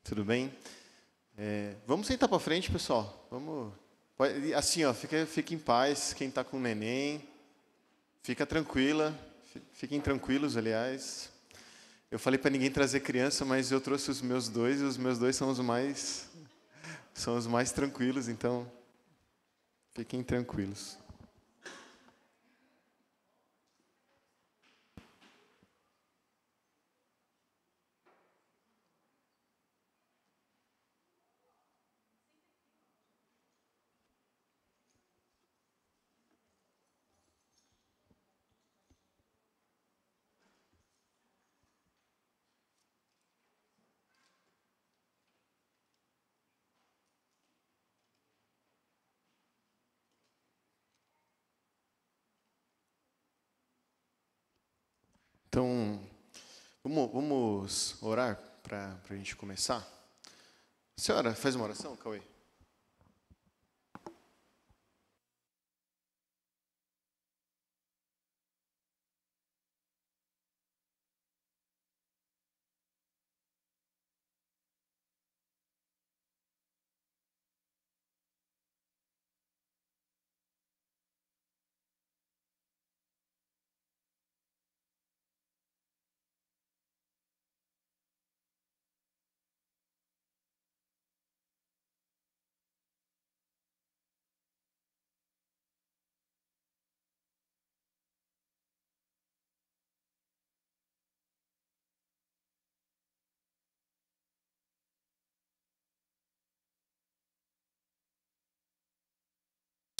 Tudo bem? Vamos sentar para frente, pessoal. Vamos. Assim, ó, fica em paz. Quem está com o neném, fica tranquila. Fiquem tranquilos, aliás. Eu falei para ninguém trazer criança, mas eu trouxe os meus dois, e os meus dois são os mais tranquilos, então fiquem tranquilos. Então, vamos orar para a gente começar? Senhora, faz uma oração, Cauê.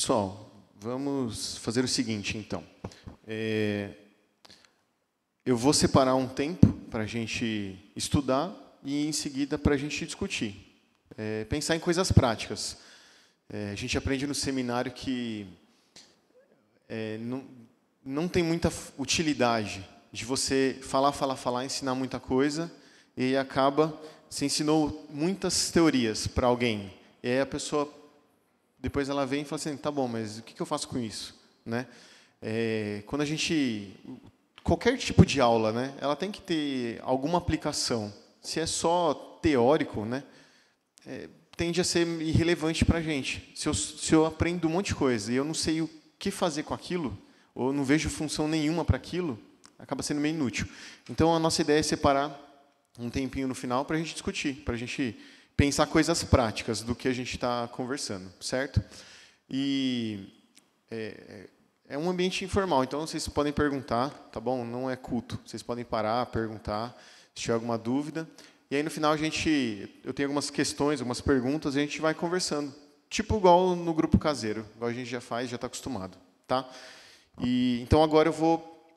Pessoal, vamos fazer o seguinte, então. Eu vou separar um tempo para a gente estudar e, em seguida, para a gente discutir. Pensar em coisas práticas. A gente aprende no seminário que não tem muita utilidade de você falar, ensinar muita coisa, e acaba, você ensinou muitas teorias para alguém, e aí a pessoa, depois ela vem e fala assim, tá bom, mas o que eu faço com isso? Né? Quando a gente... Qualquer tipo de aula, né, ela tem que ter alguma aplicação. Se é só teórico, né, tende a ser irrelevante para a gente. Se eu aprendo um monte de coisa e eu não sei o que fazer com aquilo, ou não vejo função nenhuma para aquilo, acaba sendo meio inútil. Então, a nossa ideia é separar um tempinho no final para a gente discutir, para a gente pensar coisas práticas do que a gente está conversando, certo? E é um ambiente informal, então vocês podem perguntar, tá bom? Não é culto. Vocês podem parar, perguntar, se tiver alguma dúvida. E aí, no final, eu tenho algumas questões, algumas perguntas, e a gente vai conversando. Tipo igual no grupo caseiro, igual a gente já faz, já está acostumado. Tá? Então, agora eu vou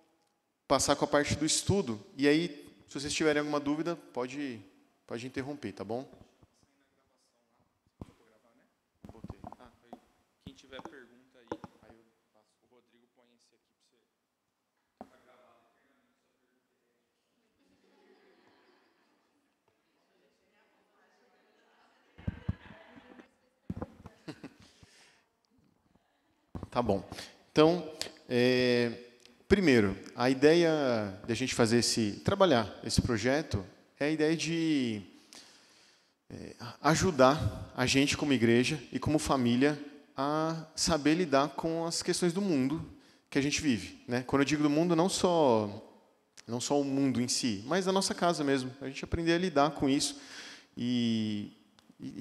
passar com a parte do estudo. E aí, se vocês tiverem alguma dúvida, pode interromper, tá bom? Quem tiver pergunta aí, o Rodrigo põe esse aqui para você. Tá bom. Então, primeiro, a ideia de a gente trabalhar esse projeto é a ideia de ajudar a gente como igreja e como família a saber lidar com as questões do mundo que a gente vive, né? Quando eu digo do mundo, não só o mundo em si, mas a nossa casa mesmo. A gente aprender a lidar com isso e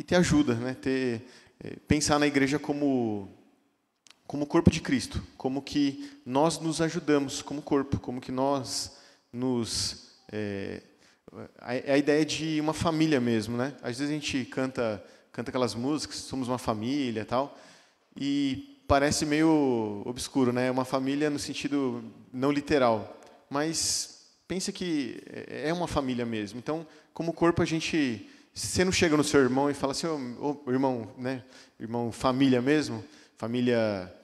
ter ajuda, né? Pensar na igreja como corpo de Cristo, como que nós nos ajudamos como corpo, como que nós nos... a ideia de uma família mesmo, né? Às vezes a gente canta aquelas músicas, somos uma família e tal, e parece meio obscuro, né? Uma família no sentido não literal, mas pensa que é uma família mesmo. Então, como corpo, a gente... Você não chega no seu irmão e fala assim, ô, irmão, né? Irmão, família mesmo, família...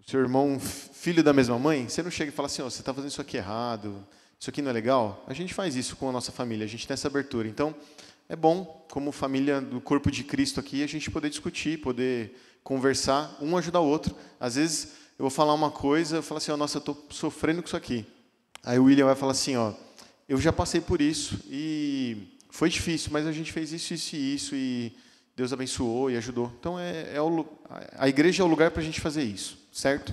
seu irmão, filho da mesma mãe, você não chega e fala assim, você está fazendo isso aqui errado, isso aqui não é legal. A gente faz isso com a nossa família, a gente tem essa abertura. Então, é bom, como família do corpo de Cristo aqui, a gente poder discutir, poder conversar, um ajudar o outro. Às vezes, eu vou falar uma coisa, eu falo assim, nossa, eu estou sofrendo com isso aqui. Aí o William vai falar assim, eu já passei por isso e foi difícil, mas a gente fez isso, isso e isso, e Deus abençoou e ajudou. Então, a igreja é o lugar para a gente fazer isso, certo?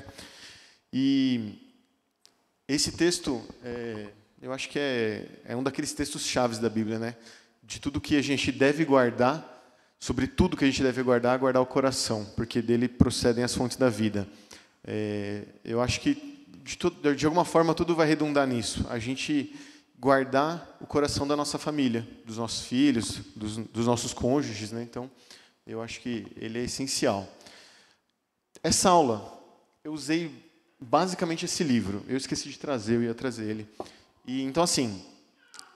E esse texto, eu acho que é um daqueles textos chaves da Bíblia, né? De tudo que a gente deve guardar, sobre tudo que a gente deve guardar o coração, porque dele procedem as fontes da vida. Eu acho que, de alguma forma, tudo vai redundar nisso. A gente guardar o coração da nossa família, dos nossos filhos, dos nossos cônjuges, né? Então, eu acho que ele é essencial. Essa aula, eu usei basicamente esse livro. Eu esqueci de trazer, eu ia trazer ele. E, então, assim,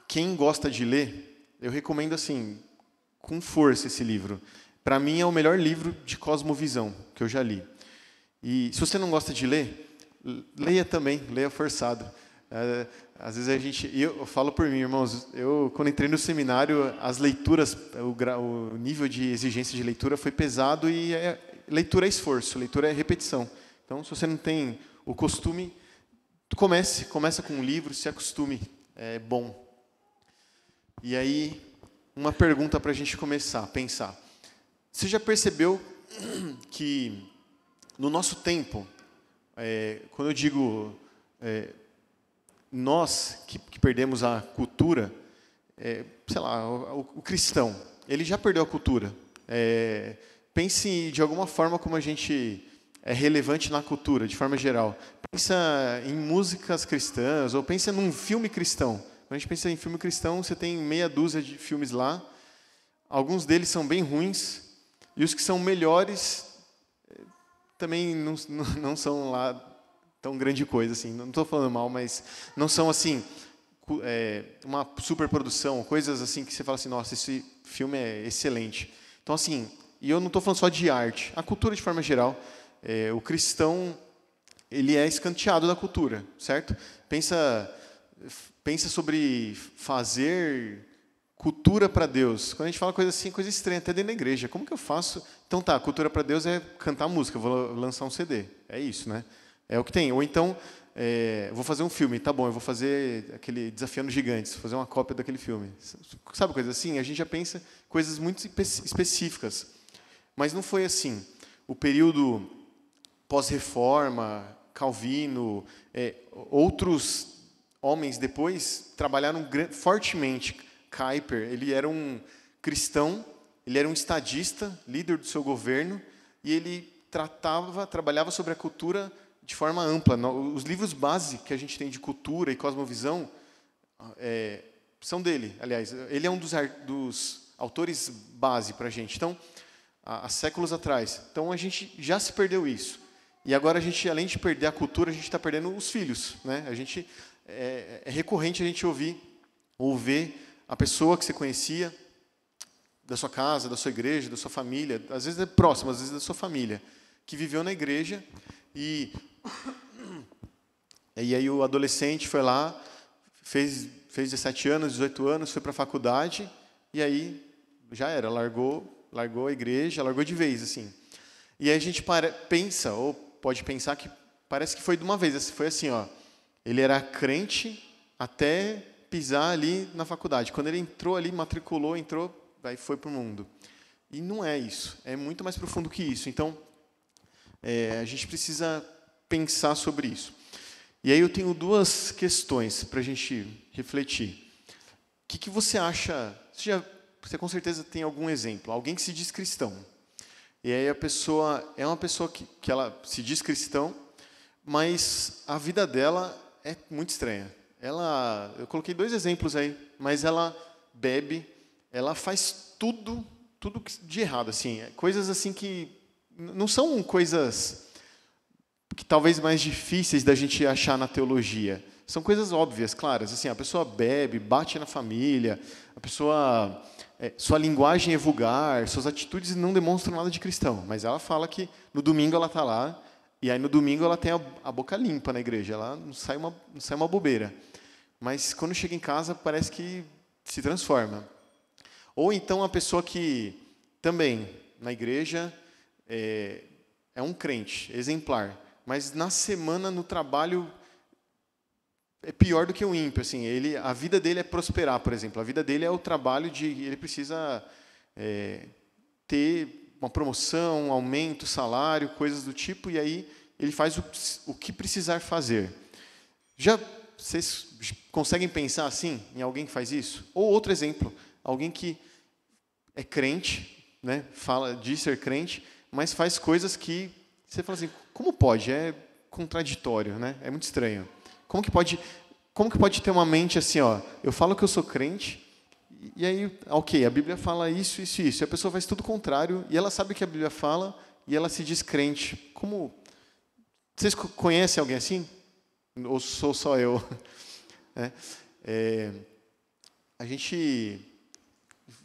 quem gosta de ler, eu recomendo, assim, com força esse livro. Para mim, é o melhor livro de cosmovisão que eu já li. E se você não gosta de ler, leia também, leia forçado. Às vezes eu falo por mim, irmãos, eu quando entrei no seminário, as leituras, o nível de exigência de leitura foi pesado e leitura é esforço, leitura é repetição. Então, se você não tem o costume, começa com um livro, se acostume, é bom. E aí, uma pergunta para a gente começar a pensar. Você já percebeu que no nosso tempo, quando eu digo nós que perdemos a cultura, sei lá, o cristão, ele já perdeu a cultura. Pense de alguma forma como a gente é relevante na cultura, de forma geral. Pensa em músicas cristãs, ou pensa num filme cristão. Quando a gente pensa em filme cristão, você tem meia dúzia de filmes lá. Alguns deles são bem ruins, e os que são melhores também não são lá tão grande coisa, assim. Não estou falando mal, mas não são, assim, uma superprodução, coisas assim que você fala assim, nossa, esse filme é excelente. Então, assim, e eu não estou falando só de arte. A cultura, de forma geral, o cristão, ele é escanteado da cultura, certo? Pensa sobre fazer cultura para Deus. Quando a gente fala coisa assim, coisa estranha, até dentro da igreja. Como que eu faço? Então tá, cultura para Deus é cantar música, eu vou lançar um CD. É isso, né? É o que tem. Ou então, vou fazer um filme, tá bom, eu vou fazer aquele Desafiando Gigantes, fazer uma cópia daquele filme. Sabe coisa assim? A gente já pensa coisas muito específicas. Mas não foi assim. O período pós-reforma, Calvino, outros homens depois trabalharam fortemente. Kuyper, ele era um cristão, ele era um estadista, líder do seu governo, e ele trabalhava sobre a cultura de forma ampla. Os livros base que a gente tem de cultura e cosmovisão são dele, aliás. Ele é um dos autores base para a gente. Então, há séculos atrás. Então, a gente já se perdeu isso. E agora, a gente, além de perder a cultura, a gente está perdendo os filhos, né? É recorrente a gente ouvir ou ver a pessoa que você conhecia, da sua casa, da sua igreja, da sua família, às vezes é próximo, às vezes da sua família, que viveu na igreja e aí o adolescente foi lá, fez 17 anos, 18 anos, foi para a faculdade e aí já era, largou a igreja, largou de vez, assim. E aí a gente pensa, ou pode pensar que parece que foi de uma vez, foi assim, ó, ele era crente até pisar ali na faculdade. Quando ele entrou ali, matriculou, aí foi para o mundo. E não é isso. É muito mais profundo que isso. Então, a gente precisa pensar sobre isso. E aí eu tenho duas questões para a gente refletir. O que você acha? Você com certeza tem algum exemplo. Alguém que se diz cristão. E aí a pessoa é uma pessoa que ela se diz cristão, mas a vida dela é muito estranha. Eu coloquei 2 exemplos aí, mas ela bebe, ela faz tudo de errado, assim, coisas assim que não são coisas que talvez mais difíceis da gente achar na teologia. São coisas óbvias, claras, assim, a pessoa bebe, bate na família, a pessoa, sua linguagem é vulgar, suas atitudes não demonstram nada de cristão, mas ela fala que no domingo ela está lá, e aí no domingo ela tem a boca limpa na igreja, ela não sai uma bobeira. Mas quando chega em casa parece que se transforma. Ou então a pessoa que também na igreja é um crente exemplar, mas na semana no trabalho é pior do que o ímpio, assim. A vida dele é prosperar, por exemplo. A vida dele é o trabalho ele precisa ter uma promoção, um aumento, salário, coisas do tipo, e aí ele faz o que precisar fazer. Vocês conseguem pensar assim, em alguém que faz isso? Ou outro exemplo, alguém que é crente, né, diz ser crente, mas faz coisas que você fala assim, como pode? É contraditório, né? É muito estranho. Como que pode ter uma mente assim, ó, eu falo que eu sou crente, e aí, ok, a Bíblia fala isso, isso e isso, e a pessoa faz tudo o contrário, e ela sabe o que a Bíblia fala, e ela se diz crente. Como... Vocês conhecem alguém assim? Ou sou só eu? A gente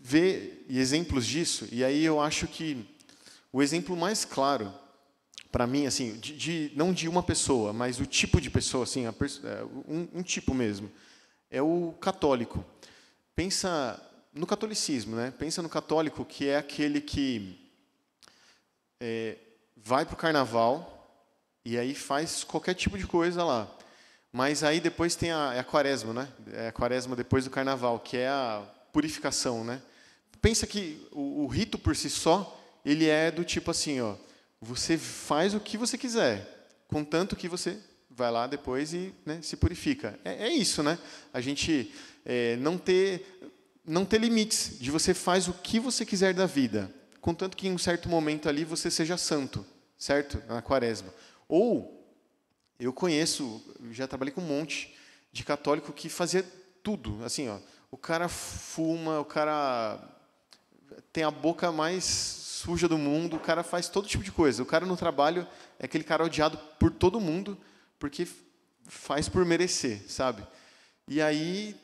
vê exemplos disso, e aí eu acho que o exemplo mais claro, para mim, assim, não de uma pessoa, mas o tipo de pessoa, assim, um tipo mesmo, é o católico. Pensa no catolicismo, né? Pensa no católico, que é aquele que vai para o carnaval e aí faz qualquer tipo de coisa lá. Mas aí depois tem a quaresma, né? É a quaresma depois do carnaval, que é a purificação, né? Pensa que o rito por si só, ele é do tipo assim, ó, você faz o que você quiser, contanto que você vai lá depois e, né, se purifica. É isso, né? A gente não ter limites, de você faz o que você quiser da vida, contanto que em um certo momento ali você seja santo, certo? Na quaresma. Ou, eu já trabalhei com um monte de católico que fazia tudo, assim, ó, o cara fuma, o cara tem a boca mais suja do mundo, o cara faz todo tipo de coisa. O cara no trabalho é aquele cara odiado por todo mundo, porque faz por merecer, sabe? E aí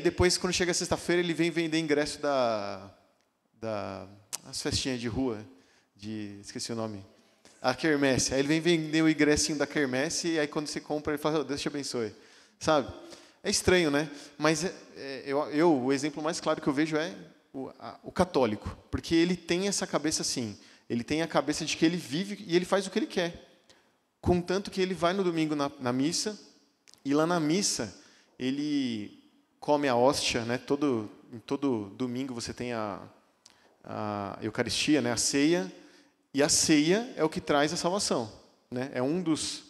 depois, quando chega sexta-feira, ele vem vender ingresso as festinhas de rua, esqueci o nome, a quermesse. Aí ele vem vender o ingressinho da quermesse, e aí quando você compra, ele fala, oh, Deus te abençoe. Sabe? É estranho, né? Mas o exemplo mais claro que eu vejo é o católico, porque ele tem essa cabeça assim, ele tem a cabeça de que ele vive e ele faz o que ele quer, contanto que ele vai no domingo na missa, e lá na missa ele come a hóstia, né? Em todo domingo você tem a Eucaristia, né? A ceia, e a ceia é o que traz a salvação, né? É um dos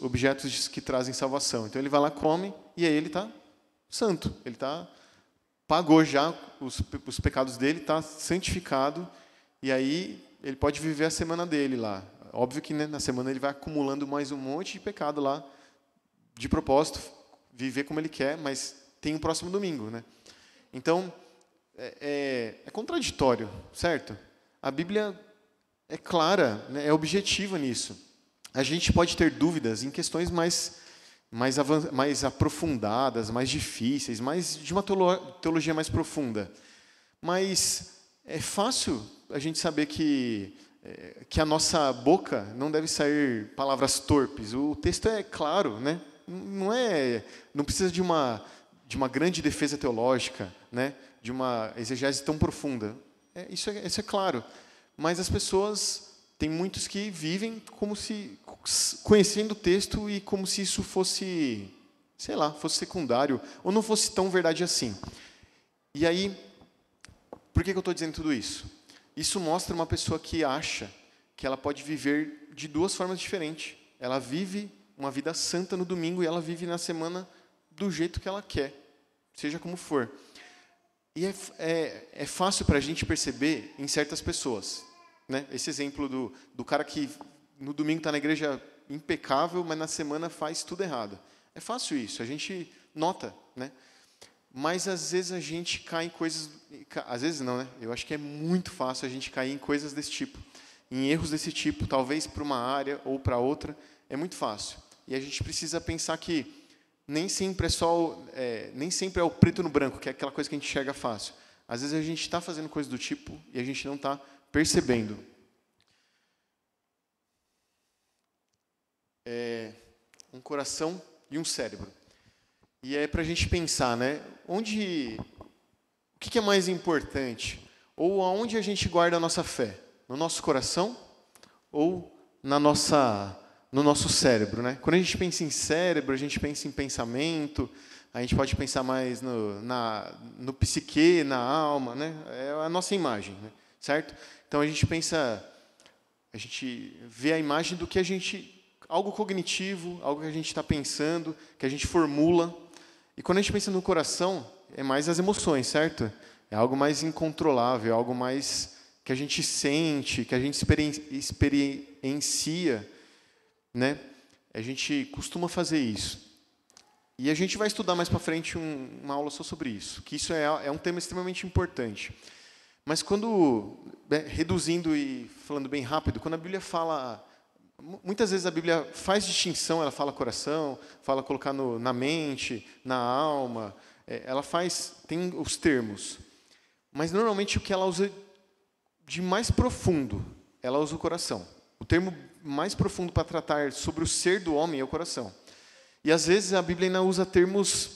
objetos que trazem salvação. Então ele vai lá, come, e aí ele está santo, ele pagou já os pecados dele, está santificado, e aí ele pode viver a semana dele lá. Óbvio que, né, na semana ele vai acumulando mais um monte de pecado lá, de propósito, viver como ele quer, mas tem o próximo domingo, né? Então, é contraditório, certo? A Bíblia é clara, né, é objetiva nisso. A gente pode ter dúvidas em questões mais aprofundadas, mais difíceis, de uma teologia mais profunda. Mas é fácil a gente saber que a nossa boca não deve sair palavras torpes. O texto é claro, né? Não precisa de uma grande defesa teológica, né? De uma exegese tão profunda. Isso é claro. Mas as pessoas... Tem muitos que vivem como se conhecendo o texto e como se isso fosse, sei lá, fosse secundário ou não fosse tão verdade assim. E aí, por que eu estou dizendo tudo isso? Isso mostra uma pessoa que acha que ela pode viver de duas formas diferentes. Ela vive uma vida santa no domingo e ela vive na semana do jeito que ela quer, seja como for. E é fácil para a gente perceber em certas pessoas. Né? Esse exemplo do cara que no domingo está na igreja impecável, mas na semana faz tudo errado. É fácil isso, a gente nota, né? Mas às vezes a gente cai em coisas... Às vezes não, né? Eu acho que é muito fácil a gente cair em coisas desse tipo. Em erros desse tipo, talvez para uma área ou para outra, é muito fácil. E a gente precisa pensar que nem sempre é o preto no branco, que é aquela coisa que a gente enxerga fácil. Às vezes a gente está fazendo coisa do tipo e a gente não está percebendo. Um coração e um cérebro. E é para a gente pensar, né? O que é mais importante? Ou aonde a gente guarda a nossa fé? No nosso coração ou na nossa no nosso cérebro, né? Quando a gente pensa em cérebro, a gente pensa em pensamento, a gente pode pensar mais no psique, na alma, né? É a nossa imagem, né? Certo? Então a gente vê a imagem do que algo cognitivo, algo que a gente está pensando, que a gente formula. E quando a gente pensa no coração, é mais as emoções, certo? É algo mais incontrolável, algo mais que a gente sente, que a gente experiencia, né? A gente costuma fazer isso. E a gente vai estudar mais para frente uma aula só sobre isso, que isso é um tema extremamente importante. Mas reduzindo e falando bem rápido, quando a Bíblia fala... Muitas vezes a Bíblia faz distinção, ela fala coração, fala colocar na mente, na alma, tem os termos. Mas, normalmente, o que ela usa de mais profundo, ela usa o coração. O termo mais profundo para tratar sobre o ser do homem é o coração. E, às vezes, a Bíblia ainda usa termos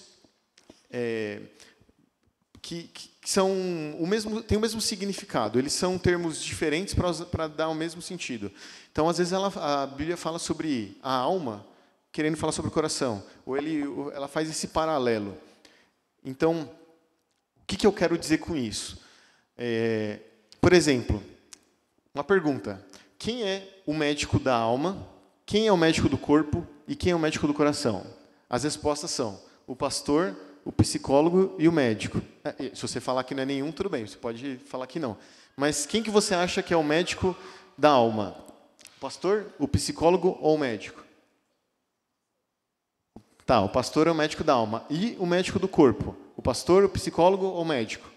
que são têm o mesmo significado. Eles são termos diferentes para dar o mesmo sentido. Então, às vezes, a Bíblia fala sobre a alma, querendo falar sobre o coração. Ou ela faz esse paralelo. Então, o que eu quero dizer com isso? Por exemplo, uma pergunta. Quem é o médico da alma? Quem é o médico do corpo? E quem é o médico do coração? As respostas são o pastor, o psicólogo e o médico. Se você falar que não é nenhum, tudo bem, você pode falar que não. Mas quem que você acha que é o médico da alma? O pastor, o psicólogo ou o médico? Tá, o pastor é o médico da alma. E o médico do corpo? O pastor, o psicólogo ou o médico?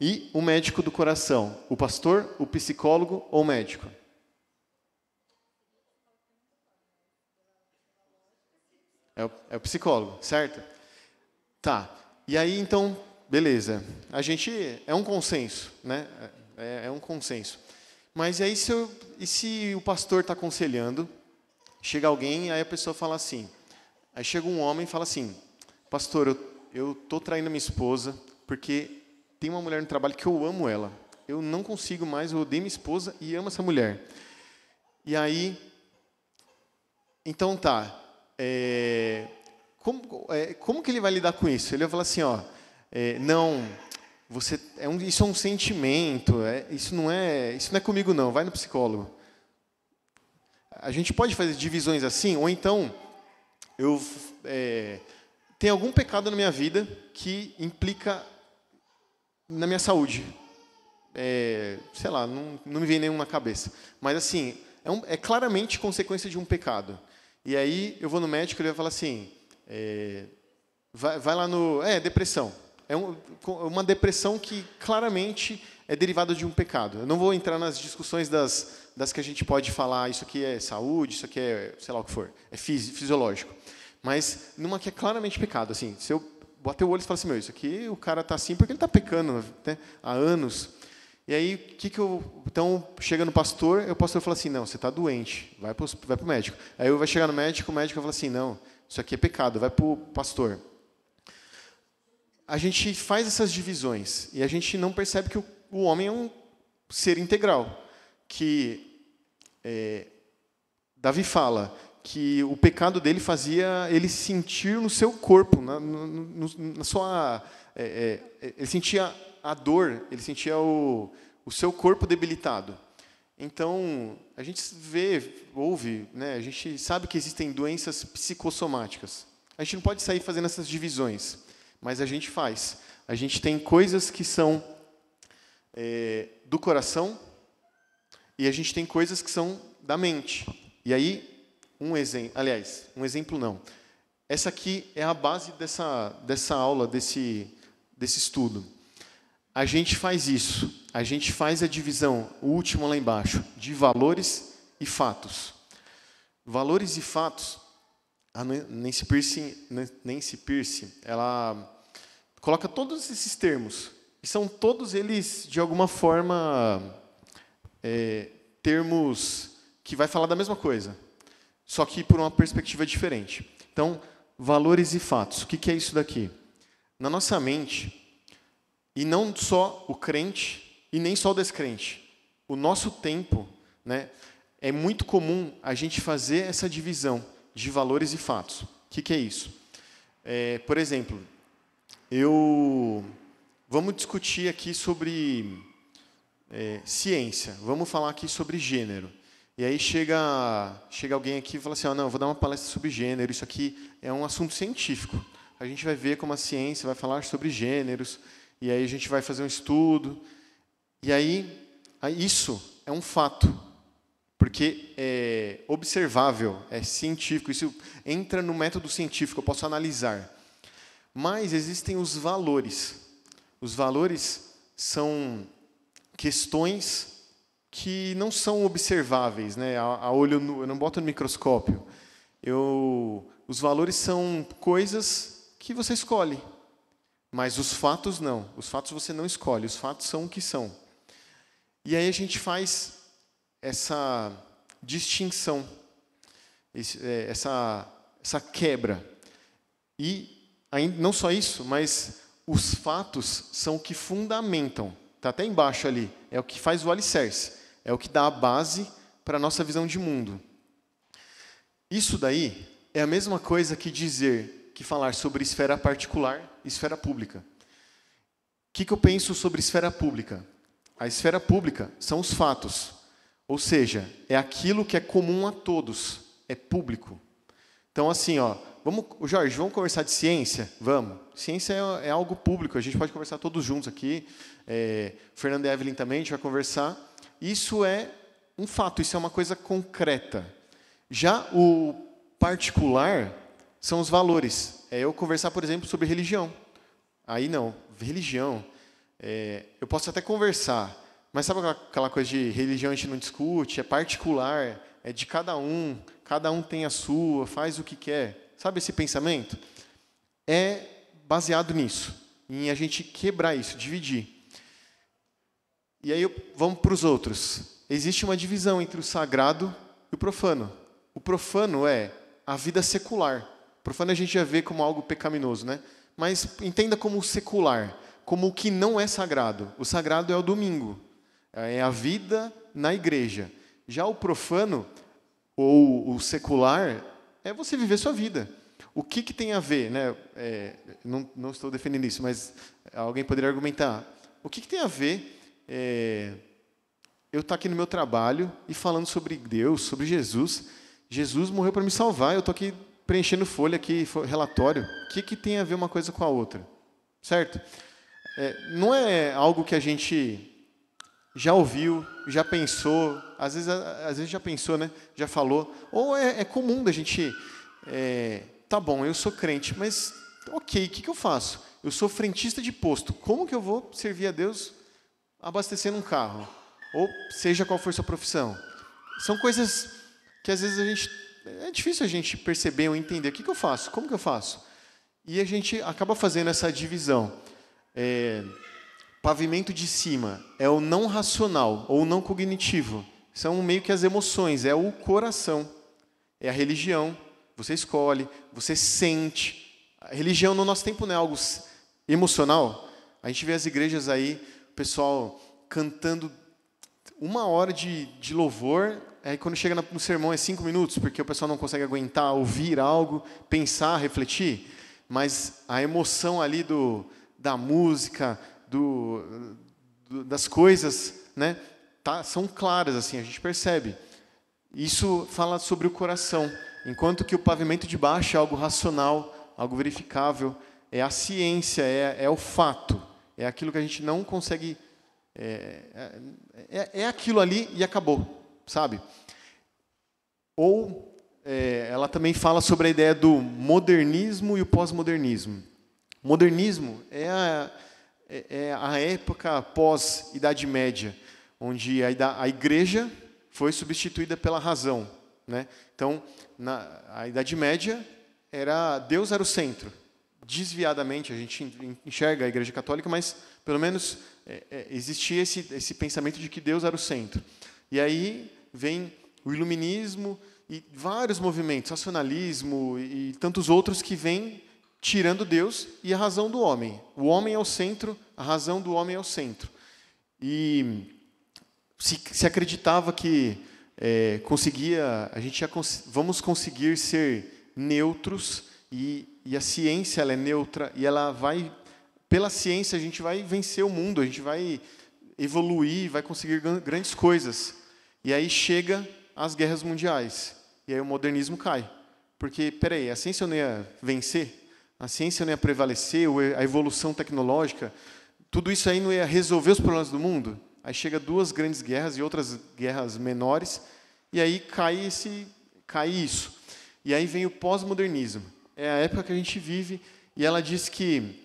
E o médico do coração? O pastor, o psicólogo ou o médico? É o psicólogo, certo? Tá. E aí, então, beleza. A gente... É um consenso, né? É um consenso. Mas aí, se o pastor está aconselhando, chega alguém, aí a pessoa fala assim... Aí chega um homem e fala assim... Pastor, eu estou traindo minha esposa porque tem uma mulher no trabalho que eu amo ela. Eu não consigo mais, eu odeio minha esposa e amo essa mulher. E aí... Então, tá... Como que ele vai lidar com isso? Ele vai falar assim, não, isso é um sentimento, isso não é comigo não, vai no psicólogo. A gente pode fazer divisões assim, ou então tem algum pecado na minha vida que implica na minha saúde. Sei lá, não me vem nenhum na cabeça. Mas assim, é claramente consequência de um pecado. E aí eu vou no médico e ele vai falar assim, vai lá no... depressão. É uma depressão que claramente é derivada de um pecado. Eu não vou entrar nas discussões das que a gente pode falar, isso aqui é saúde, isso aqui é, sei lá o que for, é fisiológico. Mas numa que é claramente pecado. Assim, se eu bater o olho e falar assim, isso aqui o cara está assim porque ele está pecando, né, há anos. E aí, então, chega no pastor, e o pastor fala assim, não, você está doente, vai para o médico. Aí vai chegar no médico, o médico vai falar assim, não, isso aqui é pecado, vai para o pastor. A gente faz essas divisões, e a gente não percebe que o homem é um ser integral. Que Davi fala que o pecado dele fazia ele sentir no seu corpo, na sua... ele sentia a dor, ele sentia o seu corpo debilitado. Então, a gente ouve, né, a gente sabe que existem doenças psicossomáticas. A gente não pode sair fazendo essas divisões, mas a gente faz. A gente tem coisas que são do coração e a gente tem coisas que são da mente. E aí, um exemplo não. Essa aqui é a base dessa aula, desse estudo. A gente faz isso, a gente faz a divisão, o último lá embaixo, de valores e fatos. Valores e fatos, a Nancy Pearce, ela coloca todos esses termos, e são todos eles, de alguma forma, termos que vai falar da mesma coisa, só que por uma perspectiva diferente. Então, valores e fatos, o que é isso daqui? Na nossa mente... E não só o crente e nem só o descrente. O nosso tempo, né, é muito comum a gente fazer essa divisão de valores e fatos. O que é isso? Por exemplo, vamos discutir aqui sobre ciência, vamos falar aqui sobre gênero. E aí chega alguém aqui e fala assim, não, eu vou dar uma palestra sobre gênero, isso aqui é um assunto científico. A gente vai ver como a ciência vai falar sobre gêneros, e aí a gente vai fazer um estudo. E aí isso é um fato, porque é observável, é científico, isso entra no método científico, eu posso analisar. Mas existem os valores. Os valores são questões que não são observáveis, né, a olho nu, eu não boto no microscópio. Os valores são coisas que você escolhe, mas os fatos não. Os fatos você não escolhe, os fatos são o que são. E aí a gente faz essa distinção, essa quebra. E não só isso, mas os fatos são o que fundamentam. Está até embaixo ali. É o que faz o alicerce. É o que dá a base para a nossa visão de mundo. Isso daí é a mesma coisa que falar sobre esfera particular e esfera pública. O que eu penso sobre esfera pública? A esfera pública são os fatos. Ou seja, é aquilo que é comum a todos. É público. Então, assim, Jorge, vamos conversar de ciência? Vamos. Ciência é algo público, a gente pode conversar todos juntos aqui. Fernando e Evelyn também, a gente vai conversar. Isso é um fato, isso é uma coisa concreta. Já o particular são os valores. É eu conversar, por exemplo, sobre religião. Aí não, religião. Eu posso até conversar, mas sabe aquela coisa de religião a gente não discute, é particular, é de cada um tem a sua, faz o que quer. Sabe esse pensamento? É baseado nisso, em a gente quebrar isso, dividir. E aí vamos para os outros. Existe uma divisão entre o sagrado e o profano. O profano é a vida secular. O profano a gente já vê como algo pecaminoso, né? Mas entenda como secular, como o que não é sagrado. O sagrado é o domingo, é a vida na igreja. Já o profano, ou o secular, é você viver sua vida. O que tem a ver, né? Não estou defendendo isso, mas alguém poderia argumentar. O que tem a ver eu estar aqui no meu trabalho e falando sobre Deus, sobre Jesus? Jesus morreu para me salvar, eu estou aqui preenchendo folha aqui, relatório. O que tem a ver uma coisa com a outra? Certo? Não é algo que a gente já ouviu, já pensou, às vezes já pensou, né? Já falou. Ou é comum da gente... tá bom, eu sou crente, mas ok, o que eu faço? Eu sou frentista de posto. Como que eu vou servir a Deus abastecendo um carro? Ou seja qual for sua profissão. São coisas que às vezes é difícil a gente perceber ou entender. O que eu faço? Como que eu faço? E a gente acaba fazendo essa divisão. Pavimento de cima é o não racional ou não cognitivo. São meio que as emoções, é o coração. É a religião. Você escolhe, você sente. A religião no nosso tempo não é algo emocional. A gente vê as igrejas aí, o pessoal cantando 1 hora de louvor, aí quando chega no sermão é 5 minutos, porque o pessoal não consegue aguentar ouvir algo, pensar, refletir. Mas a emoção ali da música, das coisas, né, são claras, assim, a gente percebe. Isso fala sobre o coração. Enquanto que o pavimento de baixo é algo racional, algo verificável, é a ciência, é o fato, é aquilo que a gente não consegue... É aquilo ali e acabou, sabe? Ou ela também fala sobre a ideia do modernismo e o pós-modernismo. Modernismo é a época pós-Idade Média, onde a igreja foi substituída pela razão, né? Então, a Idade Média, Deus era o centro. Desviadamente, a gente enxerga a Igreja Católica, mas, pelo menos, existia esse pensamento de que Deus era o centro. E aí vem o iluminismo e vários movimentos, racionalismo e tantos outros que vêm tirando Deus e a razão do homem. O homem é o centro, a razão do homem é o centro. E se acreditava que vamos conseguir ser neutros e a ciência ela é neutra e ela vai, pela ciência a gente vai vencer o mundo, a gente vai evoluir, vai conseguir grandes coisas. E aí chega as guerras mundiais e aí o modernismo cai, porque peraí, a ciência não ia vencer, a ciência não ia prevalecer, a evolução tecnológica, tudo isso aí não ia resolver os problemas do mundo. Aí chega 2 grandes guerras e outras guerras menores, e aí cai isso. E aí vem o pós-modernismo. É a época que a gente vive, e ela diz que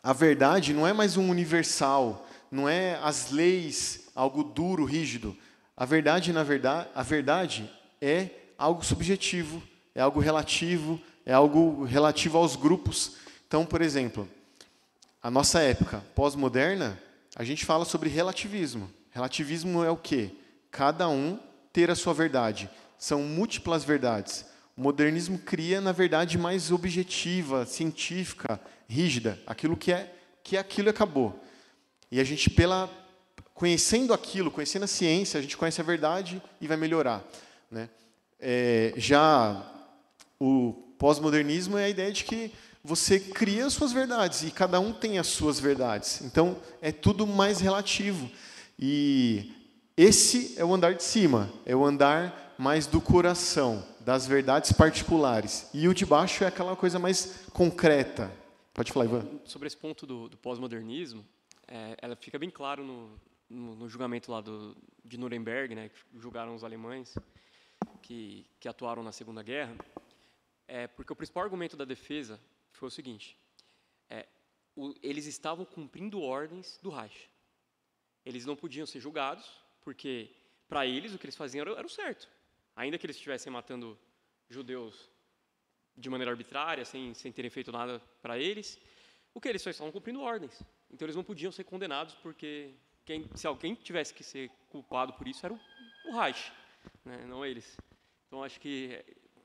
a verdade não é mais um universal, não é as leis, algo duro, rígido. A verdade é algo subjetivo, é algo relativo aos grupos. Então, por exemplo, a nossa época pós-moderna, a gente fala sobre relativismo. Relativismo é o quê? Cada um ter a sua verdade. São múltiplas verdades. O modernismo cria, na verdade, mais objetiva, científica, rígida. Aquilo que é aquilo e acabou. E a gente, conhecendo aquilo, conhecendo a ciência, a gente conhece a verdade e vai melhorar, né? Já o pós-modernismo é a ideia de que você cria as suas verdades e cada um tem as suas verdades. Então, é tudo mais relativo. E esse é o andar de cima, é o andar mais do coração, das verdades particulares. E o de baixo é aquela coisa mais concreta. Pode falar, Ivan. Sobre esse ponto do pós-modernismo, ela fica bem claro no julgamento lá de Nuremberg, né, que julgaram os alemães que atuaram na Segunda Guerra, porque o principal argumento da defesa foi o seguinte: eles estavam cumprindo ordens do Reich. Eles não podiam ser julgados, porque, para eles, o que eles faziam era o certo. Ainda que eles estivessem matando judeus de maneira arbitrária, sem terem feito nada para eles, o que eles só estavam cumprindo ordens. Então, eles não podiam ser condenados, porque se alguém tivesse que ser culpado por isso, era o Reich, né, não eles. Então, acho que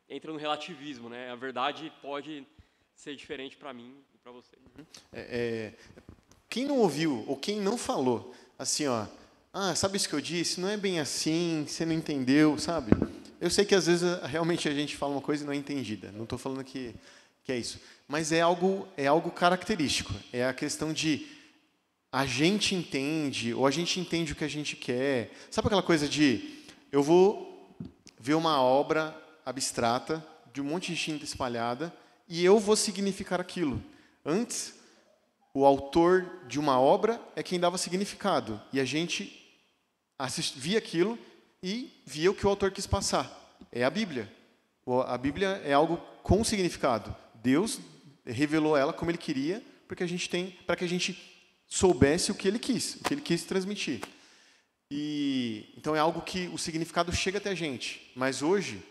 entra no relativismo, né? A verdade pode ser diferente para mim e para você. Quem não ouviu ou quem não falou, assim, sabe isso que eu disse? Não é bem assim, você não entendeu, sabe? Eu sei que às vezes realmente a gente fala uma coisa e não é entendida. Não estou falando que é isso, mas é algo característico. É a questão de a gente entende ou a gente entende o que a gente quer. Sabe aquela coisa de eu vou ver uma obra abstrata de um monte de tinta espalhada e eu vou significar aquilo. Antes, o autor de uma obra é quem dava significado. E a gente via aquilo e via o que o autor quis passar. É a Bíblia. A Bíblia é algo com significado. Deus revelou ela como Ele queria, para que a gente soubesse o que Ele quis transmitir. Então é algo que o significado chega até a gente. Mas hoje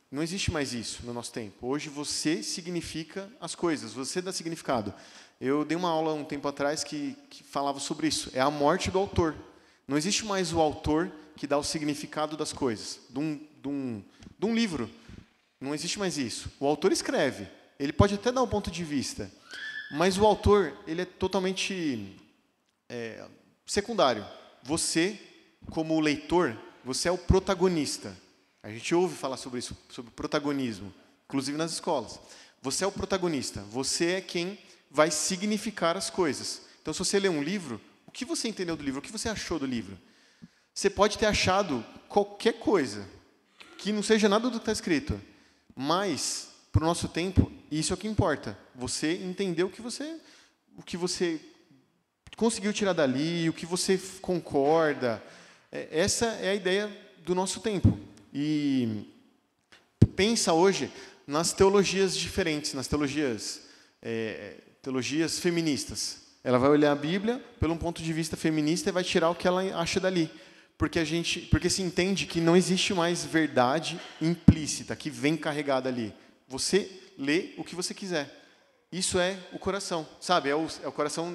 não existe mais isso no nosso tempo. Hoje você significa as coisas, você dá significado. Eu dei uma aula um tempo atrás que falava sobre isso. É a morte do autor. Não existe mais o autor que dá o significado das coisas. De um livro. Não existe mais isso. O autor escreve. Ele pode até dar um ponto de vista. Mas o autor, ele é totalmente secundário. Você, como leitor, você é o protagonista. A gente ouve falar sobre isso, sobre protagonismo, inclusive nas escolas. Você é o protagonista. Você é quem vai significar as coisas. Então, se você lê um livro, o que você entendeu do livro? O que você achou do livro? Você pode ter achado qualquer coisa, que não seja nada do que está escrito. Mas, para o nosso tempo, isso é o que importa. Você entendeu o que você conseguiu tirar dali, o que você concorda. Essa é a ideia do nosso tempo. E pensa hoje nas teologias diferentes, nas teologias feministas. Ela vai olhar a Bíblia pelo um ponto de vista feminista e vai tirar o que ela acha dali. Porque se entende que não existe mais verdade implícita, que vem carregada ali. Você lê o que você quiser. Isso é o coração, sabe? É o coração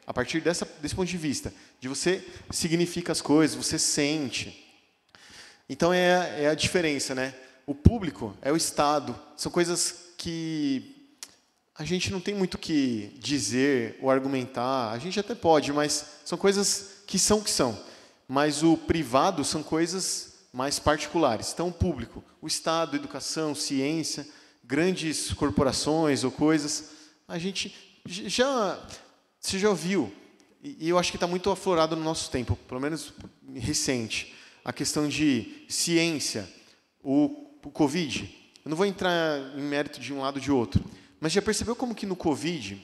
a partir desse ponto de vista. De você significa as coisas, você sente. Então, é a diferença, né? O público é o Estado. São coisas que a gente não tem muito o que dizer ou argumentar. A gente até pode, mas são coisas que são o que são. mas o privado são coisas mais particulares. Então, o público, o Estado, educação, ciência, grandes corporações ou coisas, a gente você já ouviu, e eu acho que está muito aflorado no nosso tempo, pelo menos recente, a questão de ciência, o Covid. Eu não vou entrar em mérito de um lado ou de outro, mas já percebeu como que no Covid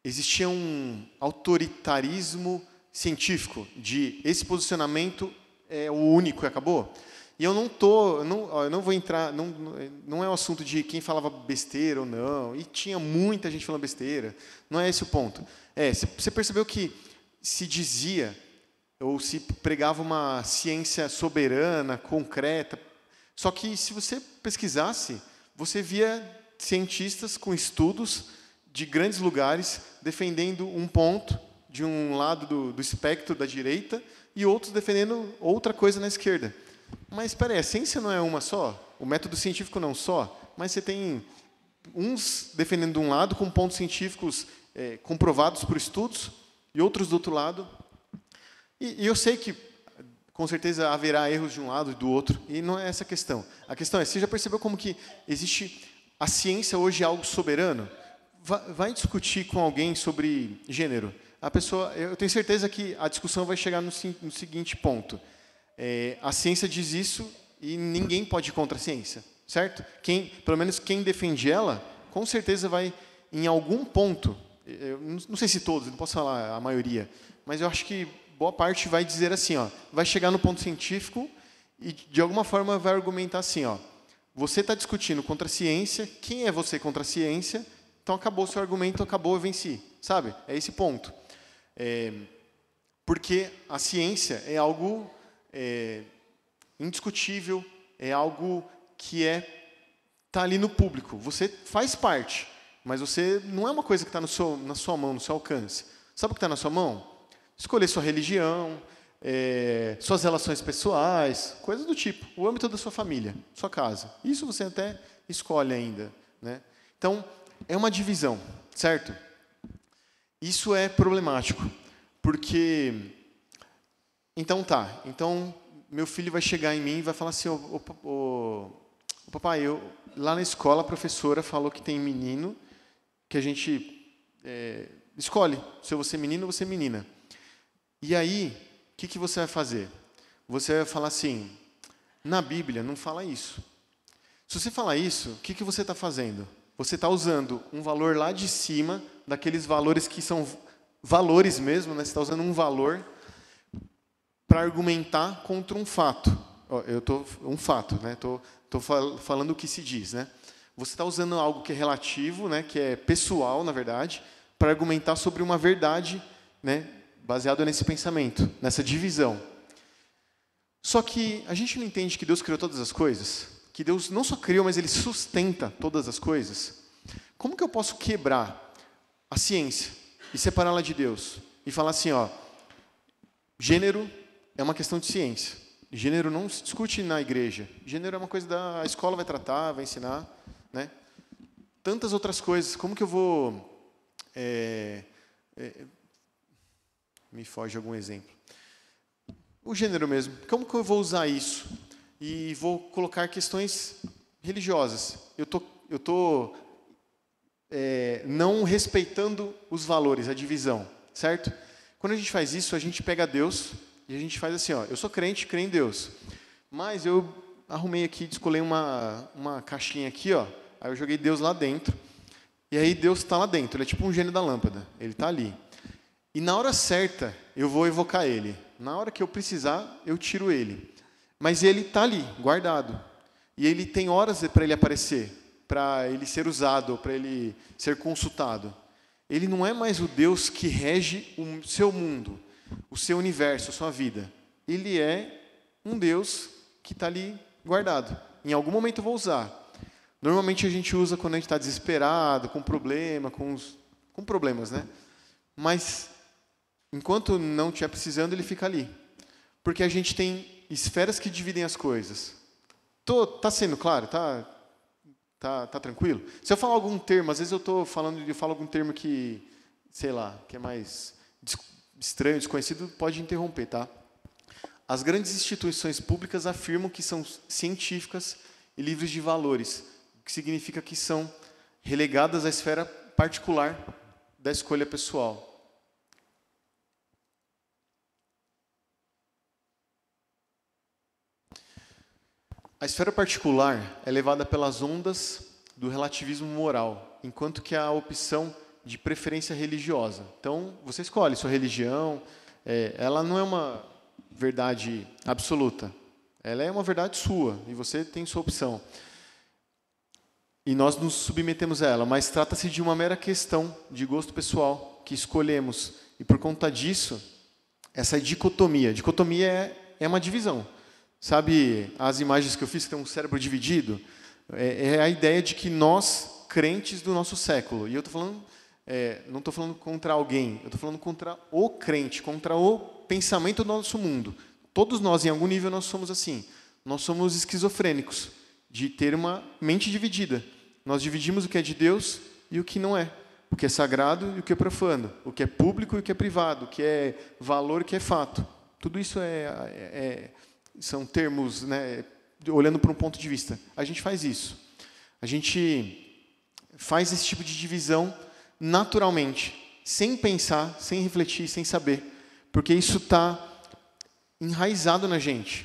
existia um autoritarismo científico de esse posicionamento é o único e acabou? E eu não vou entrar, não é o assunto de quem falava besteira ou não, e tinha muita gente falando besteira, não é esse o ponto. Você percebeu que se dizia, ou se pregava uma ciência soberana, concreta, só que se você pesquisasse, você via cientistas com estudos de grandes lugares defendendo um ponto de um lado do espectro da direita e outros defendendo outra coisa na esquerda. Mas, espera aí, a ciência não é uma só? O método científico não só? Mas você tem uns defendendo de um lado com pontos científicos comprovados por estudos e outros do outro lado. E eu sei que, com certeza, haverá erros de um lado e do outro, e não é essa a questão. A questão é, você já percebeu como que existe a ciência hoje é algo soberano? Vai discutir com alguém sobre gênero. A pessoa, eu tenho certeza que a discussão vai chegar no seguinte ponto. A ciência diz isso e ninguém pode ir contra a ciência, certo? Pelo menos quem defende ela, com certeza vai, em algum ponto, eu não sei se todos, não posso falar a maioria, mas eu acho que boa parte vai dizer assim, vai chegar no ponto científico e, de alguma forma, vai argumentar assim, você está discutindo contra a ciência, quem é você contra a ciência? Então, acabou o seu argumento, acabou, eu venci, sabe? É esse ponto. Porque a ciência é algo indiscutível, é algo que está ali no público. Você faz parte, mas você não é uma coisa que está na sua mão, no seu alcance. Sabe o que está na sua mão? Escolher sua religião, suas relações pessoais, coisas do tipo. O âmbito da sua família, sua casa. Isso você até escolhe ainda, né? Então, é uma divisão, certo? Isso é problemático, porque... Então, meu filho vai chegar em mim e vai falar assim, papai, lá na escola a professora falou que tem menino que a gente escolhe, se eu vou ser menino ou você menina. E aí, o que você vai fazer? Você vai falar assim, na Bíblia não fala isso. Se você falar isso, o que você está fazendo? Você está usando um valor lá de cima, daqueles valores que são valores mesmo, né? Você está usando um valor para argumentar contra um fato. Um fato, né? Tô falando o que se diz, né? Você está usando algo que é relativo, né? Que é pessoal, na verdade, para argumentar sobre uma verdade, né? Baseado nesse pensamento, nessa divisão. Só que a gente não entende que Deus criou todas as coisas, que Deus não só criou, mas Ele sustenta todas as coisas. Como que eu posso quebrar a ciência e separá-la de Deus e falar assim, gênero é uma questão de ciência. Gênero não se discute na igreja. Gênero é uma coisa da escola vai tratar, vai ensinar, né? Tantas outras coisas. Como que eu vou me foge algum exemplo. O gênero mesmo. Como que eu vou usar isso? E vou colocar questões religiosas. Eu tô não respeitando os valores, a divisão, certo? Quando a gente faz isso, a gente pega Deus e a gente faz assim, eu sou crente, creio em Deus. Mas eu arrumei aqui, descolei uma caixinha aqui, aí eu joguei Deus lá dentro. E aí Deus está lá dentro, ele é tipo um gênio da lâmpada, ele está ali. E na hora certa, eu vou evocar ele. Na hora que eu precisar, eu tiro ele. Mas ele está ali, guardado. E ele tem horas para ele aparecer, para ele ser usado, para ele ser consultado. Ele não é mais o Deus que rege o seu mundo, o seu universo, a sua vida. Ele é um Deus que está ali guardado. Em algum momento eu vou usar. Normalmente a gente usa quando a gente está desesperado, com problema, com problemas, né? Mas enquanto não estiver precisando, ele fica ali. Porque a gente tem esferas que dividem as coisas. Tá sendo claro? Tá tranquilo? Se eu falar algum termo, às vezes eu falo algum termo que, sei lá, que é mais estranho, desconhecido, pode interromper, tá? As grandes instituições públicas afirmam que são científicas e livres de valores, o que significa que são relegadas à esfera particular da escolha pessoal. A esfera particular é levada pelas ondas do relativismo moral, enquanto que a opção de preferência religiosa. Então, você escolhe sua religião, ela não é uma verdade absoluta, ela é uma verdade sua, e você tem sua opção. E nós nos submetemos a ela, mas trata-se de uma mera questão de gosto pessoal que escolhemos. E por conta disso, essa dicotomia é uma divisão. Sabe as imagens que eu fiz que tem um cérebro dividido? É a ideia de que nós, crentes do nosso século, e eu estou falando, não estou falando contra alguém, eu estou falando contra o crente, contra o pensamento do nosso mundo. Todos nós, em algum nível, nós somos assim. Nós somos esquizofrênicos, de ter uma mente dividida. Nós dividimos o que é de Deus e o que não é. O que é sagrado e o que é profano. O que é público e o que é privado. O que é valor e o que é fato. Tudo isso são termos, né, olhando para um ponto de vista. A gente faz isso. A gente faz esse tipo de divisão naturalmente, sem pensar, sem refletir, sem saber. Porque isso está enraizado na gente.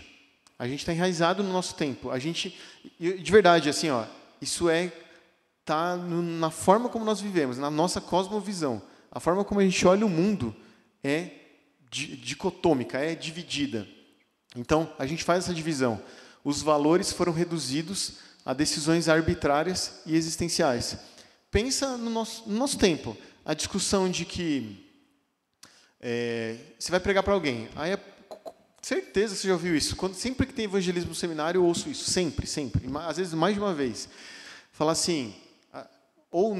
A gente está enraizado no nosso tempo. De verdade, assim, isso está na forma como nós vivemos, na nossa cosmovisão. A forma como a gente olha o mundo é dicotômica, é dividida. Então, a gente faz essa divisão. Os valores foram reduzidos a decisões arbitrárias e existenciais. Pensa no nosso tempo. A discussão de que você vai pregar para alguém. Aí, certeza que você já ouviu isso. Sempre que tem evangelismo no seminário, eu ouço isso. Sempre, sempre. Às vezes, mais de uma vez. Falar assim, ou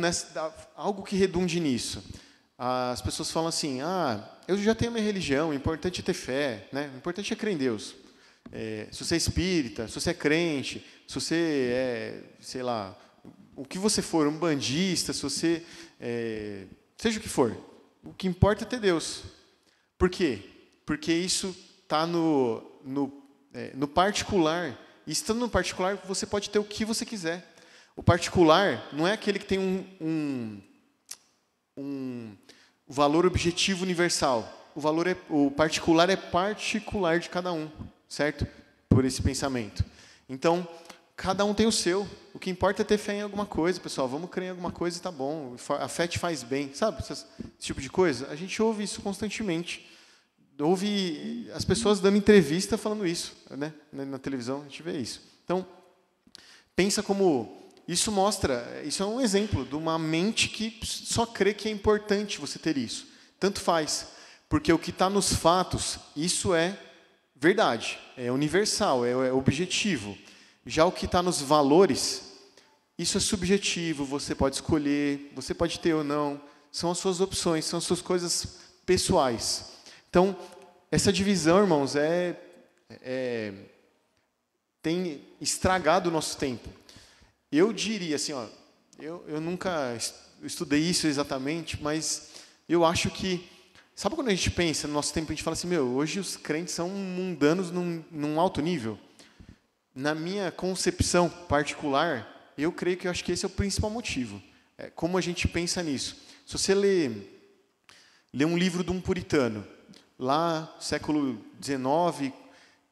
algo que redunde nisso. As pessoas falam assim, eu já tenho a minha religião, o importante é ter fé, né? O importante é crer em Deus. Se você é espírita, se você é crente, se você é, sei lá, o que você for, um bandista, se você seja o que for, o que importa é ter Deus. Por quê? Porque isso está no particular, e estando no particular, você pode ter o que você quiser. O particular não é aquele que tem um valor objetivo universal. O particular é particular de cada um, certo? Por esse pensamento. Então, cada um tem o seu. O que importa é ter fé em alguma coisa, pessoal. Vamos crer em alguma coisa e tá bom. A fé te faz bem, sabe? Esse tipo de coisa. A gente ouve isso constantemente. Ouve as pessoas dando entrevista falando isso, né? Na televisão, a gente vê isso. Então, pensa como... Isso é um exemplo de uma mente que só crê que é importante você ter isso. Tanto faz, porque o que está nos fatos, isso é verdade, é universal, é objetivo. Já o que está nos valores, isso é subjetivo, você pode escolher, você pode ter ou não, são as suas opções, são as suas coisas pessoais. Então, essa divisão, irmãos, tem estragado o nosso tempo. Eu diria assim, eu nunca estudei isso exatamente, mas eu acho que... Sabe quando a gente pensa no nosso tempo, a gente fala assim, hoje os crentes são mundanos num alto nível? Na minha concepção particular, eu creio que eu acho que esse é o principal motivo. Como a gente pensa nisso. Se você lê um livro de um puritano, lá, século XIX,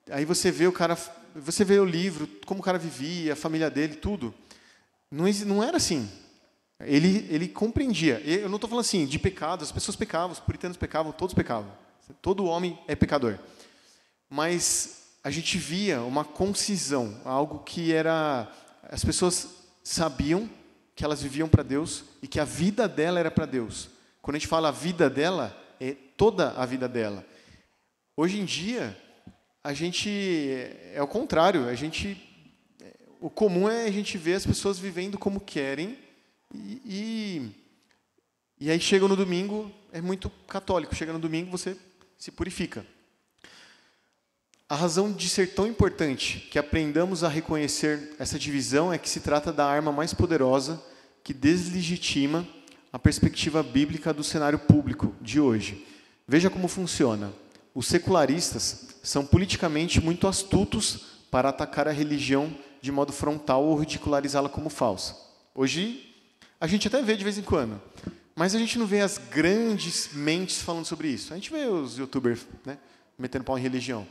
aí você vê o livro, como o cara vivia, a família dele, tudo. Não era assim. Ele compreendia. Eu não estou falando assim de pecado, as pessoas pecavam, os puritanos pecavam, todos pecavam. Todo homem é pecador. Mas a gente via uma concisão, algo que era... As pessoas sabiam que elas viviam para Deus e que a vida dela era para Deus. Quando a gente fala a vida dela, é toda a vida dela. Hoje em dia, a gente... É o contrário, o comum é a gente ver as pessoas vivendo como querem e aí chega no domingo, é muito católico, chega no domingo você se purifica. A razão de ser tão importante que aprendamos a reconhecer essa divisão é que se trata da arma mais poderosa que deslegitima a perspectiva bíblica do cenário público de hoje. Veja como funciona. Os secularistas são politicamente muito astutos para atacar a religião de modo frontal ou ridicularizá-la como falsa. Hoje, a gente até vê de vez em quando, mas a gente não vê as grandes mentes falando sobre isso. A gente vê os youtubers, né, metendo pau em religião.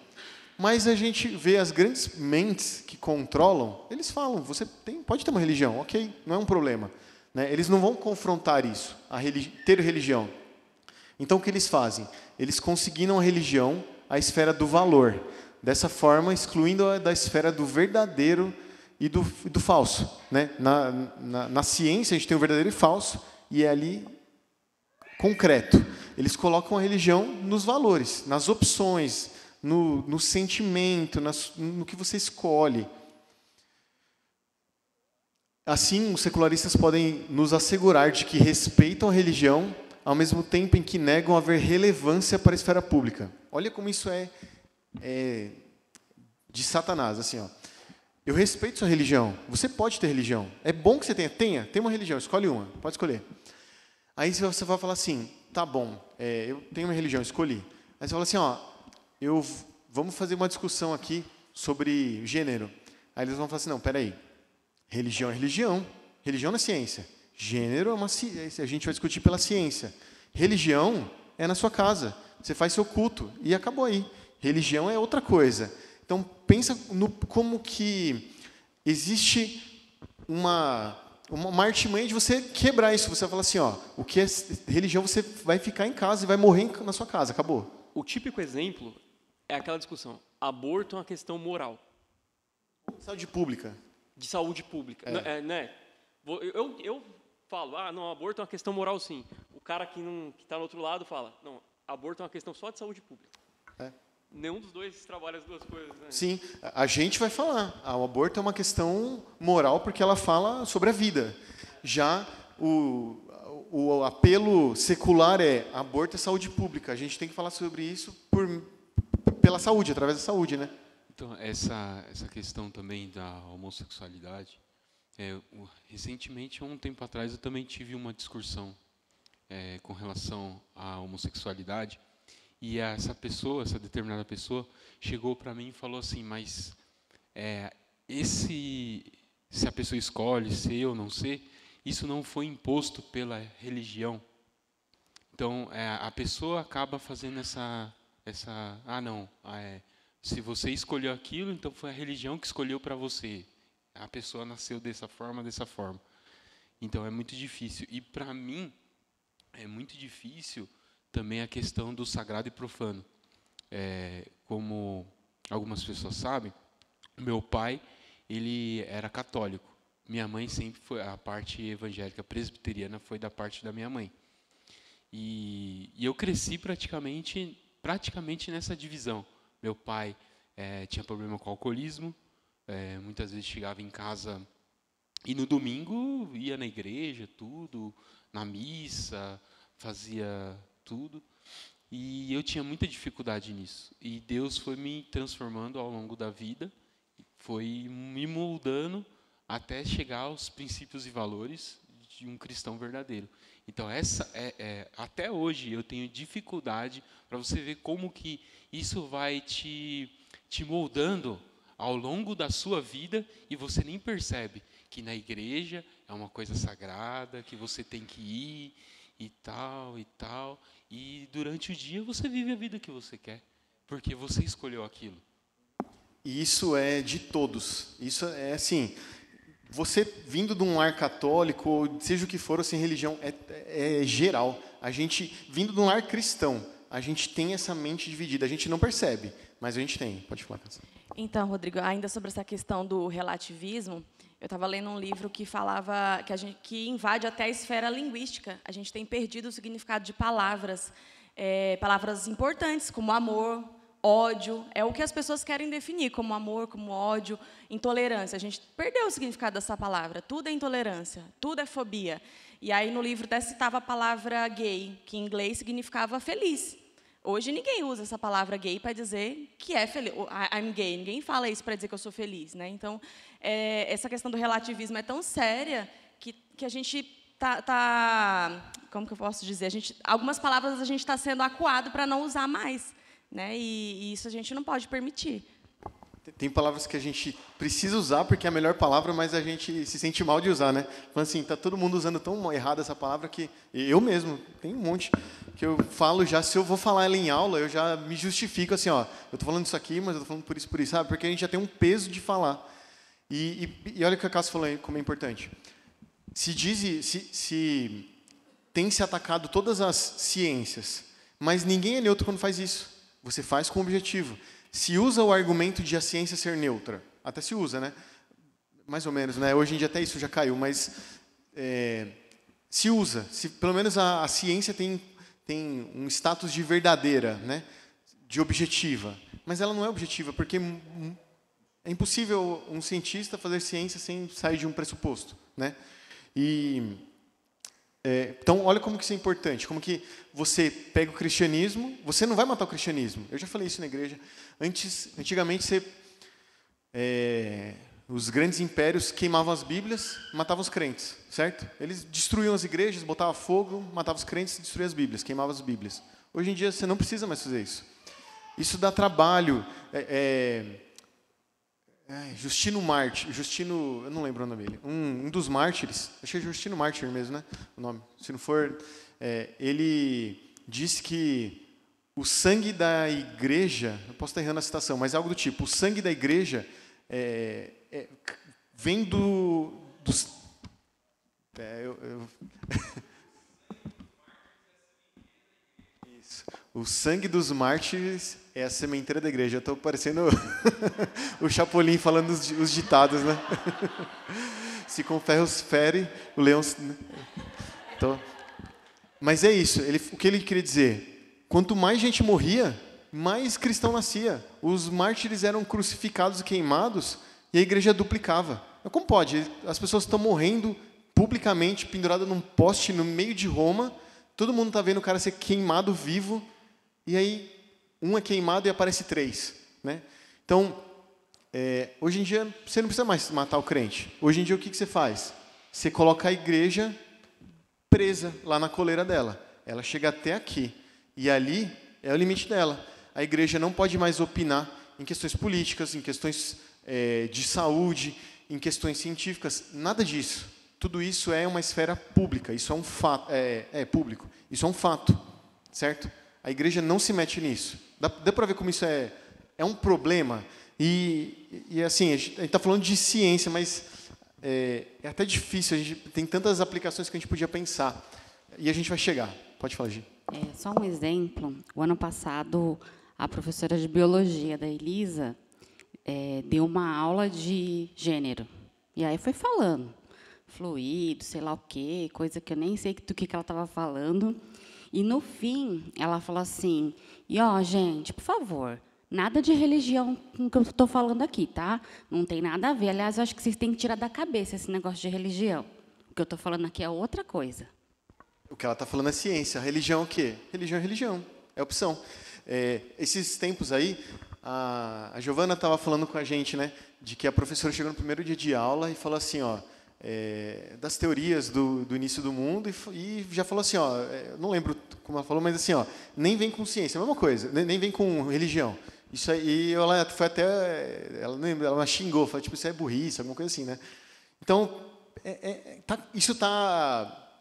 Mas a gente vê as grandes mentes que controlam, eles falam, você pode ter uma religião, ok, não é um problema. Né? Eles não vão confrontar isso, ter religião. Então, o que eles fazem? Eles consignam a religião à esfera do valor, dessa forma, excluindo-a da esfera do verdadeiro e do falso. Né? Na ciência, a gente tem o verdadeiro e o falso, e é ali concreto. Eles colocam a religião nos valores, nas opções, no sentimento, no que você escolhe. Assim, os secularistas podem nos assegurar de que respeitam a religião, ao mesmo tempo em que negam haver relevância para a esfera pública. Olha como isso é de Satanás. Assim, ó. Eu respeito sua religião. Você pode ter religião. É bom que você tenha. Tem uma religião, escolhe uma. Pode escolher. Aí você vai falar assim, tá bom, eu tenho uma religião, escolhi. Aí você fala assim, ó, vamos fazer uma discussão aqui sobre gênero. Aí eles vão falar assim, não, peraí, religião é religião, religião não é ciência. Gênero é uma ciência, a gente vai discutir pela ciência. Religião é na sua casa, você faz seu culto e acabou aí. Religião é outra coisa. Então, pensa como que existe uma artimanha de você quebrar isso. Você vai falar assim, ó, o que é religião, você vai ficar em casa e vai morrer na sua casa, acabou. O típico exemplo é aquela discussão, aborto é uma questão moral. Saúde pública. De saúde pública. Né? Eu falo, não, aborto é uma questão moral, sim. O cara que está no outro lado fala, não, aborto é uma questão só de saúde pública. Nenhum dos dois trabalha as duas coisas. Né? Sim, a gente vai falar, o aborto é uma questão moral porque ela fala sobre a vida. Já o apelo secular é aborto é saúde pública. A gente tem que falar sobre isso pela saúde, através da saúde, né? Então, essa questão também da homossexualidade, recentemente, há um tempo atrás, eu também tive uma discussão com relação à homossexualidade, e essa determinada pessoa, chegou para mim e falou assim, mas se a pessoa escolhe ser ou não ser, isso não foi imposto pela religião. Então, a pessoa acaba fazendo se você escolheu aquilo, então foi a religião que escolheu para você. A pessoa nasceu dessa forma. Então, é muito difícil. E, para mim, é muito difícil também a questão do sagrado e profano. Como algumas pessoas sabem, meu pai, ele era católico. Minha mãe sempre foi, a parte evangélica presbiteriana foi da parte da minha mãe. E eu cresci praticamente nessa divisão. Meu pai tinha problema com alcoolismo, muitas vezes chegava em casa e no domingo ia na igreja, tudo, na missa, fazia tudo. E eu tinha muita dificuldade nisso. E Deus foi me transformando ao longo da vida, foi me moldando até chegar aos princípios e valores de um cristão verdadeiro. Então, até hoje eu tenho dificuldade para você ver como que isso vai te moldando ao longo da sua vida e você nem percebe que na igreja é uma coisa sagrada, que você tem que ir e tal, e durante o dia você vive a vida que você quer, porque você escolheu aquilo. E isso é de todos. Isso é assim, você vindo de um lar católico, ou seja o que for, assim, religião, é geral. A gente, vindo de um lar cristão, a gente tem essa mente dividida. A gente não percebe, mas a gente tem. Pode falar, Cássia. Então, Rodrigo, ainda sobre essa questão do relativismo, eu estava lendo um livro que falava que invade até a esfera linguística. A gente tem perdido o significado de palavras, palavras importantes, como amor, ódio, é o que as pessoas querem definir como amor, como ódio, intolerância. A gente perdeu o significado dessa palavra. Tudo é intolerância, tudo é fobia. E aí, no livro, até citava a palavra gay, que em inglês significava feliz. Hoje, ninguém usa essa palavra gay para dizer que é feliz. I'm gay. Ninguém fala isso para dizer que eu sou feliz. Né? Então, essa questão do relativismo é tão séria que a gente como que eu posso dizer? Algumas palavras a gente está sendo acuado para não usar mais, né? E isso a gente não pode permitir. Tem palavras que a gente precisa usar porque é a melhor palavra, mas a gente se sente mal de usar, né? Falando assim, tá todo mundo usando tão errado essa palavra que eu mesmo, tem um monte que eu falo já, se eu vou falar ela em aula, eu já me justifico assim, ó, eu tô falando isso aqui, mas eu tô falando por isso, sabe? Porque a gente já tem um peso de falar. E olha o que a Cássio falou aí, como é importante. Se tem se atacado todas as ciências, mas ninguém é neutro quando faz isso. Você faz com objetivo. Se usa o argumento de a ciência ser neutra, até se usa, né? Mais ou menos, né? Hoje em dia até isso já caiu, mas se usa. Se pelo menos a ciência tem um status de verdadeira, né? De objetiva. Mas ela não é objetiva, porque é impossível um cientista fazer ciência sem sair de um pressuposto, né? Então, olha como que isso é importante, como que você pega o cristianismo, você não vai matar o cristianismo. Eu já falei isso na igreja. Antigamente, os grandes impérios queimavam as Bíblias, matavam os crentes, certo? Eles destruíam as igrejas, botavam fogo, matavam os crentes, destruíam as Bíblias, queimavam as Bíblias. Hoje em dia, você não precisa mais fazer isso. Isso dá trabalho. Justino Mártir, eu não lembro o nome dele, um dos mártires, acho que é Justino Mártir mesmo, né? O nome. Se não for, ele disse que o sangue da igreja, eu posso estar errando a citação, mas é algo do tipo, o sangue da igreja vem dos... Isso. O sangue dos mártires é a sementeira da igreja. Eu estou parecendo o Chapolin falando os ditados, né? Se com ferros fere, o leão... Então, mas é isso. O que ele queria dizer? Quanto mais gente morria, mais cristão nascia. Os mártires eram crucificados e queimados e a igreja duplicava. Mas como pode? As pessoas estão morrendo publicamente, penduradas num poste no meio de Roma. Todo mundo está vendo o cara ser queimado vivo. E aí, um é queimado e aparece 3. Né? Então, hoje em dia, você não precisa mais matar o crente. Hoje em dia, o que você faz? Você coloca a igreja presa lá na coleira dela. Ela chega até aqui. E ali é o limite dela. A igreja não pode mais opinar em questões políticas, em questões de saúde, em questões científicas. Nada disso. Tudo isso é uma esfera pública. Isso é um fato. Público. Isso é um fato. Certo? A igreja não se mete nisso. Dá para ver como isso é um problema. E assim, a gente está falando de ciência, mas é até difícil. A gente tem tantas aplicações que a gente podia pensar. E a gente vai chegar. Pode falar, Gi. Só um exemplo. O ano passado, a professora de biologia da Elisa deu uma aula de gênero. E aí foi falando. Fluido, sei lá o quê, coisa que eu nem sei do que ela estava falando. E, no fim, ela falou assim, gente, por favor, nada de religião com o que eu estou falando aqui, tá? Não tem nada a ver. Aliás, eu acho que vocês têm que tirar da cabeça esse negócio de religião. O que eu estou falando aqui é outra coisa. O que ela está falando é ciência. Religião é o quê? Religião é religião. É opção. Esses tempos aí, a Giovana estava falando com a gente, né, de que a professora chegou no primeiro dia de aula e falou assim, das teorias do início do mundo e já falou assim, não lembro como ela falou, mas assim, nem vem com ciência, a mesma coisa, nem vem com religião. Isso aí, ela foi até, ela xingou, falou, tipo, isso é burrice, alguma coisa assim, né? Então, isso está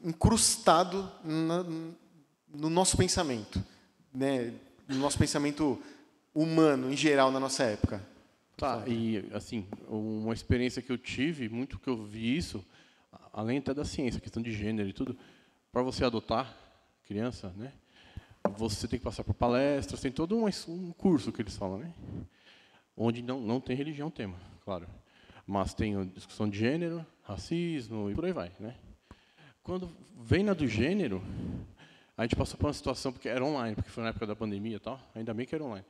incrustado no nosso pensamento, né? No nosso pensamento humano, em geral, na nossa época. Tá, e assim, uma experiência que eu tive, muito que eu vi isso, além até da ciência, questão de gênero e tudo, para você adotar criança, né, você tem que passar por palestras, tem todo um curso que eles falam, né, onde não tem religião tema, claro, mas tem discussão de gênero, racismo e por aí vai, né. Quando vem na do gênero, a gente passou por uma situação, porque era online, porque foi na época da pandemia e tal, ainda bem que era online.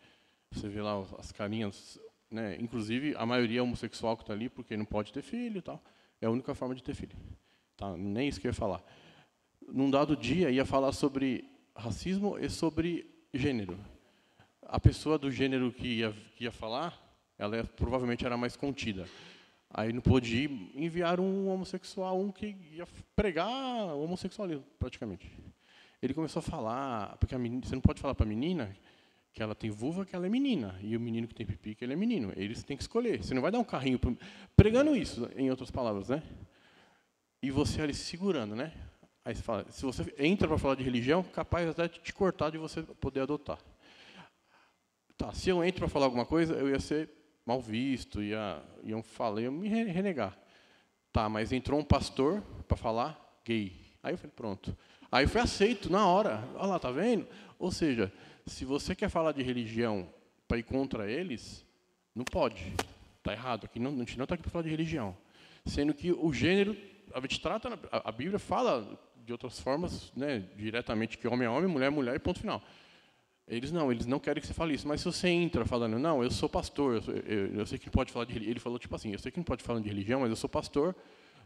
Você vê lá as carinhas... Né? Inclusive, a maioria é homossexual que está ali, porque não pode ter filho e tal. É a única forma de ter filho. Tá? Nem isso que eu ia falar. Num dado dia, ia falar sobre racismo e sobre gênero. A pessoa do gênero que ia falar, ela provavelmente era mais contida. Aí não pôde ir, enviaram um homossexual, um que ia pregar o homossexualismo, praticamente. Ele começou a falar, porque você não pode falar para a menina que ela tem vulva, que ela é menina, e o menino que tem pipi, que ele é menino. Eles têm que escolher. Você não vai dar um carrinho pregando isso, em outras palavras, né? E você ali se segurando, né? Aí você fala, se você entra para falar de religião, capaz até de te cortar de você poder adotar. Tá, se eu entro para falar alguma coisa, eu ia ser mal visto, iam me renegar. Tá, mas entrou um pastor para falar gay. Aí eu falei, pronto. Aí foi aceito na hora. Olha lá, tá vendo? Ou seja, se você quer falar de religião para ir contra eles, não pode. Está errado. Aqui a gente não está aqui para falar de religião. Sendo que o gênero, a gente trata, a Bíblia fala de outras formas, né, diretamente, que homem é homem, mulher é mulher e ponto final. Eles não querem que você fale isso. Mas se você entra falando, não, eu sou pastor, eu sei que não pode falar de religião. Ele falou tipo assim, eu sei que não pode falar de religião, mas eu sou pastor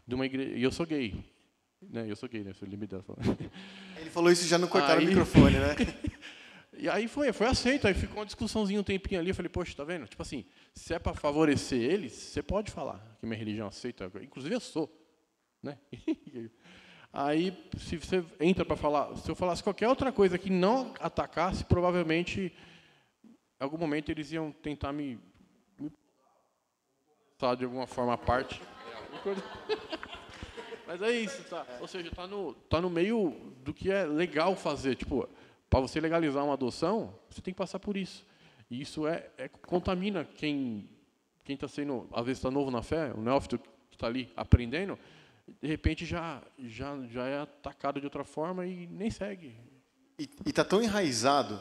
de uma igreja, e eu sou gay. Né, eu sou gay, né? Ele falou isso já não cortaram o microfone, né? E aí foi aceito, aí ficou uma discussãozinha um tempinho ali, eu falei, poxa, tá vendo? Tipo assim, se é para favorecer eles, você pode falar que minha religião aceita, inclusive eu sou, né? Aí, se você entra para falar, se eu falasse qualquer outra coisa que não atacasse, provavelmente, em algum momento eles iam tentar me de alguma forma à parte. Mas é isso, tá? Ou seja, tá no meio do que é legal fazer. Tipo, para você legalizar uma adoção, você tem que passar por isso. E isso contamina quem está sendo, às vezes está novo na fé, o neófito que está ali aprendendo, de repente já é atacado de outra forma e nem segue. E está tão enraizado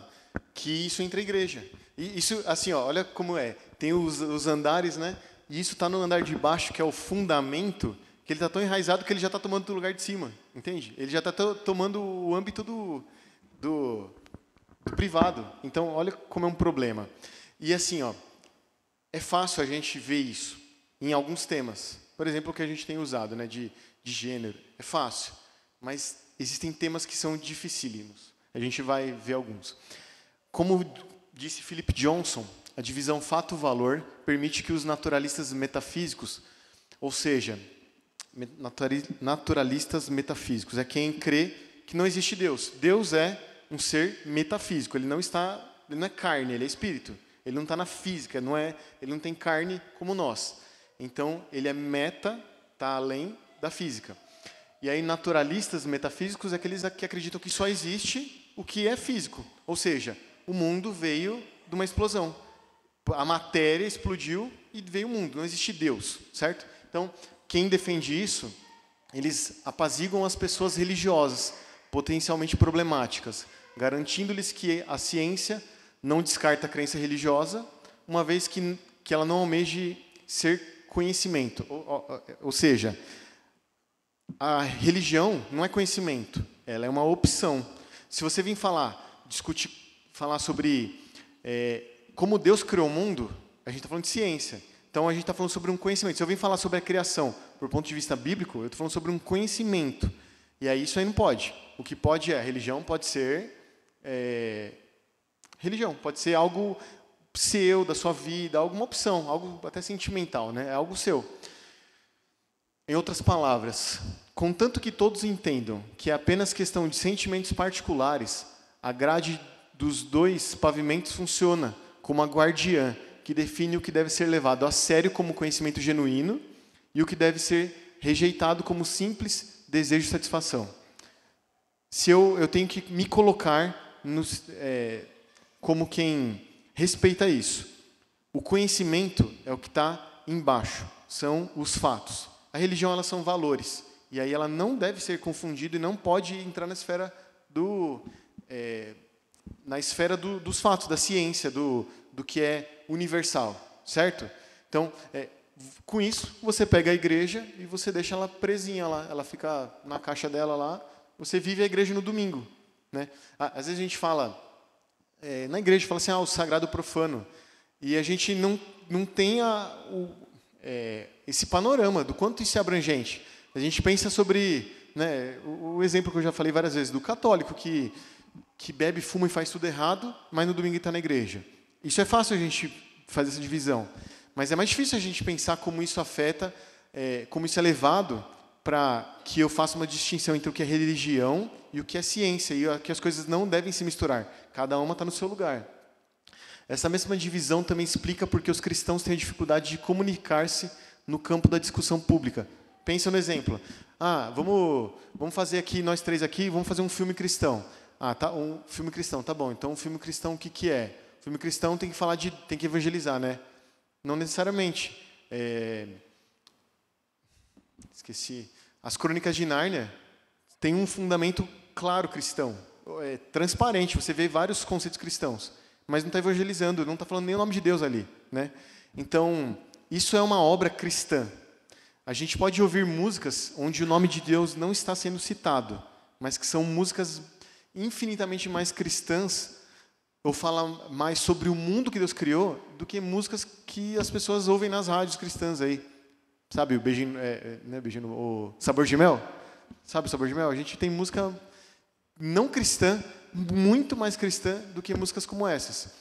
que isso entra na igreja. E isso, assim, ó, olha como é. Tem os andares, né? E isso está no andar de baixo, que é o fundamento, que ele está tão enraizado que ele já está tomando o lugar de cima, entende? Ele já está tomando o âmbito do privado. Então, olha como é um problema. E assim, ó, é fácil a gente ver isso em alguns temas. Por exemplo, o que a gente tem usado, né, de gênero. É fácil, mas existem temas que são dificílimos. A gente vai ver alguns. Como disse Philip Johnson, a divisão fato-valor permite que os naturalistas metafísicos, ou seja, naturalistas metafísicos, é quem crê que não existe Deus. Deus é um ser metafísico. Ele não é carne, ele é espírito. Ele não está na física, ele não tem carne como nós. Então, ele é está além da física. E aí, naturalistas metafísicos é aqueles que acreditam que só existe o que é físico. Ou seja, o mundo veio de uma explosão. A matéria explodiu e veio o mundo. Não existe Deus, certo? Então, quem defende isso, eles apaziguam as pessoas religiosas, potencialmente problemáticas, garantindo-lhes que a ciência não descarta a crença religiosa, uma vez que ela não almeje ser conhecimento. Ou seja, a religião não é conhecimento, ela é uma opção. Se você vir falar sobre como Deus criou o mundo, a gente está falando de ciência. Então, a gente está falando sobre um conhecimento. Se eu vim falar sobre a criação, por ponto de vista bíblico, eu estou falando sobre um conhecimento. E aí, isso aí não pode. O que pode a religião pode ser religião, pode ser algo seu, da sua vida, alguma opção, algo até sentimental, né? É algo seu. Em outras palavras, contanto que todos entendam que é apenas questão de sentimentos particulares, a grade dos dois pavimentos funciona como a guardiã que define o que deve ser levado a sério como conhecimento genuíno e o que deve ser rejeitado como simples desejo de satisfação. Se eu tenho que me colocar como quem respeita isso. O conhecimento é o que está embaixo, são os fatos. A religião, elas são valores, e aí ela não deve ser confundida e não pode entrar na esfera dos fatos, da ciência, do que é universal, certo? Então, com isso, você pega a igreja e você deixa ela presinha lá, ela fica na caixa dela lá, você vive a igreja no domingo, né? Às vezes a gente fala, na igreja, fala assim, o sagrado profano, e a gente não tem esse panorama do quanto isso é abrangente. A gente pensa sobre, né, o exemplo que eu já falei várias vezes, do católico que bebe, fuma e faz tudo errado, mas no domingo está na igreja. Isso é fácil a gente fazer essa divisão. Mas é mais difícil a gente pensar como isso afeta, como isso é levado para que eu faça uma distinção entre o que é religião e o que é ciência, e que as coisas não devem se misturar. Cada uma está no seu lugar. Essa mesma divisão também explica porque os cristãos têm dificuldade de comunicar-se no campo da discussão pública. Pensa no exemplo. Vamos fazer aqui, nós três aqui, vamos fazer um filme cristão. Tá, um filme cristão, tá bom. Então, um filme cristão, o que é? O filme cristão tem que tem que evangelizar, né? Não necessariamente. Esqueci. As Crônicas de Nárnia têm um fundamento claro cristão. É transparente, você vê vários conceitos cristãos. Mas não está evangelizando, não está falando nem o nome de Deus ali, né? Então, isso é uma obra cristã. A gente pode ouvir músicas onde o nome de Deus não está sendo citado, mas que são músicas infinitamente mais cristãs, ou falam mais sobre o mundo que Deus criou, do que músicas que as pessoas ouvem nas rádios cristãs aí. Sabe o beijinho, o Sabor de Mel? Sabe o Sabor de Mel? A gente tem música não cristã, muito mais cristã do que músicas como essas.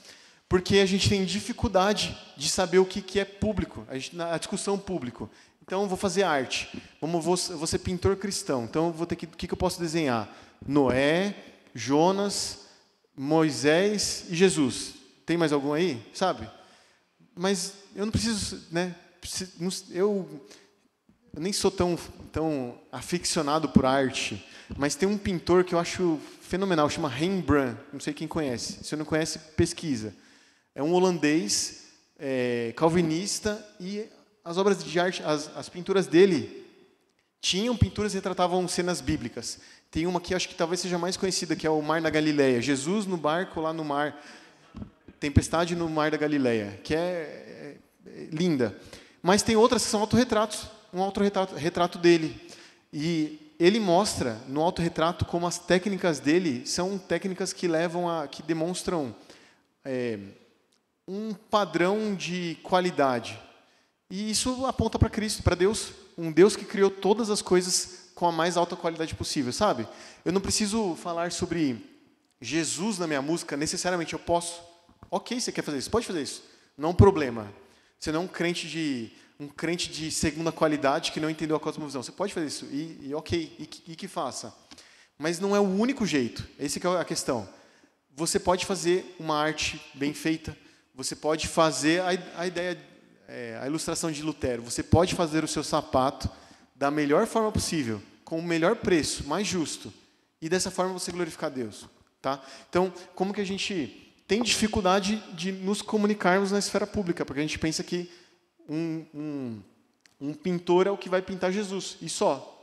Porque a gente tem dificuldade de saber o que é público, a discussão público. Então, eu vou fazer arte. Vou ser pintor cristão. Então, eu vou ter o que eu posso desenhar? Noé, Jonas, Moisés e Jesus. Tem mais algum aí? Sabe? Mas eu não preciso, né? Eu nem sou tão aficionado por arte, mas tem um pintor que eu acho fenomenal, chama Rembrandt, não sei quem conhece. Se não conhece, pesquisa. É um holandês, calvinista, e as obras de arte, as pinturas dele, tinham pinturas que retratavam cenas bíblicas. Tem uma que acho que talvez seja mais conhecida, que é o Mar da Galileia. Jesus no barco lá no mar, tempestade no Mar da Galileia, que é linda. Mas tem outras que são autorretratos, um autorretrato dele. E ele mostra no autorretrato como as técnicas dele são técnicas que que demonstram um padrão de qualidade. E isso aponta para Cristo, para Deus, um Deus que criou todas as coisas com a mais alta qualidade possível, sabe? Eu não preciso falar sobre Jesus na minha música, necessariamente eu posso. Ok, você quer fazer isso? Pode fazer isso. Não é um problema. Você não é um crente de segunda qualidade que não entendeu a cosmovisão. Você pode fazer isso, e ok, e que faça. Mas não é o único jeito. Essa que é a questão. Você pode fazer uma arte bem feita, você pode fazer a ilustração de Lutero, você pode fazer o seu sapato da melhor forma possível, com o melhor preço, mais justo, e dessa forma você glorificar Deus. Tá? Então, como que a gente tem dificuldade de nos comunicarmos na esfera pública? Porque a gente pensa que um pintor é o que vai pintar Jesus, e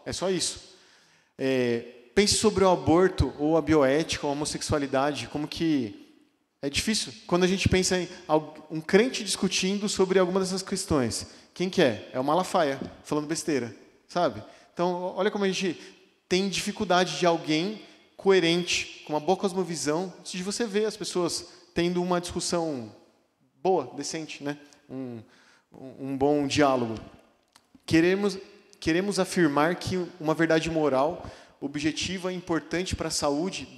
é só isso. Pense sobre o aborto, ou a bioética, ou a homossexualidade, como que é difícil. Quando a gente pensa em um crente discutindo sobre alguma dessas questões, quem que é? É o Malafaia, falando besteira, sabe? Então, olha como a gente tem dificuldade de alguém coerente, com uma boa cosmovisão, de você ver as pessoas tendo uma discussão boa, decente, né? Um bom diálogo. Queremos afirmar que uma verdade moral objetiva e importante para a saúde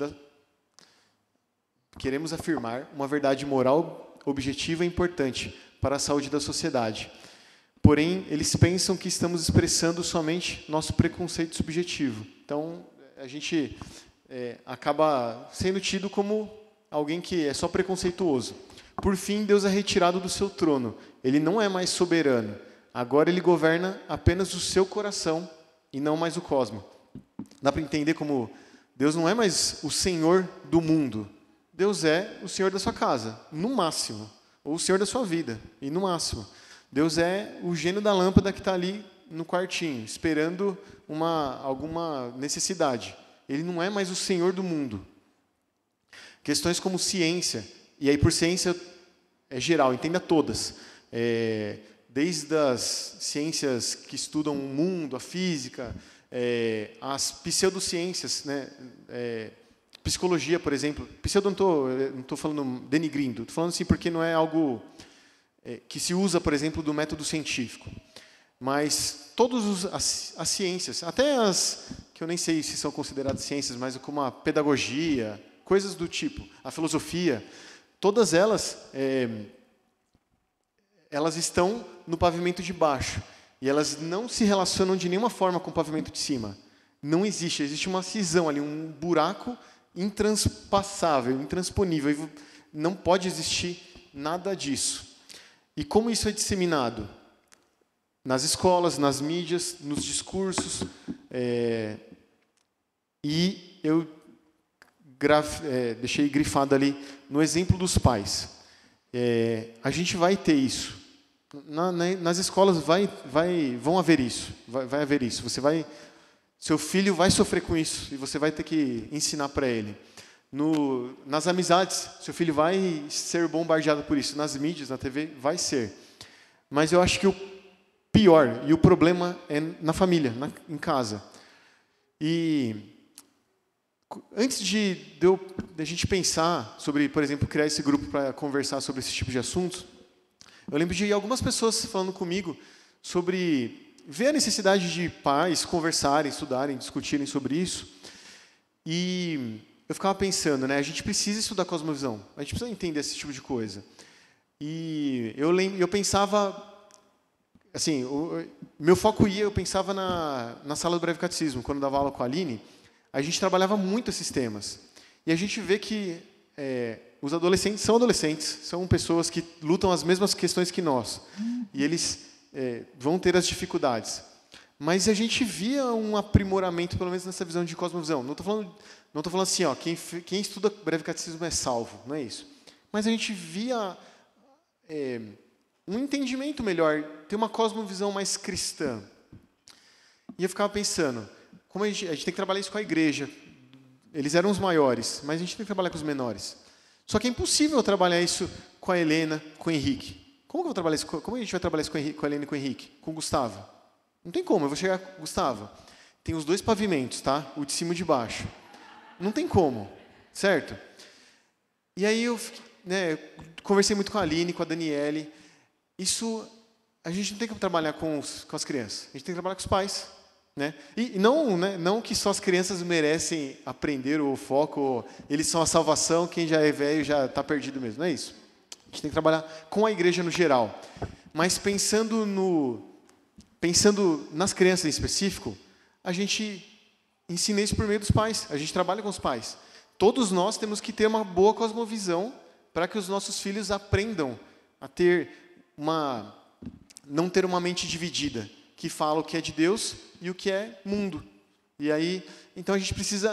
Queremos afirmar uma verdade moral objetiva e importante para a saúde da sociedade. Porém, eles pensam que estamos expressando somente nosso preconceito subjetivo. Então, a gente acaba sendo tido como alguém que é só preconceituoso. Por fim, Deus é retirado do seu trono. Ele não é mais soberano. Agora ele governa apenas o seu coração e não mais o cosmos. Dá para entender como Deus não é mais o Senhor do mundo. Deus é o Senhor da sua casa, no máximo. Ou o Senhor da sua vida, e no máximo. Deus é o gênio da lâmpada que está ali no quartinho, esperando alguma necessidade. Ele não é mais o Senhor do mundo. Questões como ciência, e aí por ciência é geral, entenda todas. Desde as ciências que estudam o mundo, a física, as pseudociências, né? Psicologia, por exemplo. Pseudo não estou falando denigrindo, estou falando assim porque não é algo que se usa, por exemplo, do método científico. Mas todas as ciências, até as que eu nem sei se são consideradas ciências, mas como a pedagogia, coisas do tipo, a filosofia, todas elas elas estão no pavimento de baixo. E elas não se relacionam de nenhuma forma com o pavimento de cima. Não existe. Existe uma cisão ali, um buraco intranspasável, intransponível. E não pode existir nada disso. E como isso é disseminado? Nas escolas, nas mídias, nos discursos. E eu deixei grifado ali no exemplo dos pais. A gente vai ter isso. Nas escolas vão haver isso. Vai haver isso. Seu filho vai sofrer com isso e você vai ter que ensinar para ele. Nas amizades, seu filho vai ser bombardeado por isso. Nas mídias, na TV, vai ser. Mas eu acho que o pior e o problema é na família, em casa. E antes de a gente pensar sobre, por exemplo, criar esse grupo para conversar sobre esse tipo de assuntos, eu lembro de algumas pessoas falando comigo sobre ver a necessidade de pais conversarem, estudarem, discutirem sobre isso. E eu ficava pensando, né? A gente precisa estudar cosmovisão. A gente precisa entender esse tipo de coisa. E eu pensava, assim, meu foco eu pensava na sala do Breve Catecismo, quando eu dava aula com a Aline, a gente trabalhava muito esses temas. E a gente vê que os adolescentes, são pessoas que lutam as mesmas questões que nós. E eles vão ter as dificuldades. Mas a gente via um aprimoramento, pelo menos nessa visão de cosmovisão. Não estou falando assim, ó, quem estuda Breve Catecismo é salvo, não é isso. Mas a gente via um entendimento melhor, ter uma cosmovisão mais cristã. E eu ficava pensando, como a gente tem que trabalhar isso com a igreja. Eles eram os maiores, mas a gente tem que trabalhar com os menores. Só que é impossível trabalhar isso com a Helena, com o Henrique. Como a gente vai trabalhar isso com a Helena e com o Henrique? Com o Gustavo? Não tem como, eu vou chegar com o Gustavo. Tem os dois pavimentos, tá? O de cima e o de baixo. Não tem como, certo? E aí eu conversei muito com a Aline, com a Daniele. Isso, a gente não tem que trabalhar com as crianças, a gente tem que trabalhar com os pais. Né? E não que só as crianças merecem aprender o foco, ou eles são a salvação, quem já é velho já está perdido mesmo, não é isso. A gente tem que trabalhar com a igreja no geral. Mas pensando nas crianças em específico, a gente ensina isso por meio dos pais, a gente trabalha com os pais. Todos nós temos que ter uma boa cosmovisão para que os nossos filhos aprendam a não ter uma mente dividida, que fala o que é de Deus e o que é mundo. E aí, então a gente precisa,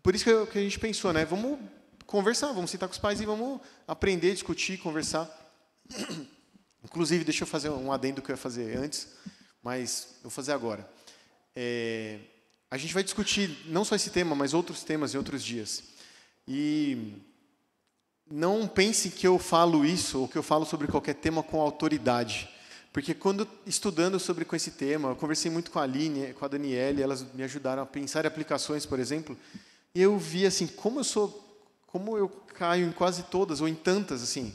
por isso que a gente pensou, né? Vamos conversar, vamos sentar com os pais e vamos aprender, discutir, conversar. Inclusive, deixa eu fazer um adendo que eu ia fazer antes, mas vou fazer agora. A gente vai discutir não só esse tema, mas outros temas em outros dias. E não pense que eu falo isso, ou que eu falo sobre qualquer tema com autoridade. Porque quando estudando com esse tema, eu conversei muito com a Aline, com a Daniele, elas me ajudaram a pensar em aplicações, por exemplo, e eu vi assim, como eu caio em quase todas, ou em tantas, assim.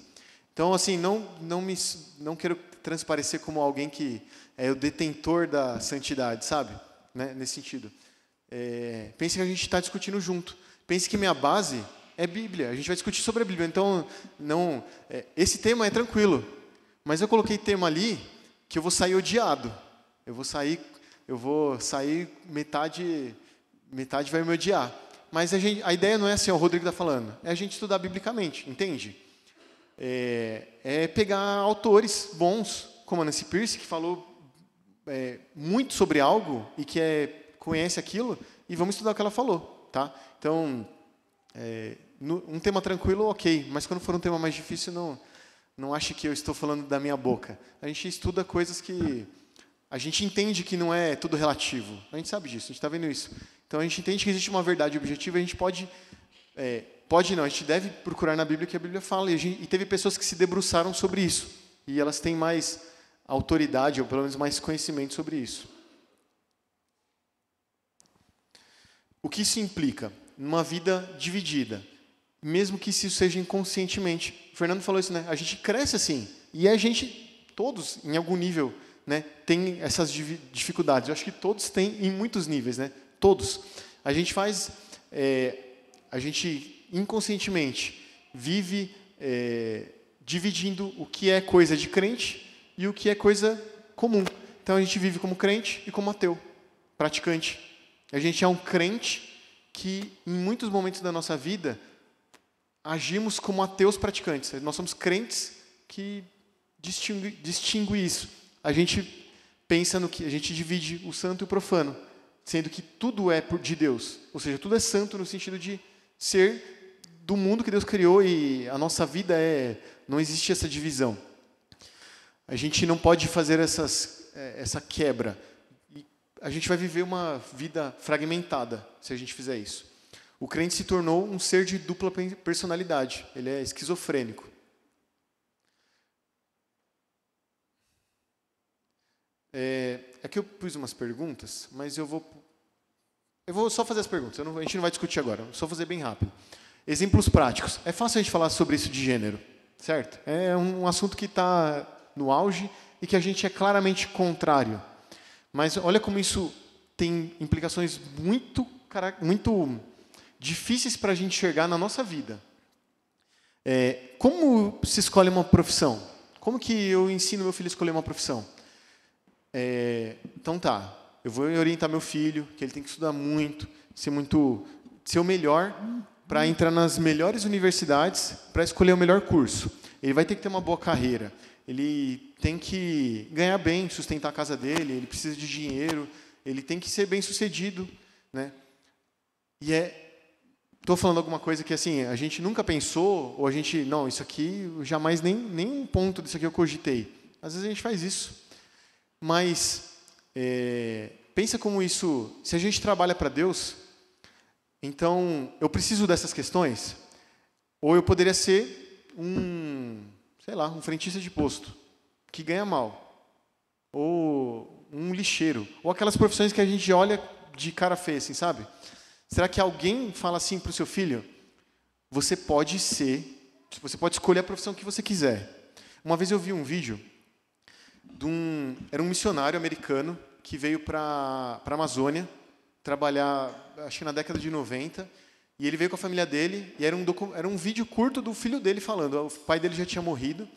Então, assim, não quero transparecer como alguém que é o detentor da santidade, sabe? Né? Nesse sentido. Pense que a gente está discutindo junto. Pense que minha base é Bíblia. A gente vai discutir sobre a Bíblia. Então, esse tema é tranquilo. Mas eu coloquei tema ali que eu vou sair odiado. Eu vou sair metade vai me odiar. Mas a ideia não é assim, o Rodrigo está falando. É a gente estudar biblicamente, entende? É pegar autores bons, como a Nancy Pierce, que falou muito sobre algo e que conhece aquilo, e vamos estudar o que ela falou, tá? Então, um tema tranquilo, ok. Mas quando for um tema mais difícil, não ache que eu estou falando da minha boca. A gente estuda coisas que a gente entende que não é tudo relativo. A gente sabe disso, a gente está vendo isso. Então, a gente entende que existe uma verdade objetiva, a gente a gente deve procurar na Bíblia o que a Bíblia fala. E teve pessoas que se debruçaram sobre isso. E elas têm mais autoridade, ou pelo menos mais conhecimento sobre isso. O que isso implica? Numa vida dividida. Mesmo que isso seja inconscientemente. O Fernando falou isso, né? A gente cresce assim. E a gente, todos, em algum nível, né, tem essas dificuldades. Eu acho que todos têm em muitos níveis, né? Todos. A gente inconscientemente vive dividindo o que é coisa de crente e o que é coisa comum. Então a gente vive como crente e como ateu, praticante. A gente é um crente que, em muitos momentos da nossa vida, agimos como ateus praticantes. Nós somos crentes que distingue isso. A gente pensa no que a gente divide o santo e o profano, sendo que tudo é de Deus. Ou seja, tudo é santo no sentido de ser do mundo que Deus criou e a nossa vida não existe essa divisão. A gente não pode fazer essa quebra. E a gente vai viver uma vida fragmentada se a gente fizer isso. O crente se tornou um ser de dupla personalidade. Ele é esquizofrênico. Aqui eu pus umas perguntas, mas eu vou só fazer as perguntas. A gente não vai discutir agora, só fazer bem rápido. Exemplos práticos. É fácil a gente falar sobre isso de gênero, certo? É um assunto que está no auge e que a gente é claramente contrário. Mas olha como isso tem implicações muito difíceis para a gente enxergar na nossa vida. Como se escolhe uma profissão? Como que eu ensino meu filho a escolher uma profissão? Então tá, eu vou orientar meu filho, que ele tem que estudar muito, ser o melhor para entrar nas melhores universidades, para escolher o melhor curso. Ele vai ter que ter uma boa carreira, ele tem que ganhar bem, sustentar a casa dele, ele precisa de dinheiro, ele tem que ser bem-sucedido, né? E estou falando alguma coisa que assim a gente nunca pensou, ou a gente, não, isso aqui, jamais nem um ponto disso aqui eu cogitei. Às vezes a gente faz isso. Mas pensa como isso, se a gente trabalha para Deus, então eu preciso dessas questões, ou eu poderia ser um frentista de posto, que ganha mal, ou um lixeiro, ou aquelas profissões que a gente olha de cara feia, assim, sabe? Será que alguém fala assim para o seu filho, você pode escolher a profissão que você quiser? Uma vez eu vi um vídeo, era um missionário americano que veio para a Amazônia trabalhar, acho que na década de 90, e ele veio com a família dele, e era um vídeo curto do filho dele falando. O pai dele já tinha morrido,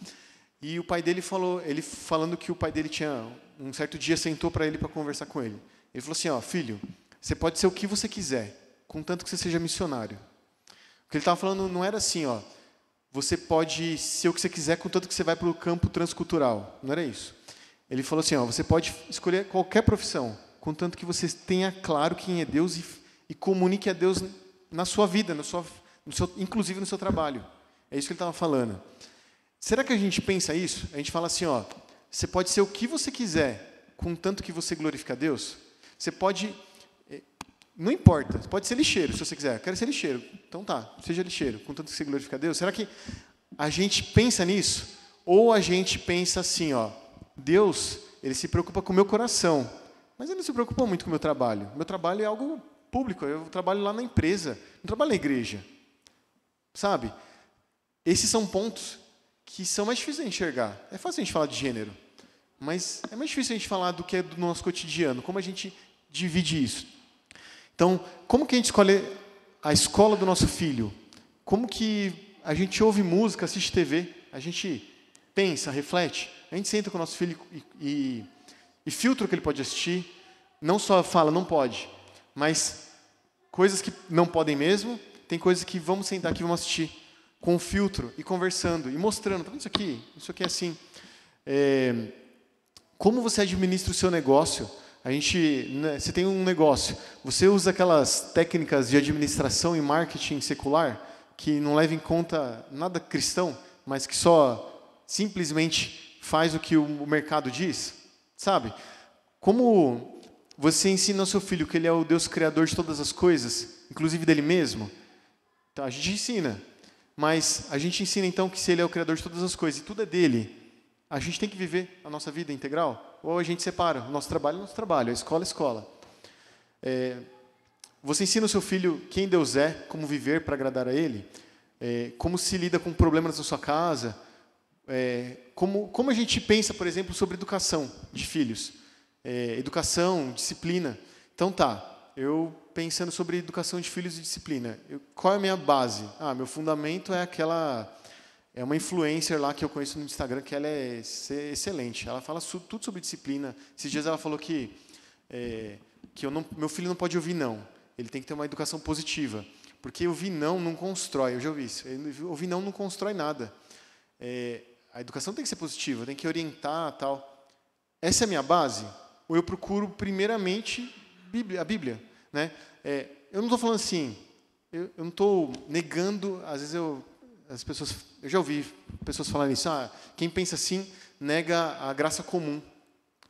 e o pai dele falando que o pai dele tinha, um certo dia, sentou para ele para conversar com ele. Ele falou assim, filho, você pode ser o que você quiser, contanto que você seja missionário. O que ele estava falando não era assim, você pode ser o que você quiser, contanto que você vai para o campo transcultural. Não era isso. Ele falou assim, você pode escolher qualquer profissão, contanto que você tenha claro quem é Deus e comunique a Deus na sua vida, inclusive no seu trabalho. É isso que ele estava falando. Será que a gente pensa isso? A gente fala assim, você pode ser o que você quiser, contanto que você glorifica a Deus? Você pode... Não importa, você pode ser lixeiro, se você quiser. Eu quero ser lixeiro. Então tá, seja lixeiro, contanto que você glorifica a Deus. Será que a gente pensa nisso? Ou a gente pensa assim, Deus, ele se preocupa com o meu coração, mas ele não se preocupa muito com o meu trabalho. Meu trabalho é algo público, eu trabalho lá na empresa, não trabalho na igreja. Sabe? Esses são pontos que são mais difíceis de enxergar. É fácil a gente falar de gênero, mas é mais difícil a gente falar do que é do nosso cotidiano, como a gente divide isso. Então, como que a gente escolhe a escola do nosso filho? Como que a gente ouve música, assiste TV, a gente pensa, reflete, a gente senta com o nosso filho e filtra o que ele pode assistir, não só fala, não pode, mas coisas que não podem mesmo, tem coisas que vamos sentar aqui e vamos assistir, com o filtro, e conversando, e mostrando, tá vendo isso aqui é assim. Como você administra o seu negócio? Você tem um negócio, você usa aquelas técnicas de administração e marketing secular, que não levam em conta nada cristão, mas que só simplesmente faz o que o mercado diz, sabe? Como você ensina ao seu filho que ele é o Deus criador de todas as coisas, inclusive dele mesmo? Então, a gente ensina, mas a gente ensina então que se ele é o criador de todas as coisas e tudo é dele, a gente tem que viver a nossa vida integral? Ou a gente separa? O nosso trabalho é nosso trabalho, a escola é escola. Você ensina ao seu filho quem Deus é, como viver para agradar a Ele, como se lida com problemas na sua casa, como a gente pensa, por exemplo, sobre educação de filhos. Educação, disciplina. Então eu pensando sobre educação de filhos e disciplina. Qual é a minha base? Meu fundamento é É uma influencer lá que eu conheço no Instagram, que ela é excelente. Ela fala tudo sobre disciplina. Esses dias ela falou que meu filho não pode ouvir não. Ele tem que ter uma educação positiva. Porque ouvir não constrói. Eu já ouvi isso. Ouvir não constrói nada. A educação tem que ser positiva, tem que orientar, tal. Essa é a minha base? Ou eu procuro, primeiramente, a Bíblia? Né? Eu não estou falando assim, eu não estou negando, às vezes eu já ouvi pessoas falarem isso, quem pensa assim nega a graça comum,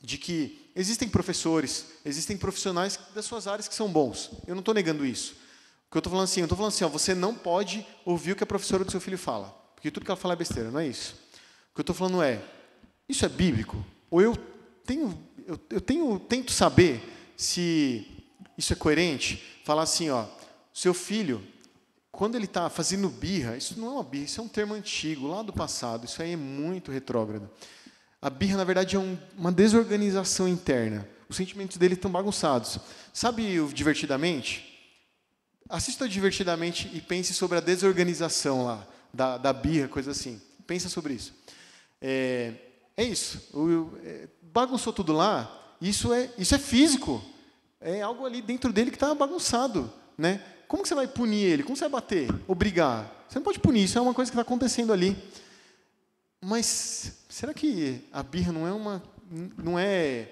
de que existem professores, existem profissionais das suas áreas que são bons. Eu não estou negando isso. O que eu estou falando assim, você não pode ouvir o que a professora do seu filho fala, porque tudo que ela fala é besteira, não é isso. O que eu estou falando isso é bíblico? Ou eu tento saber se isso é coerente? Falar assim, seu filho, quando ele está fazendo birra, isso não é uma birra, isso é um termo antigo, lá do passado, isso aí é muito retrógrado. A birra, na verdade, é uma desorganização interna. Os sentimentos dele estão bagunçados. Sabe o Divertidamente? Assista Divertidamente e pense sobre a desorganização lá, da birra, coisa assim. Pensa sobre isso. É isso. Bagunçou tudo lá, isso é físico. É algo ali dentro dele que está bagunçado. Né? Como que você vai punir ele? Como você vai bater? Obrigar? Você não pode punir, isso é uma coisa que está acontecendo ali. Mas será que a birra não é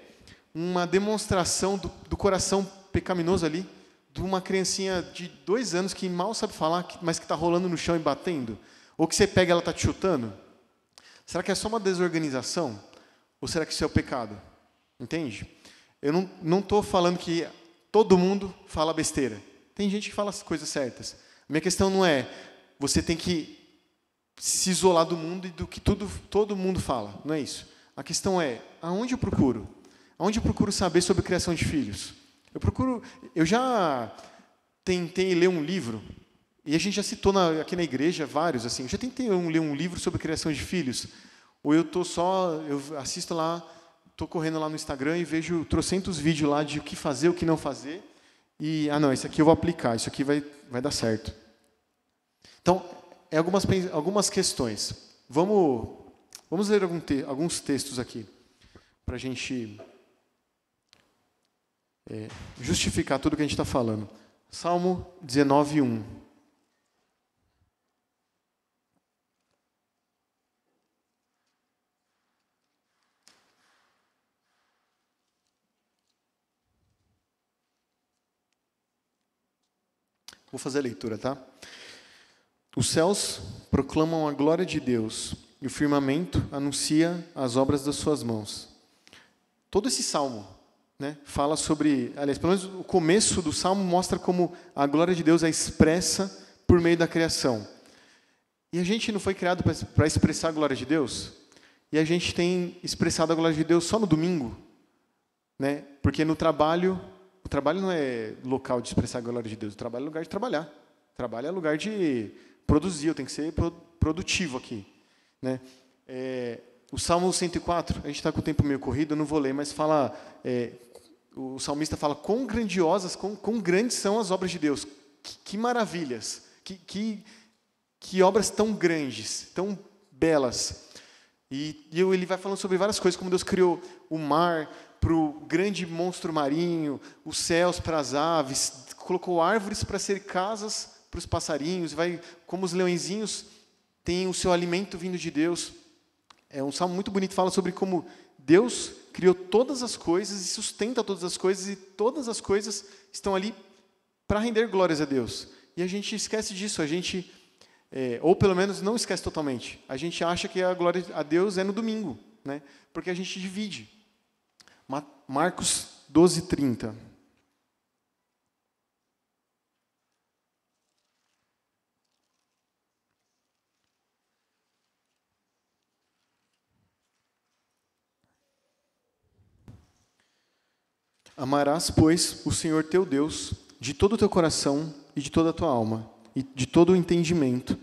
uma demonstração do coração pecaminoso ali? De uma criancinha de 2 anos que mal sabe falar, mas que está rolando no chão e batendo? Ou que você pega e ela está te chutando? Será que é só uma desorganização? Ou será que isso é o pecado? Entende? Eu não estou falando que todo mundo fala besteira. Tem gente que fala as coisas certas. A minha questão não é, você tem que se isolar do mundo e do que todo mundo fala. Não é isso. A questão é, aonde eu procuro? Aonde eu procuro saber sobre criação de filhos? Eu já tentei ler um livro, e a gente já citou aqui na igreja vários, assim, eu já tentei ler um livro sobre criação de filhos, ou eu assisto lá, estou correndo lá no Instagram e vejo trocentos vídeos lá de o que fazer, o que não fazer, e, não, isso aqui eu vou aplicar, isso aqui vai dar certo. Então, algumas questões. Vamos ler alguns textos aqui, para a gente justificar tudo que a gente está falando. Salmo 19, 1. Vou fazer a leitura, tá? Os céus proclamam a glória de Deus, e o firmamento anuncia as obras das suas mãos. Todo esse salmo, né, fala sobre... Aliás, pelo menos o começo do salmo mostra como a glória de Deus é expressa por meio da criação. E a gente não foi criado para expressar a glória de Deus? E a gente tem expressado a glória de Deus só no domingo? Né? Porque no trabalho... O trabalho não é local de expressar a glória de Deus. O trabalho é lugar de trabalhar. O trabalho é lugar de produzir. Eu tenho que ser produtivo aqui. Né? O Salmo 104, a gente está com o tempo meio corrido, eu não vou ler, mas fala... o salmista fala quão grandiosas, quão grandes são as obras de Deus. Que maravilhas. Que obras tão grandes, tão belas. E ele vai falando sobre várias coisas, como Deus criou o mar para o grande monstro marinho, os céus para as aves, colocou árvores para ser casas para os passarinhos, como os leõezinhos têm o seu alimento vindo de Deus. É um salmo muito bonito, fala sobre como Deus criou todas as coisas e sustenta todas as coisas, e todas as coisas estão ali para render glórias a Deus. E a gente esquece disso, ou pelo menos não esquece totalmente. A gente acha que a glória a Deus é no domingo, né? Porque a gente divide. Marcos 12, 30. Amarás, pois, o Senhor teu Deus de todo o teu coração e de toda a tua alma, e de todo o entendimento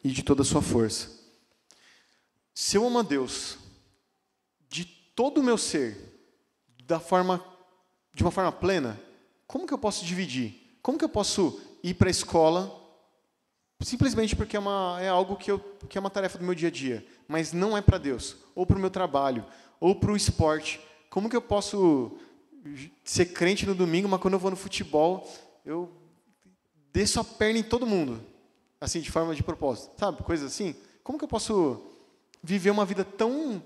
e de toda a sua força. Se eu amo a Deus de todo o meu ser, de uma forma plena, como que eu posso dividir? Como que eu posso ir para a escola simplesmente porque é algo que é uma tarefa do meu dia a dia, mas não é para Deus, ou para o meu trabalho, ou para o esporte. Como que eu posso ser crente no domingo, mas quando eu vou no futebol, eu desço a perna em todo mundo, assim, de forma de propósito, sabe? Coisa assim. Como que eu posso viver uma vida tão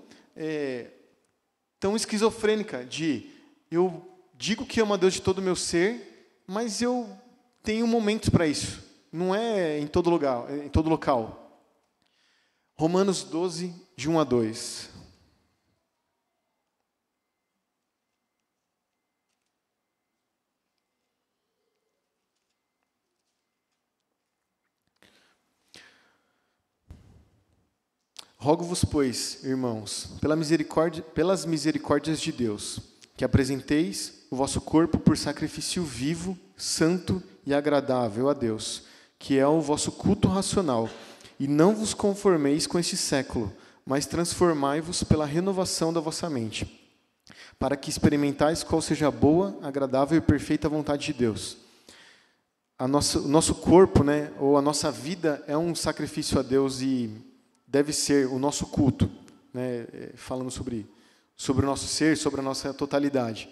esquizofrênica de eu digo que amo a Deus de todo o meu ser, mas eu tenho momentos para isso. Não é em todo lugar, em todo local. Romanos 12, de 1 a 2. Rogo-vos, pois, irmãos, pelas misericórdias de Deus, que apresenteis o vosso corpo por sacrifício vivo, santo e agradável a Deus, que é o vosso culto racional, e não vos conformeis com este século, mas transformai-vos pela renovação da vossa mente, para que experimentais qual seja a boa, agradável e perfeita vontade de Deus. O nosso corpo, né, ou a nossa vida é um sacrifício a Deus e deve ser o nosso culto, né, falando sobre o nosso ser, sobre a nossa totalidade.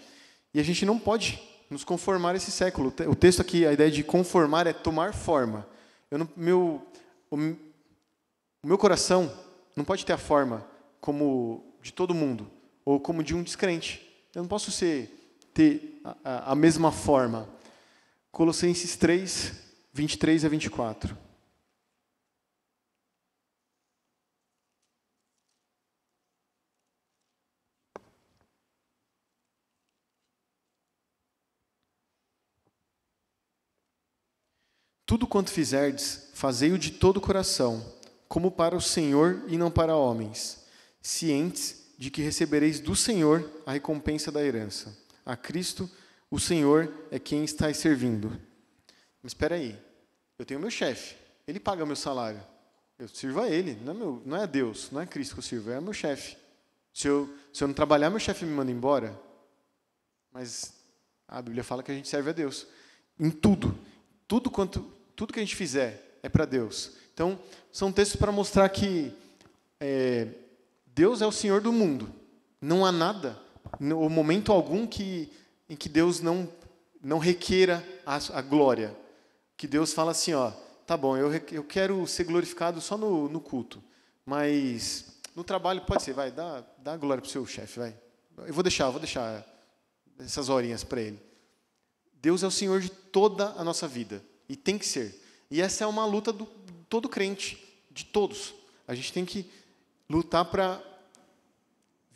E a gente não pode nos conformar a esse século. O texto aqui, a ideia de conformar é tomar forma. O meu coração não pode ter a forma como de todo mundo, ou como de um descrente. Eu não posso ter a mesma forma. Colossenses 3, 23 a 24. Tudo quanto fizerdes, fazei-o de todo o coração, como para o Senhor e não para homens, cientes de que recebereis do Senhor a recompensa da herança. A Cristo, o Senhor, é quem estáis servindo. Mas espera aí, eu tenho meu chefe, ele paga meu salário, eu sirvo a ele, não é a Deus, não é Cristo que eu sirvo, é meu chefe. Se eu não trabalhar, meu chefe me manda embora. Mas a Bíblia fala que a gente serve a Deus. Em tudo que a gente fizer é para Deus. Então, são textos para mostrar que Deus é o Senhor do mundo. Não há nada, no momento algum, em que Deus não requeira a glória. Que Deus fala assim, ó, tá bom, eu quero ser glorificado só no culto, mas no trabalho pode ser, vai, dá glória para o seu chefe, vai. Eu vou deixar essas horinhas para ele. Deus é o Senhor de toda a nossa vida. E tem que ser. E essa é uma luta do todo crente, de todos. A gente tem que lutar para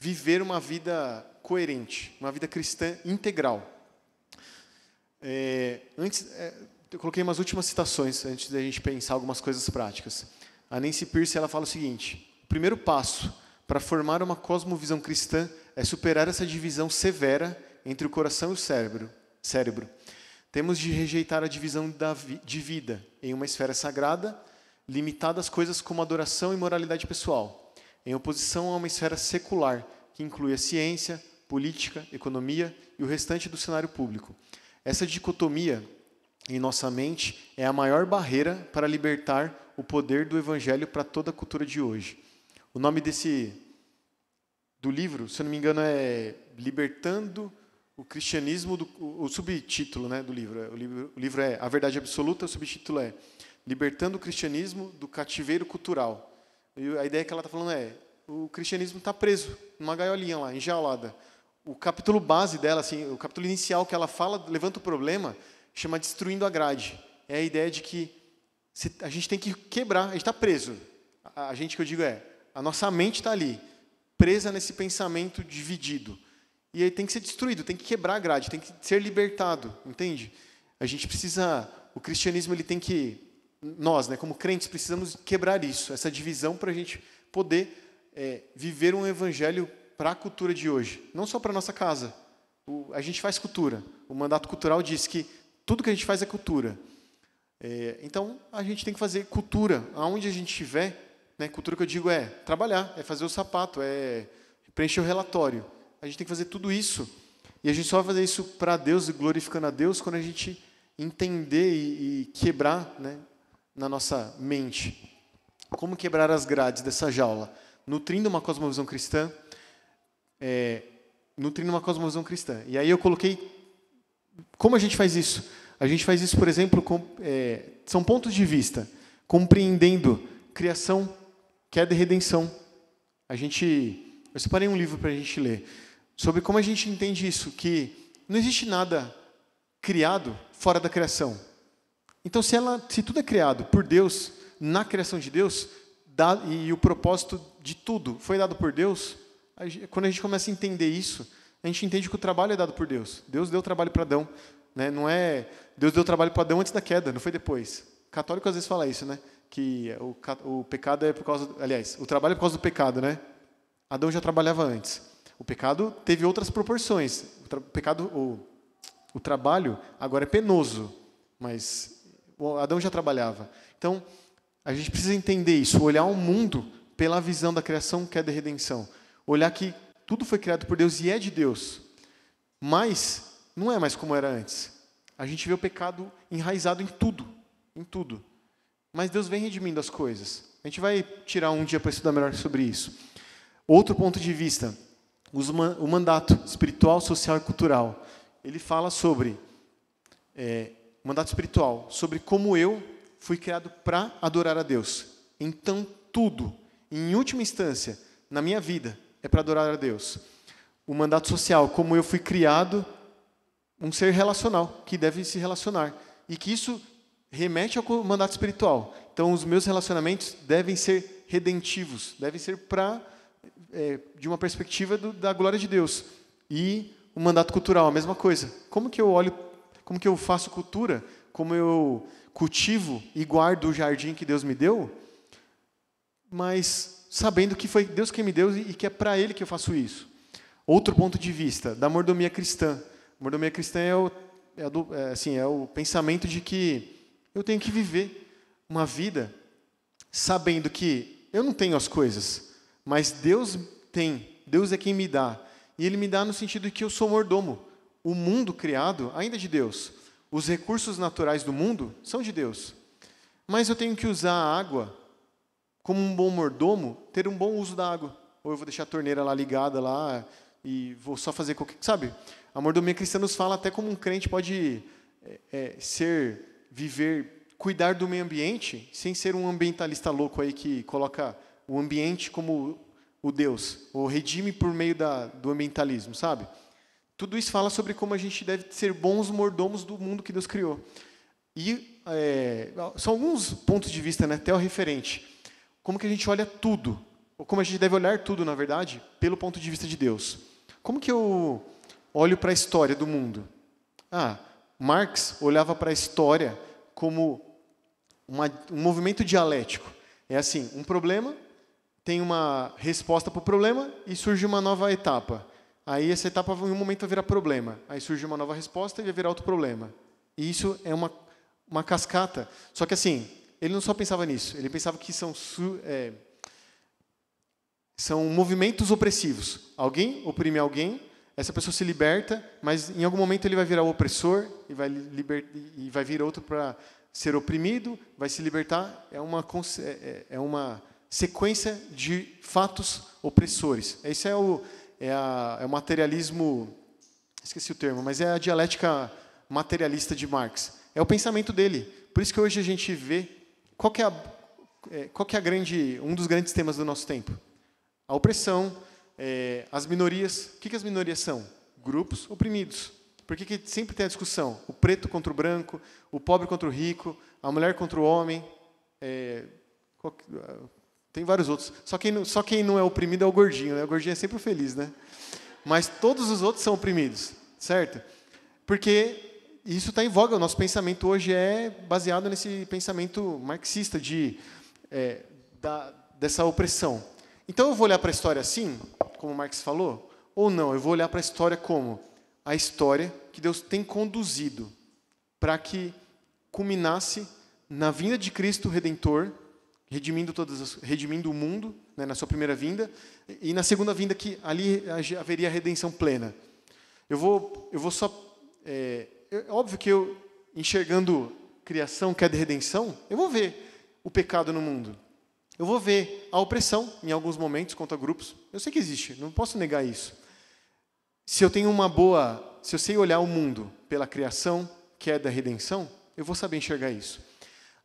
viver uma vida coerente, uma vida cristã integral. Eu coloquei umas últimas citações antes da gente pensar algumas coisas práticas. A Nancy Pierce, ela fala o seguinte: o primeiro passo para formar uma cosmovisão cristã é superar essa divisão severa entre o coração e o cérebro. Temos de rejeitar a divisão de vida em uma esfera sagrada, limitada às coisas como adoração e moralidade pessoal, em oposição a uma esfera secular, que inclui a ciência, política, economia e o restante do cenário público. Essa dicotomia em nossa mente é a maior barreira para libertar o poder do Evangelho para toda a cultura de hoje. O nome do livro, se eu não me engano, é Libertando o Cristianismo, o subtítulo, né, do livro. O livro é A Verdade Absoluta, o subtítulo é Libertando o Cristianismo do Cativeiro Cultural. E a ideia que ela está falando é, o cristianismo está preso numa gaiolinha lá, enjaulada. O capítulo base dela, assim, o capítulo inicial que ela fala, levanta o problema, chama Destruindo a Grade. É a ideia de que a gente tem que quebrar, a gente está preso. A gente, que eu digo, a nossa mente está ali, presa nesse pensamento dividido. E aí tem que ser destruído, tem que quebrar a grade, tem que ser libertado, entende? A gente precisa, o cristianismo, ele tem que, nós, né, como crentes, precisamos quebrar isso, essa divisão, para a gente poder viver um evangelho para a cultura de hoje, não só para a nossa casa. A gente faz cultura, o mandato cultural diz que tudo que a gente faz é cultura. Então, a gente tem que fazer cultura, aonde a gente estiver, né, cultura que eu digo é trabalhar, é fazer o sapato, é preencher o relatório. A gente tem que fazer tudo isso. E a gente só vai fazer isso para Deus e glorificando a Deus quando a gente entender e quebrar, né, na nossa mente. Como quebrar as grades dessa jaula? Nutrindo uma cosmovisão cristã. E aí eu coloquei... Como a gente faz isso? A gente faz isso, por exemplo, são pontos de vista. Compreendendo criação, queda e redenção. Eu separei um livro para a gente ler. Sobre como a gente entende isso. Que não existe nada criado fora da criação. Então, se tudo é criado por Deus, na criação de Deus, e o propósito de tudo foi dado por Deus, quando a gente começa a entender isso, a gente entende que o trabalho é dado por Deus. Deus deu trabalho para Adão. Né? Não é Deus deu trabalho para Adão antes da queda, não foi depois. O católico às vezes fala isso, né? Que o pecado é por causa... Aliás, o trabalho é por causa do pecado, né? Adão já trabalhava antes. O pecado teve outras proporções. O trabalho agora é penoso, mas Adão já trabalhava. Então, a gente precisa entender isso, olhar o mundo pela visão da criação, queda e redenção. Olhar que tudo foi criado por Deus e é de Deus, mas não é mais como era antes. A gente vê o pecado enraizado em tudo, em tudo. Mas Deus vem redimindo as coisas. A gente vai tirar um dia para estudar melhor sobre isso. Outro ponto de vista, o mandato espiritual, social e cultural. Ele fala sobre mandato espiritual, sobre como eu fui criado para adorar a Deus. Então, tudo, em última instância, na minha vida, é para adorar a Deus. O mandato social, como eu fui criado, um ser relacional, que deve se relacionar. E que isso remete ao mandato espiritual. Então, os meus relacionamentos devem ser redentivos, devem ser de uma perspectiva da glória de Deus. E o mandato cultural, a mesma coisa. Como que eu faço cultura? Como eu cultivo e guardo o jardim que Deus me deu? Mas sabendo que foi Deus quem me deu e que é para Ele que eu faço isso. Outro ponto de vista, da mordomia cristã. A mordomia cristã é o pensamento de que eu tenho que viver uma vida sabendo que eu não tenho as coisas, mas Deus tem, Deus é quem me dá. E Ele me dá no sentido de que eu sou mordomo. O mundo criado ainda é de Deus. Os recursos naturais do mundo são de Deus. Mas eu tenho que usar a água como um bom mordomo, ter um bom uso da água. Ou eu vou deixar a torneira lá ligada lá e vou só fazer qualquer... Sabe? A mordomia cristã nos fala até como um crente pode cuidar do meio ambiente, sem ser um ambientalista louco aí que coloca o ambiente como o Deus, ou redime por meio do ambientalismo, sabe? Tudo isso fala sobre como a gente deve ser bons mordomos do mundo que Deus criou. E são alguns pontos de vista, né, teorreferente. Como que a gente olha tudo, ou como a gente deve olhar tudo, na verdade, pelo ponto de vista de Deus. Como que eu olho para a história do mundo? Marx olhava para a história como um movimento dialético. É assim, um problema tem uma resposta para o problema e surge uma nova etapa. Aí essa etapa, em um momento, vai virar problema. Aí surge uma nova resposta e vai virar outro problema. E isso é uma cascata. Só que, assim, ele não só pensava nisso. Ele pensava que são movimentos opressivos. Alguém oprime alguém, essa pessoa se liberta, mas em algum momento ele vai virar o opressor e vai vir outro para ser oprimido, vai se libertar. É uma sequência de fatos opressores. Esse é o materialismo, esqueci o termo, mas é a dialética materialista de Marx. É o pensamento dele. Por isso que hoje a gente vê qual que é um dos grandes temas do nosso tempo. A opressão, as minorias. O que as minorias são? Grupos oprimidos. Por que sempre tem a discussão? O preto contra o branco, o pobre contra o rico, a mulher contra o homem. Tem vários outros. Só quem não é oprimido é o gordinho, né? O gordinho é sempre o feliz, né? Mas todos os outros são oprimidos, certo? Porque isso está em voga. O nosso pensamento hoje é baseado nesse pensamento marxista dessa opressão. Então eu vou olhar para a história assim, como Marx falou, ou não? Eu vou olhar para a história como a história que Deus tem conduzido para que culminasse na vinda de Cristo Redentor, redimindo o mundo, né, na sua primeira vinda, e na segunda vinda que ali haveria a redenção plena. Eu vou só... óbvio que eu, enxergando criação, queda e redenção, eu vou ver o pecado no mundo. Eu vou ver a opressão, em alguns momentos, contra grupos. Eu sei que existe, não posso negar isso. Se eu tenho se eu sei olhar o mundo pela criação, queda e redenção, eu vou saber enxergar isso.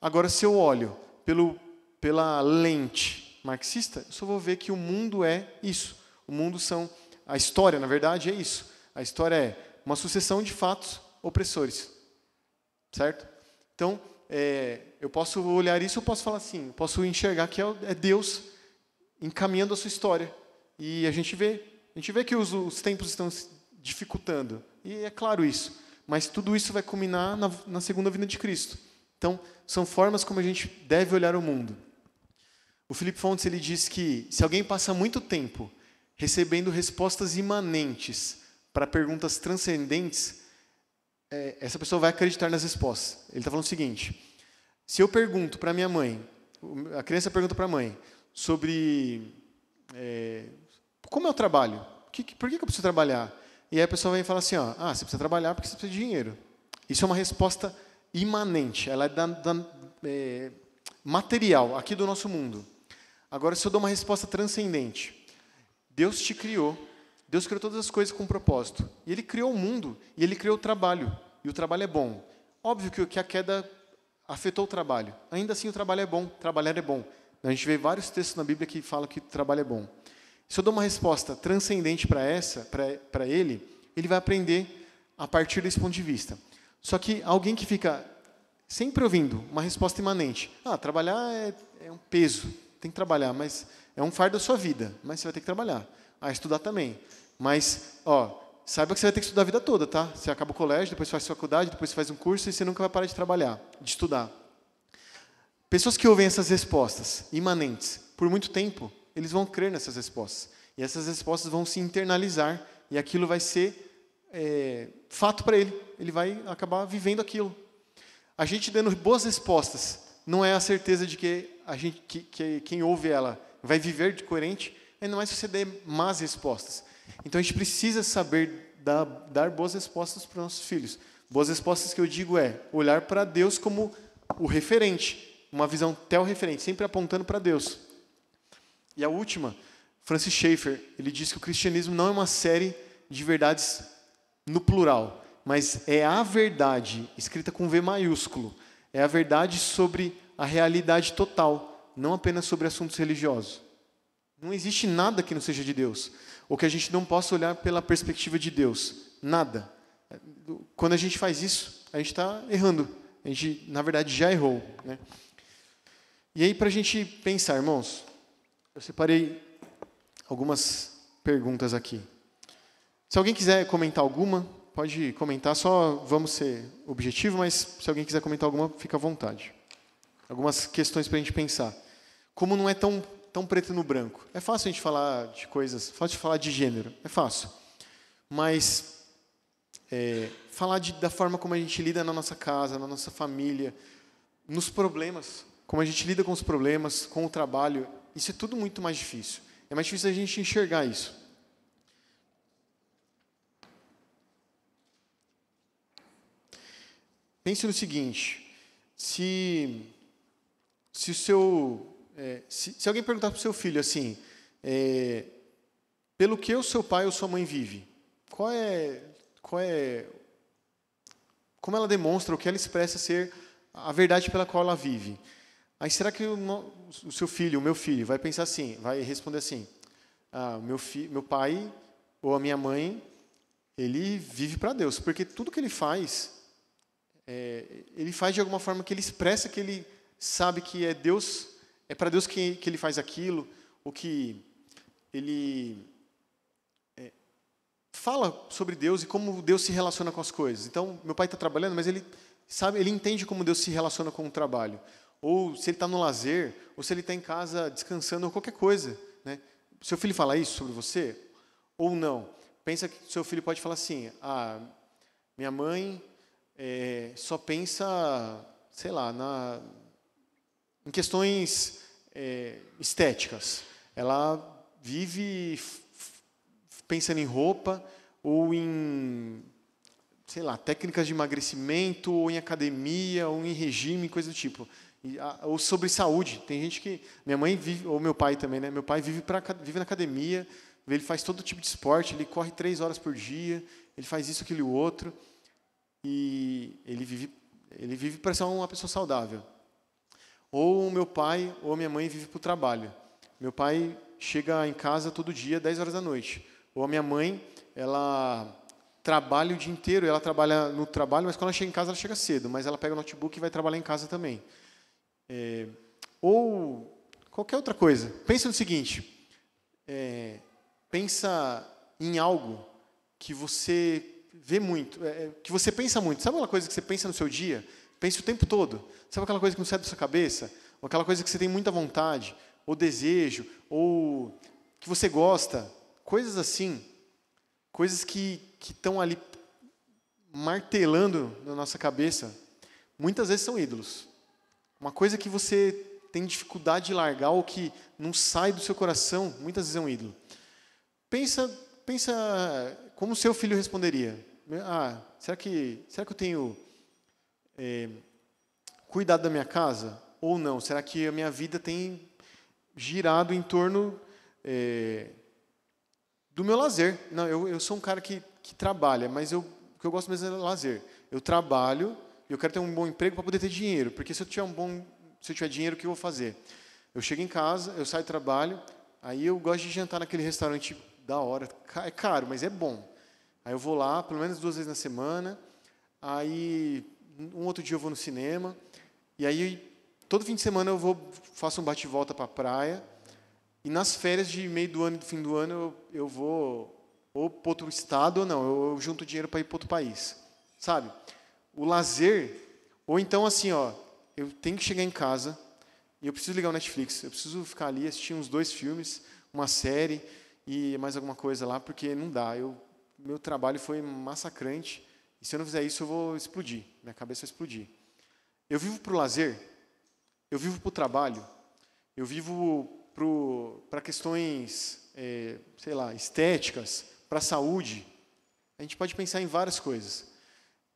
Agora, se eu olho pela lente marxista, eu só vou ver que o mundo é isso. O mundo a história, na verdade, é isso. A história é uma sucessão de fatos opressores. Certo? Então, eu posso olhar isso, eu posso falar assim, eu posso enxergar que é Deus encaminhando a sua história. E a gente vê que os tempos estão se dificultando. E é claro isso. Mas tudo isso vai culminar na segunda vinda de Cristo. Então, são formas como a gente deve olhar o mundo. O Philip Fontz, ele diz que se alguém passa muito tempo recebendo respostas imanentes para perguntas transcendentes, essa pessoa vai acreditar nas respostas. Ele está falando o seguinte: se eu pergunto para minha mãe, a criança pergunta para a mãe sobre como é o trabalho, por que eu preciso trabalhar? E aí a pessoa vem e fala assim, você precisa trabalhar porque você precisa de dinheiro. Isso é uma resposta imanente, ela é material, aqui do nosso mundo. Agora, se eu dou uma resposta transcendente, Deus te criou, Deus criou todas as coisas com um propósito. E Ele criou o mundo, e Ele criou o trabalho. E o trabalho é bom. Óbvio que a queda afetou o trabalho. Ainda assim, o trabalho é bom, trabalhar é bom. A gente vê vários textos na Bíblia que falam que o trabalho é bom. Se eu dou uma resposta transcendente para ele vai aprender a partir desse ponto de vista. Só que alguém que fica sempre ouvindo uma resposta imanente, trabalhar é um peso, tem que trabalhar, mas é um fardo da sua vida, mas você vai ter que trabalhar. Estudar também. Mas, saiba que você vai ter que estudar a vida toda, tá? Você acaba o colégio, depois faz faculdade, depois faz um curso e você nunca vai parar de trabalhar, de estudar. Pessoas que ouvem essas respostas imanentes por muito tempo, eles vão crer nessas respostas. E essas respostas vão se internalizar e aquilo vai ser fato para ele. Ele vai acabar vivendo aquilo. A gente dando boas respostas não é a certeza de que quem ouve ela vai viver de coerente, ainda mais se você der más respostas. Então, a gente precisa saber dar boas respostas para os nossos filhos. Boas respostas que eu digo olhar para Deus como o referente, uma visão teorreferente, sempre apontando para Deus. E a última, Francis Schaeffer, ele diz que o cristianismo não é uma série de verdades no plural, mas é a verdade, escrita com V maiúsculo. É a verdade sobre a realidade total, não apenas sobre assuntos religiosos. Não existe nada que não seja de Deus, ou que a gente não possa olhar pela perspectiva de Deus. Nada. Quando a gente faz isso, a gente está errando. A gente, na verdade, já errou, né? E aí, para a gente pensar, irmãos, eu separei algumas perguntas aqui. Se alguém quiser comentar alguma, pode comentar. Só vamos ser objetivos, mas se alguém quiser comentar alguma, fica à vontade. Algumas questões para a gente pensar. Como não é tão preto no branco. É fácil a gente falar de coisas, fácil falar de gênero, é fácil. Mas falar da forma como a gente lida na nossa casa, na nossa família, nos problemas, como a gente lida com os problemas, com o trabalho, isso é tudo muito mais difícil. É mais difícil a gente enxergar isso. Pense no seguinte, se alguém perguntar para o seu filho assim, pelo que o seu pai ou sua mãe vive, como ela demonstra, o que ela expressa ser a verdade pela qual ela vive. Aí será que o seu filho, o meu filho, vai pensar assim, vai responder assim, meu pai ou a minha mãe, ele vive para Deus, porque tudo que ele faz de alguma forma que ele expressa que ele sabe que é Deus, é para Deus que ele faz aquilo, ou que ele fala sobre Deus e como Deus se relaciona com as coisas. Então, meu pai está trabalhando, mas ele entende como Deus se relaciona com o trabalho. Ou se ele está no lazer, ou se ele está em casa descansando, ou qualquer coisa, né? Seu filho fala isso sobre você? Ou não? Pensa que seu filho pode falar assim, minha mãe só pensa, sei lá, em questões estéticas. Ela vive pensando em roupa ou em, sei lá, técnicas de emagrecimento, ou em academia, ou em regime, coisa do tipo. Ou sobre saúde. Tem gente que... Minha mãe vive, ou meu pai também, né? Meu pai vive na academia, ele faz todo tipo de esporte, ele corre 3 horas por dia, ele faz isso, aquilo e o outro, e ele vive para ser uma pessoa saudável. Ou o meu pai ou a minha mãe vive para o trabalho. Meu pai chega em casa todo dia, 10 horas da noite. Ou a minha mãe, ela trabalha o dia inteiro, ela trabalha no trabalho, mas quando ela chega em casa, ela chega cedo, mas ela pega o notebook e vai trabalhar em casa também. Ou qualquer outra coisa. Pensa no seguinte, pensa em algo que você vê muito, que você pensa muito. Sabe aquela coisa que você pensa no seu dia? Pensa o tempo todo. Sabe aquela coisa que não sai da sua cabeça? Ou aquela coisa que você tem muita vontade, ou desejo, ou que você gosta. Coisas assim. Coisas que estão ali martelando na nossa cabeça. Muitas vezes são ídolos. Uma coisa que você tem dificuldade de largar ou que não sai do seu coração, muitas vezes é um ídolo. Pensa como o seu filho responderia. Será que eu tenho cuidado da minha casa? Ou não? Será que a minha vida tem girado em torno do meu lazer? Não, eu sou um cara que trabalha, mas o que eu gosto mesmo é lazer. Eu trabalho e eu quero ter um bom emprego para poder ter dinheiro, porque se eu tiver dinheiro, o que eu vou fazer? Eu chego em casa, eu saio do trabalho, aí eu gosto de jantar naquele restaurante da hora. É caro, mas é bom. Aí eu vou lá, pelo menos 2 vezes na semana, aí um outro dia eu vou no cinema, e aí todo fim de semana faço um bate-volta para a praia, e nas férias de meio do ano e do fim do ano eu vou ou para outro estado ou não, eu junto dinheiro para ir para outro país. Sabe? O lazer, ou então assim, eu tenho que chegar em casa e eu preciso ligar o Netflix, eu preciso ficar ali, assistir uns 2 filmes, uma série e mais alguma coisa lá, porque não dá. Meu trabalho foi massacrante e se eu não fizer isso eu vou explodir, minha cabeça vai explodir. Eu vivo para o lazer, eu vivo para o trabalho, eu vivo para questões, sei lá, estéticas, para a saúde. A gente pode pensar em várias coisas.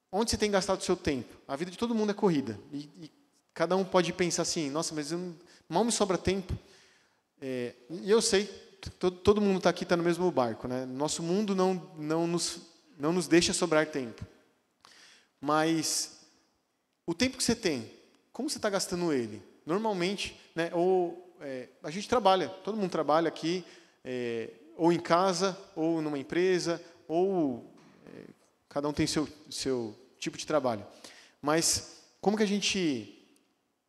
Onde você tem gastado o seu tempo? A vida de todo mundo é corrida. E cada um pode pensar assim, nossa, mas mal me sobra tempo. E eu sei, todo mundo está no mesmo barco, né? Nosso mundo não nos deixa sobrar tempo. Mas o tempo que você tem, como você está gastando ele? Normalmente, né, a gente trabalha, todo mundo trabalha aqui, ou em casa, ou numa empresa, ou cada um tem seu tipo de trabalho. Mas como que a gente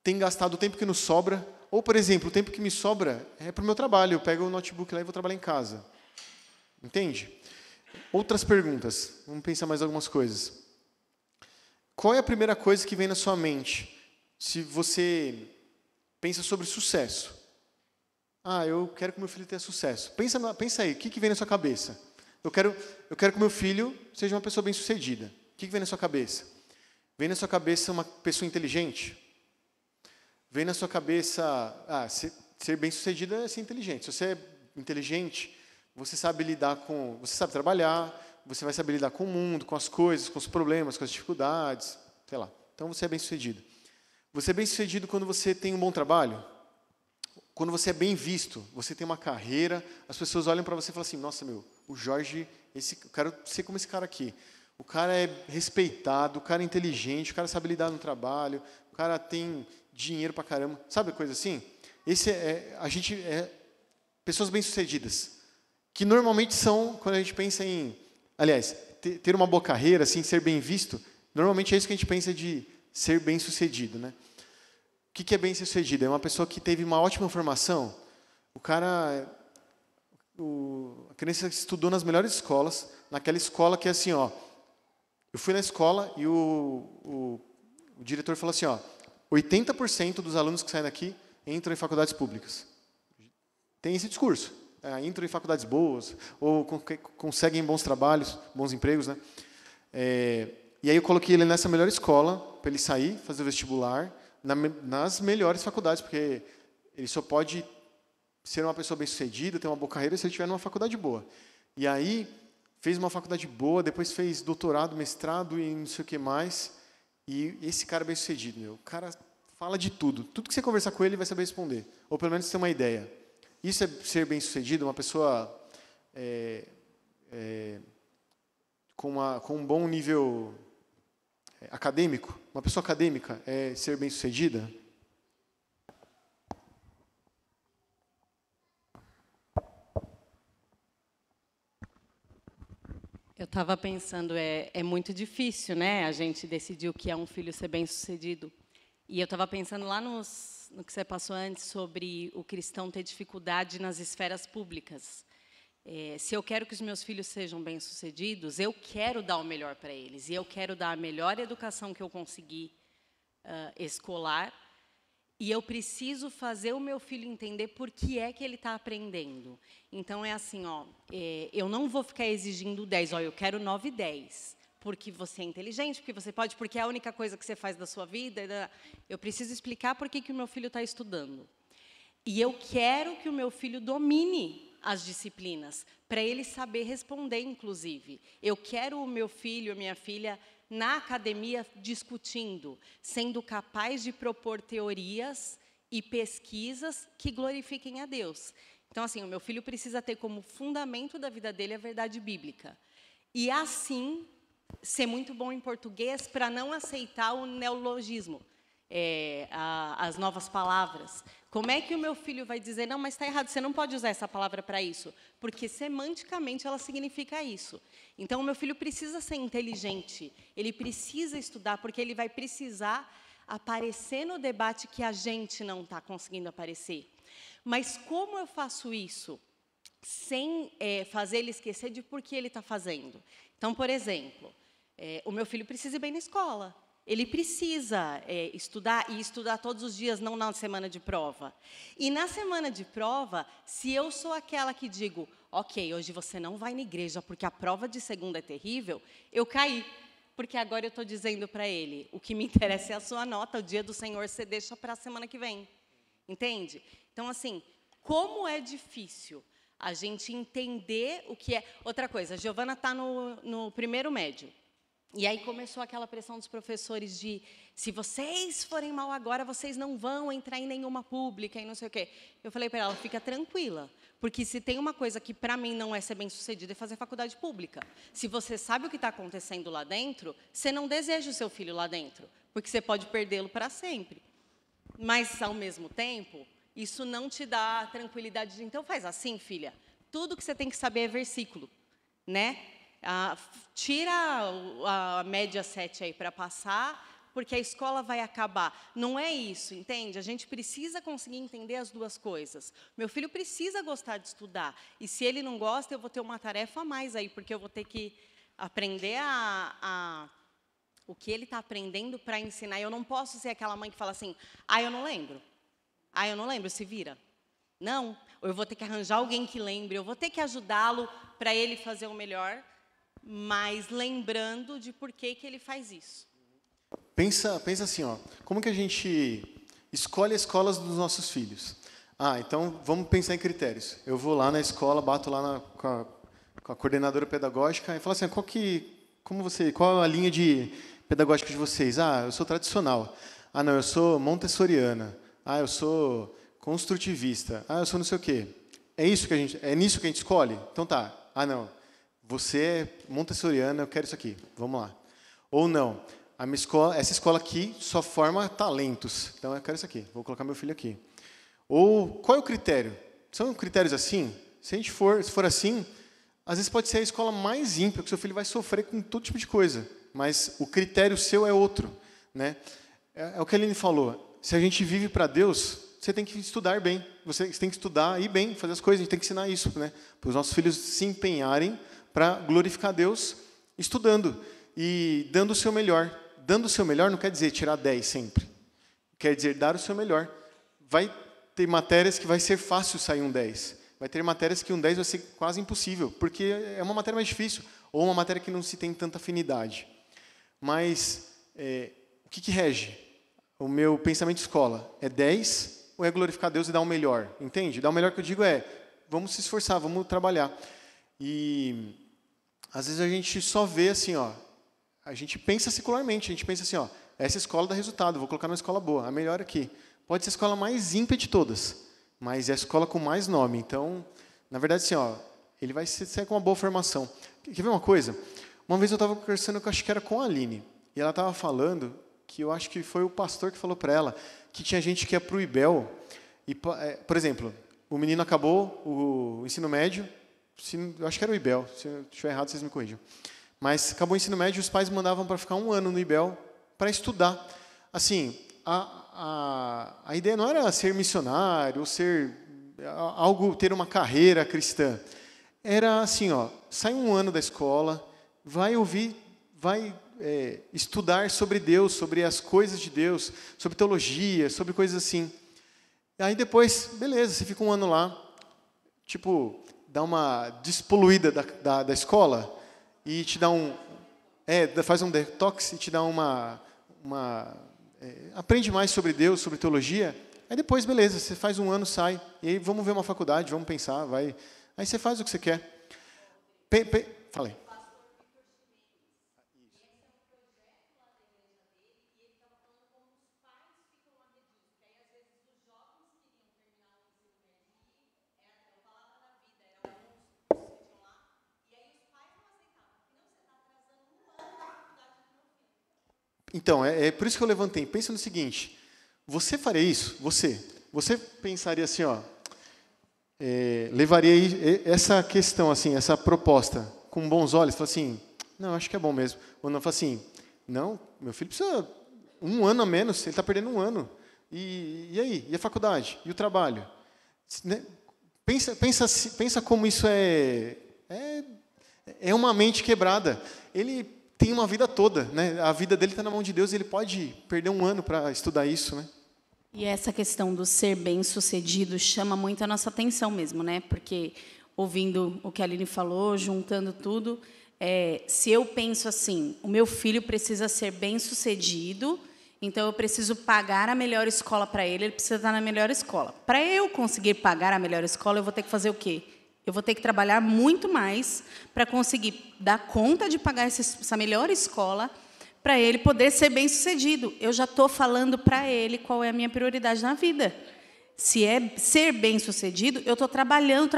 tem gastado o tempo que nos sobra? Ou, por exemplo, o tempo que me sobra é para o meu trabalho. Eu pego o notebook lá e vou trabalhar em casa. Entende? Outras perguntas. Vamos pensar mais algumas coisas. Qual é a primeira coisa que vem na sua mente se você pensa sobre sucesso? Eu quero que meu filho tenha sucesso. Pensa aí, o que vem na sua cabeça? Eu quero que meu filho seja uma pessoa bem-sucedida. O que vem na sua cabeça? Vem na sua cabeça uma pessoa inteligente? Vem na sua cabeça... ser bem-sucedido é ser inteligente. Se você é inteligente, você sabe você sabe trabalhar, você vai saber lidar com o mundo, com as coisas, com os problemas, com as dificuldades, sei lá. Então, você é bem-sucedido. Você é bem-sucedido quando você tem um bom trabalho? Quando você é bem visto, você tem uma carreira, as pessoas olham para você e falam assim, nossa, o Jorge, eu quero ser como esse cara aqui. O cara é respeitado, o cara é inteligente, o cara sabe lidar no trabalho, o cara tem dinheiro pra caramba. Sabe coisa assim? Pessoas bem-sucedidas, que normalmente são, quando a gente pensa em, aliás, ter uma boa carreira, assim, ser bem visto, normalmente é isso que a gente pensa de ser bem-sucedido, né? O que é bem-sucedido? É uma pessoa que teve uma ótima formação. A criança estudou nas melhores escolas, naquela escola que é assim, eu fui na escola e o diretor falou assim, 80% dos alunos que saem daqui entram em faculdades públicas. Tem esse discurso. Entram em faculdades boas, ou conseguem bons trabalhos, bons empregos, né? E aí eu coloquei ele nessa melhor escola, para ele sair, fazer o vestibular, nas melhores faculdades, porque ele só pode ser uma pessoa bem-sucedida, ter uma boa carreira, se ele estiver numa faculdade boa. E aí, fez uma faculdade boa, depois fez doutorado, mestrado e não sei o que mais. E esse cara é bem-sucedido, meu. O cara fala de tudo. Tudo que você conversar com ele, ele vai saber responder. Ou pelo menos ter uma ideia. Isso é ser bem-sucedido, uma pessoa com um bom nível acadêmico. Uma pessoa acadêmica é ser bem-sucedida? Eu estava pensando, é muito difícil, né, a gente decidir o que é um filho ser bem-sucedido. E eu estava pensando lá no que você passou antes sobre o cristão ter dificuldade nas esferas públicas. Se eu quero que os meus filhos sejam bem-sucedidos, eu quero dar o melhor para eles. E eu quero dar a melhor educação que eu conseguir escolar. E eu preciso fazer o meu filho entender por que é que ele está aprendendo. Então, é assim, eu não vou ficar exigindo 10. Eu quero 9 e 10. Porque você é inteligente, porque você pode, porque é a única coisa que você faz da sua vida. Eu preciso explicar por que o meu filho está estudando. E eu quero que o meu filho domine as disciplinas, para ele saber responder, inclusive. Eu quero o meu filho, a minha filha, na academia, discutindo, sendo capaz de propor teorias e pesquisas que glorifiquem a Deus. Então, assim, o meu filho precisa ter como fundamento da vida dele a verdade bíblica. E, assim, ser muito bom em português para não aceitar o neologismo, as novas palavras. Como é que o meu filho vai dizer, não, mas está errado, você não pode usar essa palavra para isso? Porque, semanticamente, ela significa isso. Então, o meu filho precisa ser inteligente, ele precisa estudar, porque ele vai precisar aparecer no debate que a gente não está conseguindo aparecer. Mas como eu faço isso sem fazer ele esquecer de por que ele está fazendo? Então, por exemplo, o meu filho precisa ir bem na escola. Ele precisa estudar, e estudar todos os dias, não na semana de prova. E na semana de prova, se eu sou aquela que digo, ok, hoje você não vai na igreja porque a prova de segunda é terrível, eu caí. Porque agora eu estou dizendo para ele, o que me interessa é a sua nota, o dia do Senhor você deixa para a semana que vem. Entende? Então, assim, como é difícil a gente entender o que é... Outra coisa, a Giovana está no primeiro médio. E aí começou aquela pressão dos professores de, se vocês forem mal agora, vocês não vão entrar em nenhuma pública e não sei o quê. Eu falei para ela, fica tranquila, porque se tem uma coisa que para mim não é ser bem-sucedida, é fazer faculdade pública. Se você sabe o que está acontecendo lá dentro, você não deseja o seu filho lá dentro, porque você pode perdê-lo para sempre. Mas, ao mesmo tempo, isso não te dá tranquilidade de, então faz assim, filha, tudo que você tem que saber é versículo, né? Tira a média 7 aí para passar, porque a escola vai acabar. Não é isso, entende? A gente precisa conseguir entender as duas coisas. Meu filho precisa gostar de estudar. E se ele não gosta, eu vou ter uma tarefa a mais aí, porque eu vou ter que aprender o que ele está aprendendo para ensinar. Eu não posso ser aquela mãe que fala assim, eu não lembro. Eu não lembro, se vira. Não, ou eu vou ter que arranjar alguém que lembre, eu vou ter que ajudá-lo para ele fazer o melhor, mas lembrando de por que ele faz isso. Pensa assim, como que a gente escolhe as escolas dos nossos filhos? Então vamos pensar em critérios. Eu vou lá na escola, bato lá com a coordenadora pedagógica e falo assim, qual a linha pedagógica de vocês? Eu sou tradicional. Não, eu sou montessoriana. Eu sou construtivista. Eu sou não sei o quê. É nisso que a gente escolhe? Então tá. Não. Você é montessoriana, eu quero isso aqui. Vamos lá. Ou não. Essa escola aqui só forma talentos. Então eu quero isso aqui. Vou colocar meu filho aqui. Ou qual é o critério? São critérios assim? Se for assim, às vezes pode ser a escola mais ímpia, que seu filho vai sofrer com todo tipo de coisa. Mas o critério seu é outro, né? É o que a Aline falou. Se a gente vive para Deus, você tem que estudar bem. Você tem que estudar e bem, fazer as coisas. A gente tem que ensinar isso, né? Para os nossos filhos se empenharem para glorificar Deus, estudando e dando o seu melhor. Dando o seu melhor não quer dizer tirar 10 sempre. Quer dizer dar o seu melhor. Vai ter matérias que vai ser fácil sair um 10. Vai ter matérias que um 10 vai ser quase impossível, porque é uma matéria mais difícil, ou uma matéria que não se tem tanta afinidade. Mas o que rege o meu pensamento de escola? É 10 ou é glorificar Deus e dar o melhor? Entende? Dar o melhor que eu digo vamos se esforçar, vamos trabalhar. E às vezes a gente só vê assim, ó, a gente pensa secularmente, a gente pensa assim, ó, essa escola dá resultado, vou colocar numa escola boa, a melhor aqui. Pode ser a escola mais ímpia de todas, mas é a escola com mais nome. Então, na verdade, assim, ó, ele vai ser com uma boa formação. Quer ver uma coisa? Uma vez eu estava conversando, acho que era com a Aline, e ela estava falando que eu acho que foi o pastor que falou para ela que tinha gente que ia para o IBEL, e, por exemplo, o menino acabou o ensino médio, eu acho que era o IBEL, se eu estiver errado, vocês me corrijam. Mas acabou o ensino médio e os pais mandavam para ficar 1 ano no IBEL para estudar. Assim, a ideia não era ser missionário ou ser ter uma carreira cristã. Era assim, ó, sai 1 ano da escola, vai ouvir, vai estudar sobre Deus, sobre as coisas de Deus, sobre teologia, sobre coisas assim. Aí depois, beleza, você fica 1 ano lá, tipo, dá uma despoluída da escola e te dá faz um detox e te dá aprende mais sobre Deus, sobre teologia. Aí depois, beleza, você faz 1 ano, sai, e aí vamos ver uma faculdade, vamos pensar, vai. Aí você faz o que você quer. Falei. Então, é por isso que eu levantei. Pensa no seguinte, você faria isso? Você pensaria assim, ó, levaria essa questão, assim, essa proposta com bons olhos, fala assim, não, acho que é bom mesmo. Ou não, fala assim, não, meu filho precisa 1 ano a menos, ele está perdendo 1 ano. E aí? E a faculdade? E o trabalho? Pensa como isso é uma mente quebrada. Ele tem uma vida toda, né? A vida dele está na mão de Deus e ele pode perder 1 ano para estudar isso, né? E essa questão do ser bem-sucedido chama muito a nossa atenção mesmo, né? Porque, ouvindo o que a Aline falou, juntando tudo, se eu penso assim, o meu filho precisa ser bem-sucedido, então eu preciso pagar a melhor escola para ele precisa estar na melhor escola. Para eu conseguir pagar a melhor escola, eu vou ter que fazer o quê? Eu vou ter que trabalhar muito mais para conseguir dar conta de pagar essa melhor escola para ele poder ser bem-sucedido. Eu já estou falando para ele qual é a minha prioridade na vida. Se é ser bem-sucedido, eu estou trabalhando,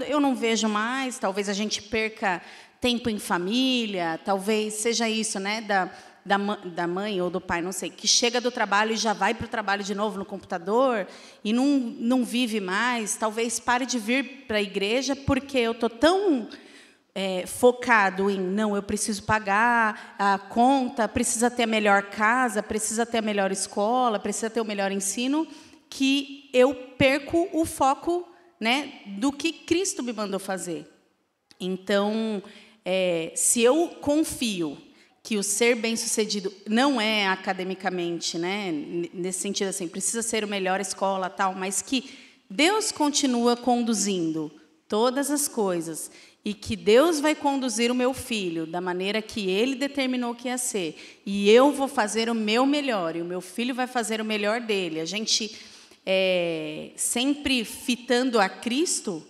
eu não vejo mais, talvez a gente perca tempo em família, talvez seja isso, né, da mãe ou do pai, não sei, que chega do trabalho e já vai para o trabalho de novo no computador e não vive mais, talvez pare de vir para a igreja porque eu estou tão focado em, não, eu preciso pagar a conta, precisa ter a melhor casa, precisa ter a melhor escola, precisa ter o melhor ensino, que eu perco o foco, né, do que Cristo me mandou fazer. Então, se eu confio que o ser bem-sucedido não é academicamente, né, nesse sentido assim, precisa ser a melhor escola, tal, mas que Deus continua conduzindo todas as coisas e que Deus vai conduzir o meu filho da maneira que Ele determinou que ia ser, e eu vou fazer o meu melhor, e o meu filho vai fazer o melhor dele. A gente, sempre fitando a Cristo,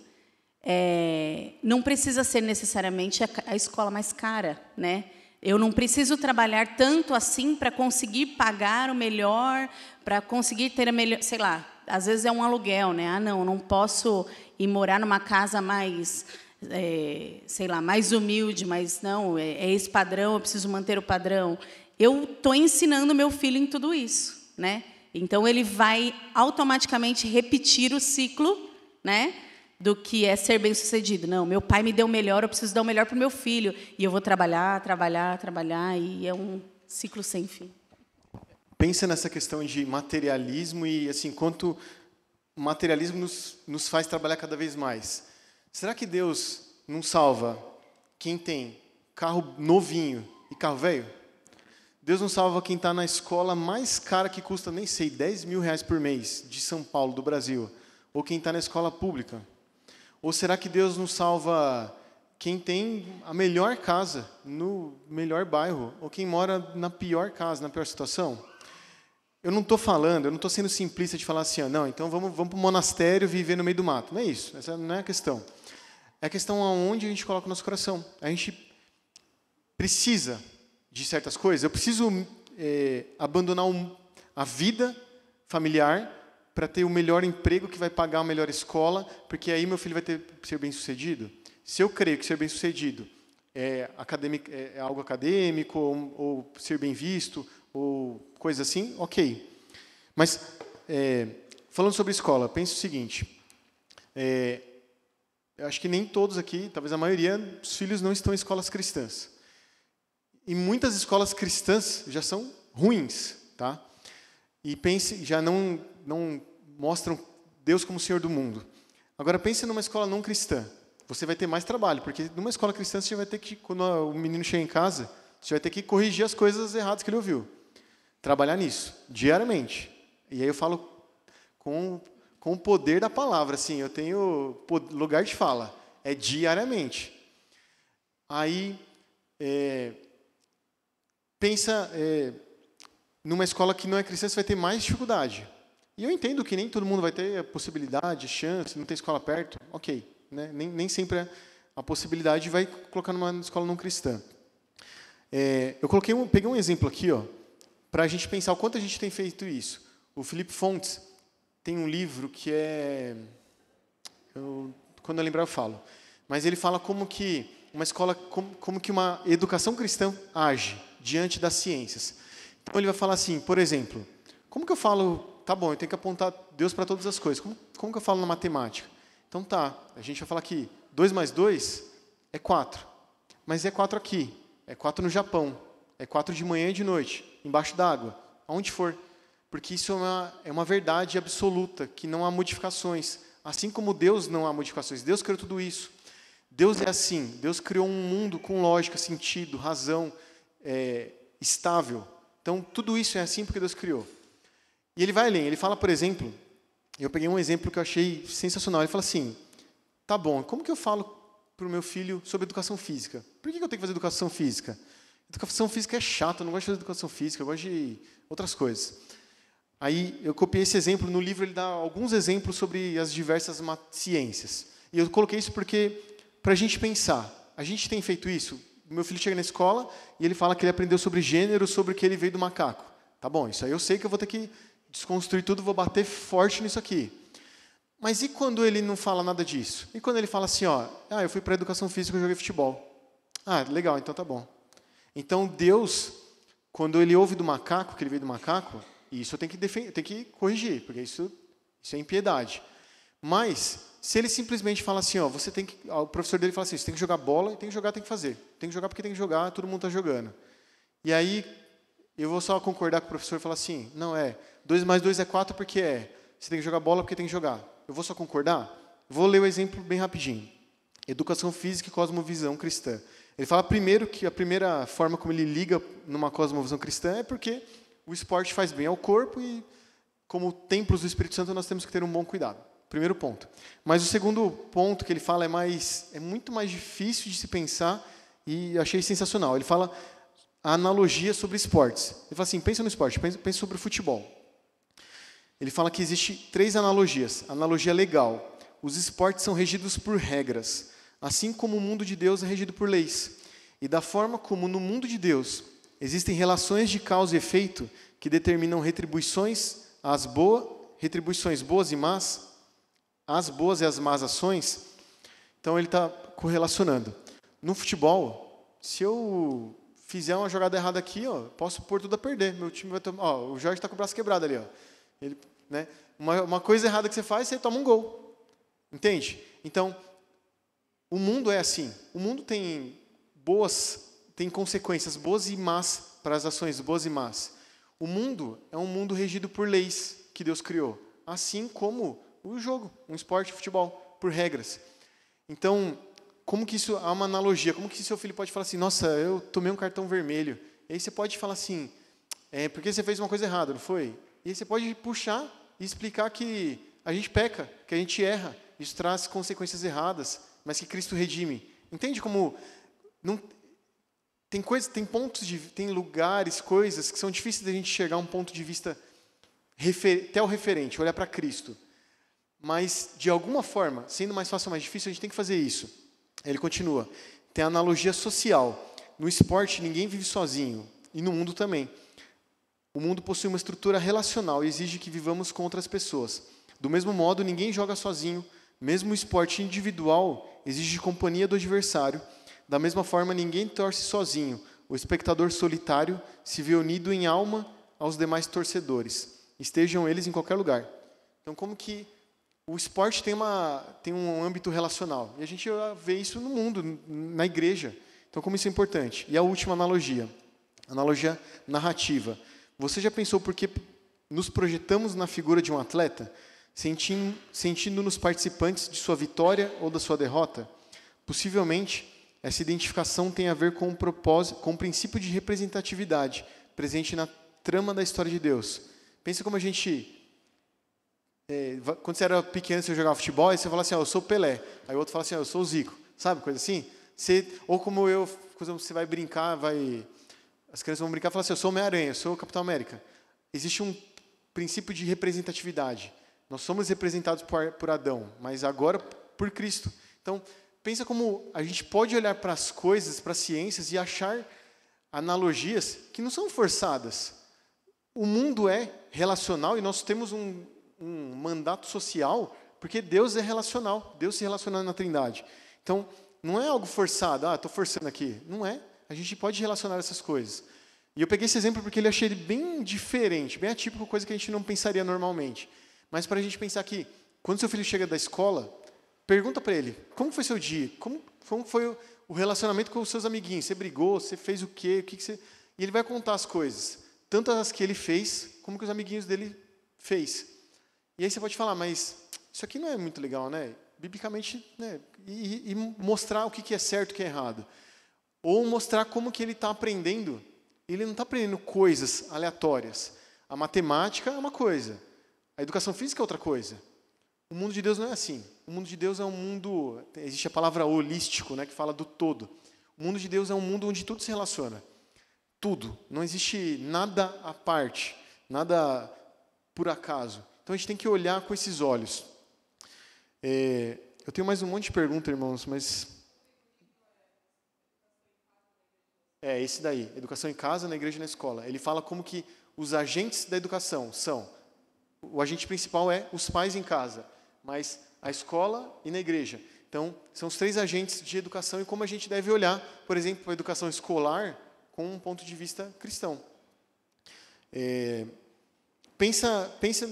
não precisa ser necessariamente a escola mais cara, né? Eu não preciso trabalhar tanto assim para conseguir pagar o melhor, para conseguir ter a melhor, sei lá, às vezes é um aluguel, né? Não posso ir morar numa casa mais, sei lá, mais humilde, mas não, é esse padrão, eu preciso manter o padrão. Eu estou ensinando meu filho em tudo isso, né? Então, ele vai automaticamente repetir o ciclo, né, do que é ser bem-sucedido. Não, meu pai me deu o melhor, eu preciso dar o melhor para o meu filho. E eu vou trabalhar, e é um ciclo sem fim. Pensa nessa questão de materialismo e, assim, quanto o materialismo nos faz trabalhar cada vez mais. Será que Deus não salva quem tem carro novinho e carro velho? Deus não salva quem está na escola mais cara que custa, nem sei, 10 mil reais por mês, de São Paulo, do Brasil, ou quem está na escola pública? Ou será que Deus não salva quem tem a melhor casa, no melhor bairro, ou quem mora na pior casa, na pior situação? Eu não estou sendo simplista de falar assim, não, então vamos para o monastério viver no meio do mato. Não é isso, essa não é a questão. é a questão aonde a gente coloca o nosso coração. A gente precisa de certas coisas. Eu preciso abandonar a vida familiar para ter o melhor emprego que vai pagar a melhor escola, porque aí meu filho vai ser bem-sucedido. Se eu creio que ser bem-sucedido é algo acadêmico, ou ser bem visto, ou coisa assim, ok. Mas, falando sobre escola, pense o seguinte. Eu acho que nem todos aqui, talvez a maioria, os filhos não estão em escolas cristãs. E muitas escolas cristãs já são ruins, tá? E pense, já não mostram Deus como Senhor do mundo. Agora pense numa escola não cristã. Você vai ter mais trabalho, porque numa escola cristã você vai ter que, quando o menino chega em casa, você vai ter que corrigir as coisas erradas que ele ouviu. Trabalhar nisso, diariamente. E aí eu falo com o poder da palavra, assim, eu tenho lugar de fala. É diariamente. Aí, pensa numa escola que não é cristã, você vai ter mais dificuldade. E eu entendo que nem todo mundo vai ter a possibilidade, chance, não tem escola perto, ok. Né? Nem sempre a possibilidade vai colocar numa escola não cristã. Eu peguei um exemplo aqui, para a gente pensar o quanto a gente tem feito isso. O Felipe Fontes tem um livro que quando eu lembrar eu falo. Mas ele fala como que uma escola, como que uma educação cristã age diante das ciências. Então ele vai falar assim, por exemplo, como que eu falo, tá bom, eu tenho que apontar Deus para todas as coisas. Como que eu falo na matemática? Então tá, a gente vai falar que 2 mais 2 é 4. Mas é 4 aqui, é 4 no Japão, é 4 de manhã e de noite, embaixo d'água, aonde for. Porque isso é uma verdade absoluta, que não há modificações. Assim como Deus não há modificações. Deus criou tudo isso. Deus é assim. Deus criou um mundo com lógica, sentido, razão, estável. Então, tudo isso é assim porque Deus criou. E ele vai além. Ele fala, por exemplo, eu peguei um exemplo que eu achei sensacional. Ele fala assim, tá bom, como que eu falo para o meu filho sobre educação física? Por que eu tenho que fazer educação física? Educação física é chato, eu não gosto de fazer educação física, eu gosto de outras coisas. Aí eu copiei esse exemplo, no livro ele dá alguns exemplos sobre as diversas ciências. E eu coloquei isso porque, para a gente pensar, a gente tem feito isso? Meu filho chega na escola e ele fala que ele aprendeu sobre gênero, sobre que ele veio do macaco. Tá bom, isso aí eu sei que eu vou ter que desconstruir tudo, vou bater forte nisso aqui. Mas e quando ele não fala nada disso? E quando ele fala assim, eu fui para a educação física, eu joguei futebol. Ah, legal, então tá bom. Então Deus, quando ele ouve do macaco, que ele veio do macaco, isso eu tenho que corrigir, porque isso é impiedade. Mas, se ele simplesmente fala assim, o professor dele fala assim, você tem que jogar bola, e tem que jogar, tem que fazer. Tem que jogar porque tem que jogar, todo mundo está jogando. E aí, eu vou só concordar com o professor e falar assim, não, 2 mais 2 é 4 porque você tem que jogar bola porque tem que jogar. Eu vou só concordar? Vou ler o exemplo bem rapidinho. Educação física e cosmovisão cristã. Ele fala primeiro que a primeira forma como ele liga numa cosmovisão cristã é porque o esporte faz bem ao corpo e, como templos do Espírito Santo, nós temos que ter um bom cuidado. Primeiro ponto. Mas o segundo ponto que ele fala é muito mais difícil de se pensar e achei sensacional. Ele fala a analogia sobre esportes. Ele fala assim, pensa no esporte, pensa sobre o futebol. Ele fala que existe 3 analogias. Analogia legal. Os esportes são regidos por regras, assim como o mundo de Deus é regido por leis. E da forma como no mundo de Deus existem relações de causa e efeito que determinam retribuições boas e más, as boas e as más ações. Então ele está correlacionando. No futebol, se eu fizer uma jogada errada aqui, posso pôr tudo a perder. Meu time vai tomar. O Jorge está com o braço quebrado ali. Ele, né? Uma coisa errada que você faz, você toma um gol. Entende? Então, o mundo é assim. O mundo tem consequências boas e más para as ações boas e más. O mundo é um mundo regido por leis que Deus criou, assim como o jogo, um esporte, futebol, por regras. Então, como que isso há uma analogia? Como que seu filho pode falar assim, nossa, eu tomei um cartão vermelho? E aí você pode falar assim, porque você fez uma coisa errada, não foi? E aí você pode puxar e explicar que a gente peca, que a gente erra, isso traz consequências erradas, mas que Cristo redime. Entende como não tem coisas, tem lugares, coisas que são difíceis da gente chegar a um ponto de vista até o referente, olhar para Cristo. Mas, de alguma forma, sendo mais fácil ou mais difícil, a gente tem que fazer isso. Ele continua. Tem a analogia social. No esporte, ninguém vive sozinho. E no mundo também. O mundo possui uma estrutura relacional e exige que vivamos com outras pessoas. Do mesmo modo, ninguém joga sozinho. Mesmo o esporte individual exige companhia do adversário. Da mesma forma, ninguém torce sozinho. O espectador solitário se vê unido em alma aos demais torcedores, estejam eles em qualquer lugar. Então, como que o esporte tem um âmbito relacional? E a gente vê isso no mundo, na igreja. Então, como isso é importante? E a última analogia narrativa. Você já pensou por que nos projetamos na figura de um atleta, sentindo-nos participantes de sua vitória ou da sua derrota? Possivelmente, essa identificação tem a ver com o princípio de representatividade presente na trama da história de Deus. Pensa como a gente... quando você era pequeno, você jogava futebol, aí você fala assim, eu sou o Pelé. Aí o outro fala assim, eu sou o Zico. Sabe, coisa assim? Ou como eu, quando você vai brincar, as crianças vão brincar e falar assim, eu sou o Homem-Aranha, eu sou o Capitão América. Existe um princípio de representatividade. Nós somos representados por Adão, mas agora por Cristo. Então, pensa como a gente pode olhar para as coisas, para as ciências e achar analogias que não são forçadas. O mundo é relacional e nós temos um mandato social porque Deus é relacional. Deus se relaciona na Trindade. Então, não é algo forçado. Estou forçando aqui. Não é. A gente pode relacionar essas coisas. E eu peguei esse exemplo porque ele achei ele bem diferente, bem atípico, coisa que a gente não pensaria normalmente. Mas para a gente pensar que, quando seu filho chega da escola, pergunta para ele, como foi seu dia? Como foi o relacionamento com os seus amiguinhos? Você brigou? Você fez o quê? E ele vai contar as coisas, tanto as que ele fez, como que os amiguinhos dele fez. E aí você pode falar, mas isso aqui não é muito legal, né? Biblicamente, né? E mostrar o que é certo e o que é errado. Ou mostrar como que ele está aprendendo. Ele não está aprendendo coisas aleatórias. A matemática é uma coisa. A educação física é outra coisa. O mundo de Deus não é assim. O mundo de Deus é um mundo... Existe a palavra holístico, né, que fala do todo. O mundo de Deus é um mundo onde tudo se relaciona. Tudo. Não existe nada à parte. Nada por acaso. Então, a gente tem que olhar com esses olhos. Eu tenho mais um monte de perguntas, irmãos, mas... esse daí. Educação em casa, na igreja e na escola. Ele fala como que os agentes da educação são... O agente principal é os pais em casa, mas a escola e na igreja. Então, são os 3 agentes de educação e como a gente deve olhar, por exemplo, para a educação escolar com um ponto de vista cristão. Pensa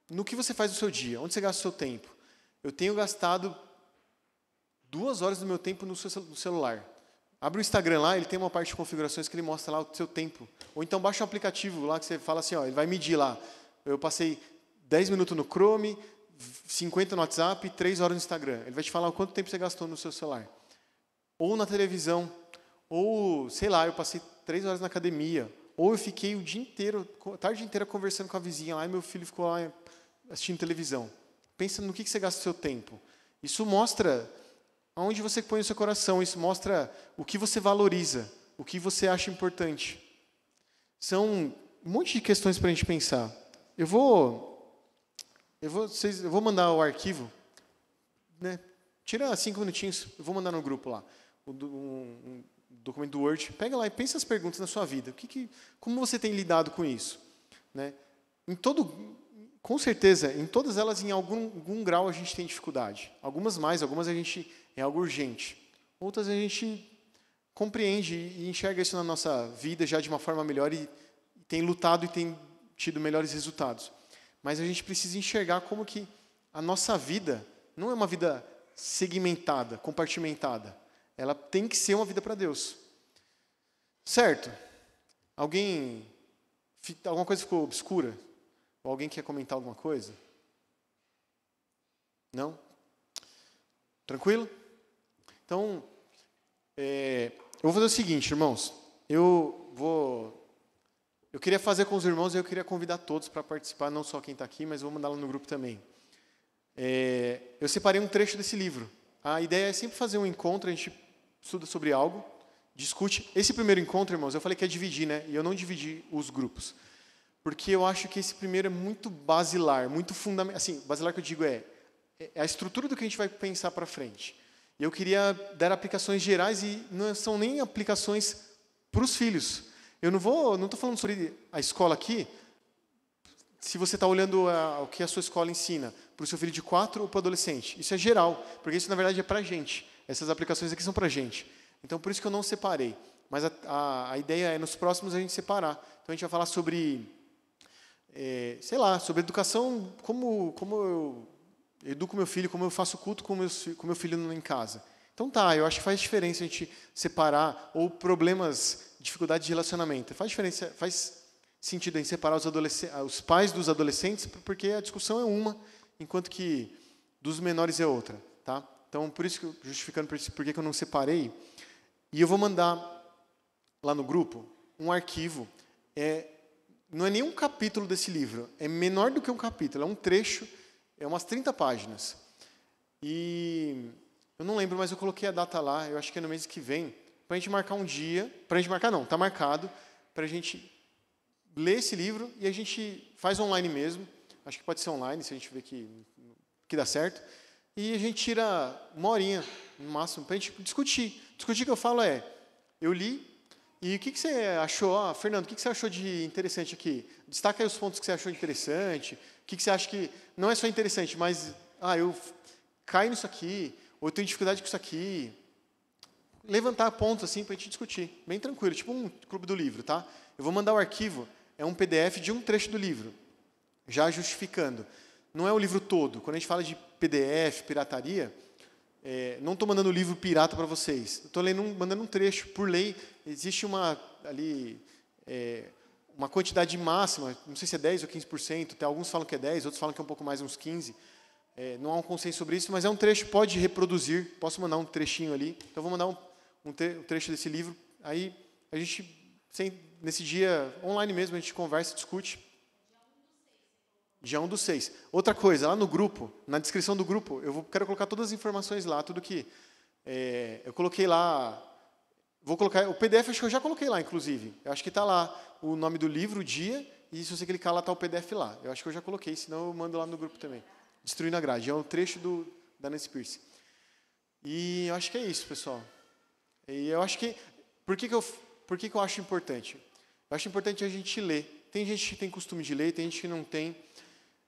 no que você faz no seu dia, onde você gasta o seu tempo. Eu tenho gastado 2 horas do meu tempo no celular. Abre o Instagram lá, ele tem uma parte de configurações que ele mostra lá o seu tempo. Ou então baixa um aplicativo lá que você fala assim, ele vai medir lá. Eu passei 10 minutos no Chrome, 50 no WhatsApp, 3 horas no Instagram. Ele vai te falar o quanto tempo você gastou no seu celular. Ou na televisão. Ou, sei lá, eu passei 3 horas na academia. Ou eu fiquei o dia inteiro, a tarde inteira conversando com a vizinha lá e meu filho ficou lá assistindo televisão. Pensa no que você gasta o seu tempo. Isso mostra aonde você põe o seu coração. Isso mostra o que você valoriza, o que você acha importante. São um monte de questões para a gente pensar. Eu vou mandar o arquivo, né? Tira 5 minutinhos, eu vou mandar no grupo lá, um documento do Word. Pega lá e pensa as perguntas na sua vida. Como você tem lidado com isso? Né? Com certeza, em todas elas, em algum grau, a gente tem dificuldade. Algumas mais, algumas a gente é algo urgente. Outras a gente compreende e enxerga isso na nossa vida já de uma forma melhor e tem lutado e tem tido melhores resultados. Mas a gente precisa enxergar como que a nossa vida não é uma vida segmentada, compartimentada. Ela tem que ser uma vida para Deus. Certo? Alguma coisa ficou obscura? Ou alguém quer comentar alguma coisa? Não? Tranquilo? Então, eu vou fazer o seguinte, irmãos. Eu queria fazer com os irmãos e eu queria convidar todos para participar, não só quem está aqui, mas vou mandar lá no grupo também. Eu separei um trecho desse livro. A ideia é sempre fazer um encontro, a gente estuda sobre algo, discute. Esse primeiro encontro, irmãos, eu falei que é dividir, né? E eu não dividi os grupos. Porque eu acho que esse primeiro é muito basilar, muito fundamental. Assim, basilar que eu digo é a estrutura do que a gente vai pensar para frente. E eu queria dar aplicações gerais e não são nem aplicações para os filhos. Eu não estou falando sobre a escola aqui, se você está olhando o que a sua escola ensina para o seu filho de 4 ou para o adolescente. Isso é geral, porque isso, na verdade, é para a gente. Essas aplicações aqui são para a gente. Então, por isso que eu não separei. Mas a ideia é, nos próximos, a gente separar. Então, a gente vai falar sobre, sei lá, sobre educação, como eu educo meu filho, como eu faço culto com meu filho em casa. Então, eu acho que faz diferença a gente separar, ou problemas, dificuldades de relacionamento. Faz diferença, faz sentido em separar os pais dos adolescentes, porque a discussão é uma, enquanto que dos menores é outra. Tá? Então, por isso, justificando por que eu não separei, e eu vou mandar lá no grupo um arquivo, não é nenhum capítulo desse livro, é menor do que um capítulo, é um trecho, é umas 30 páginas. E eu não lembro, mas eu coloquei a data lá, eu acho que é no mês que vem, para a gente marcar um dia, para a gente marcar não, está marcado, para a gente ler esse livro e a gente faz online mesmo, acho que pode ser online, se a gente ver que dá certo, e a gente tira uma horinha, no máximo, para a gente discutir. Discutir que eu falo eu li, e o que você achou? Fernando, o que você achou de interessante aqui? Destaca aí os pontos que você achou interessante, o que você acha que não é só interessante, mas eu caio nisso aqui, ou eu tenho dificuldade com isso aqui. Levantar pontos assim para a gente discutir, bem tranquilo, tipo um clube do livro, tá? Eu vou mandar o arquivo, é um PDF de um trecho do livro, já justificando. Não é o livro todo. Quando a gente fala de PDF, pirataria, não estou mandando o livro pirata para vocês. Estou mandando um trecho. Por lei, existe uma quantidade máxima, não sei se é 10% ou 15%, até alguns falam que é 10%, outros falam que é um pouco mais, uns 15%. Não há um consenso sobre isso, mas é um trecho, pode reproduzir, posso mandar um trechinho ali. Então, vou mandar um trecho desse livro. Aí, a gente, nesse dia, online mesmo, a gente conversa, discute. Dia 1/6. Outra coisa, lá no grupo, na descrição do grupo, quero colocar todas as informações lá, tudo que eu coloquei lá. Vou colocar o PDF, acho que eu já coloquei lá, inclusive. Eu acho que está lá o nome do livro, o dia, e se você clicar lá, está o PDF lá. Eu acho que eu já coloquei, senão eu mando lá no grupo também. Destruindo a grade. É um trecho da Nancy Pierce. E eu acho que é isso, pessoal. E eu acho que... Por que eu acho importante? Eu acho importante a gente ler. Tem gente que tem costume de ler, tem gente que não tem.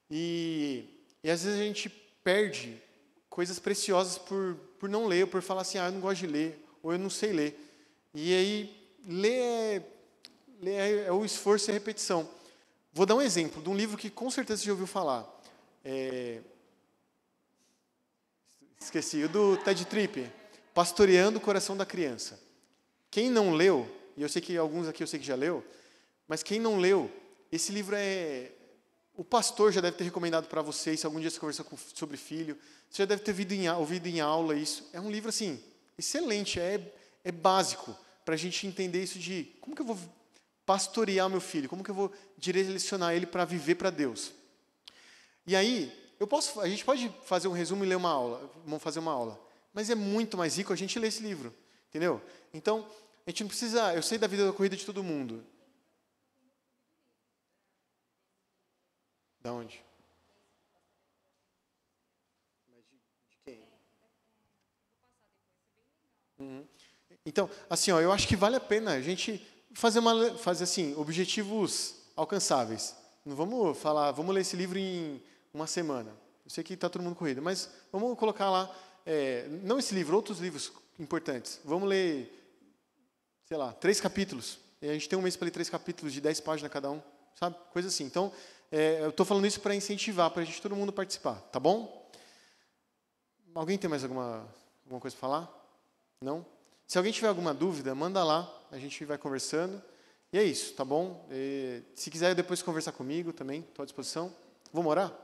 E às vezes a gente perde coisas preciosas por não ler, ou por falar assim, eu não gosto de ler, ou eu não sei ler. E aí, ler é o esforço e a repetição. Vou dar um exemplo de um livro que com certeza você já ouviu falar. Esqueci, o do Ted Tripp, Pastoreando o Coração da Criança. Quem não leu, e eu sei que alguns aqui eu sei que já leu, mas quem não leu, esse livro o pastor já deve ter recomendado para vocês, se algum dia você conversar sobre filho, você já deve ter ouvido em aula isso. É um livro, assim, excelente, é básico, para a gente entender isso de como que eu vou pastorear meu filho, como que eu vou direcionar ele para viver para Deus. E aí, a gente pode fazer um resumo e ler uma aula, vamos fazer uma aula, mas é muito mais rico a gente ler esse livro, entendeu? Então, a gente não precisa, eu sei da vida da corrida de todo mundo. Da onde? De quem? Então, assim, eu acho que vale a pena a gente fazer assim, objetivos alcançáveis. Não vamos falar, vamos ler esse livro em uma semana. Eu sei que está todo mundo corrido, mas vamos colocar lá, não esse livro, outros livros importantes. Vamos ler, sei lá, 3 capítulos. E a gente tem um mês para ler 3 capítulos de 10 páginas cada um, sabe? Coisa assim. Então, eu estou falando isso para incentivar, para todo mundo participar, tá bom? Alguém tem mais alguma coisa para falar? Não? Se alguém tiver alguma dúvida, manda lá, a gente vai conversando. E é isso, tá bom? Se quiser depois conversar comigo também, estou à disposição. Vamos orar?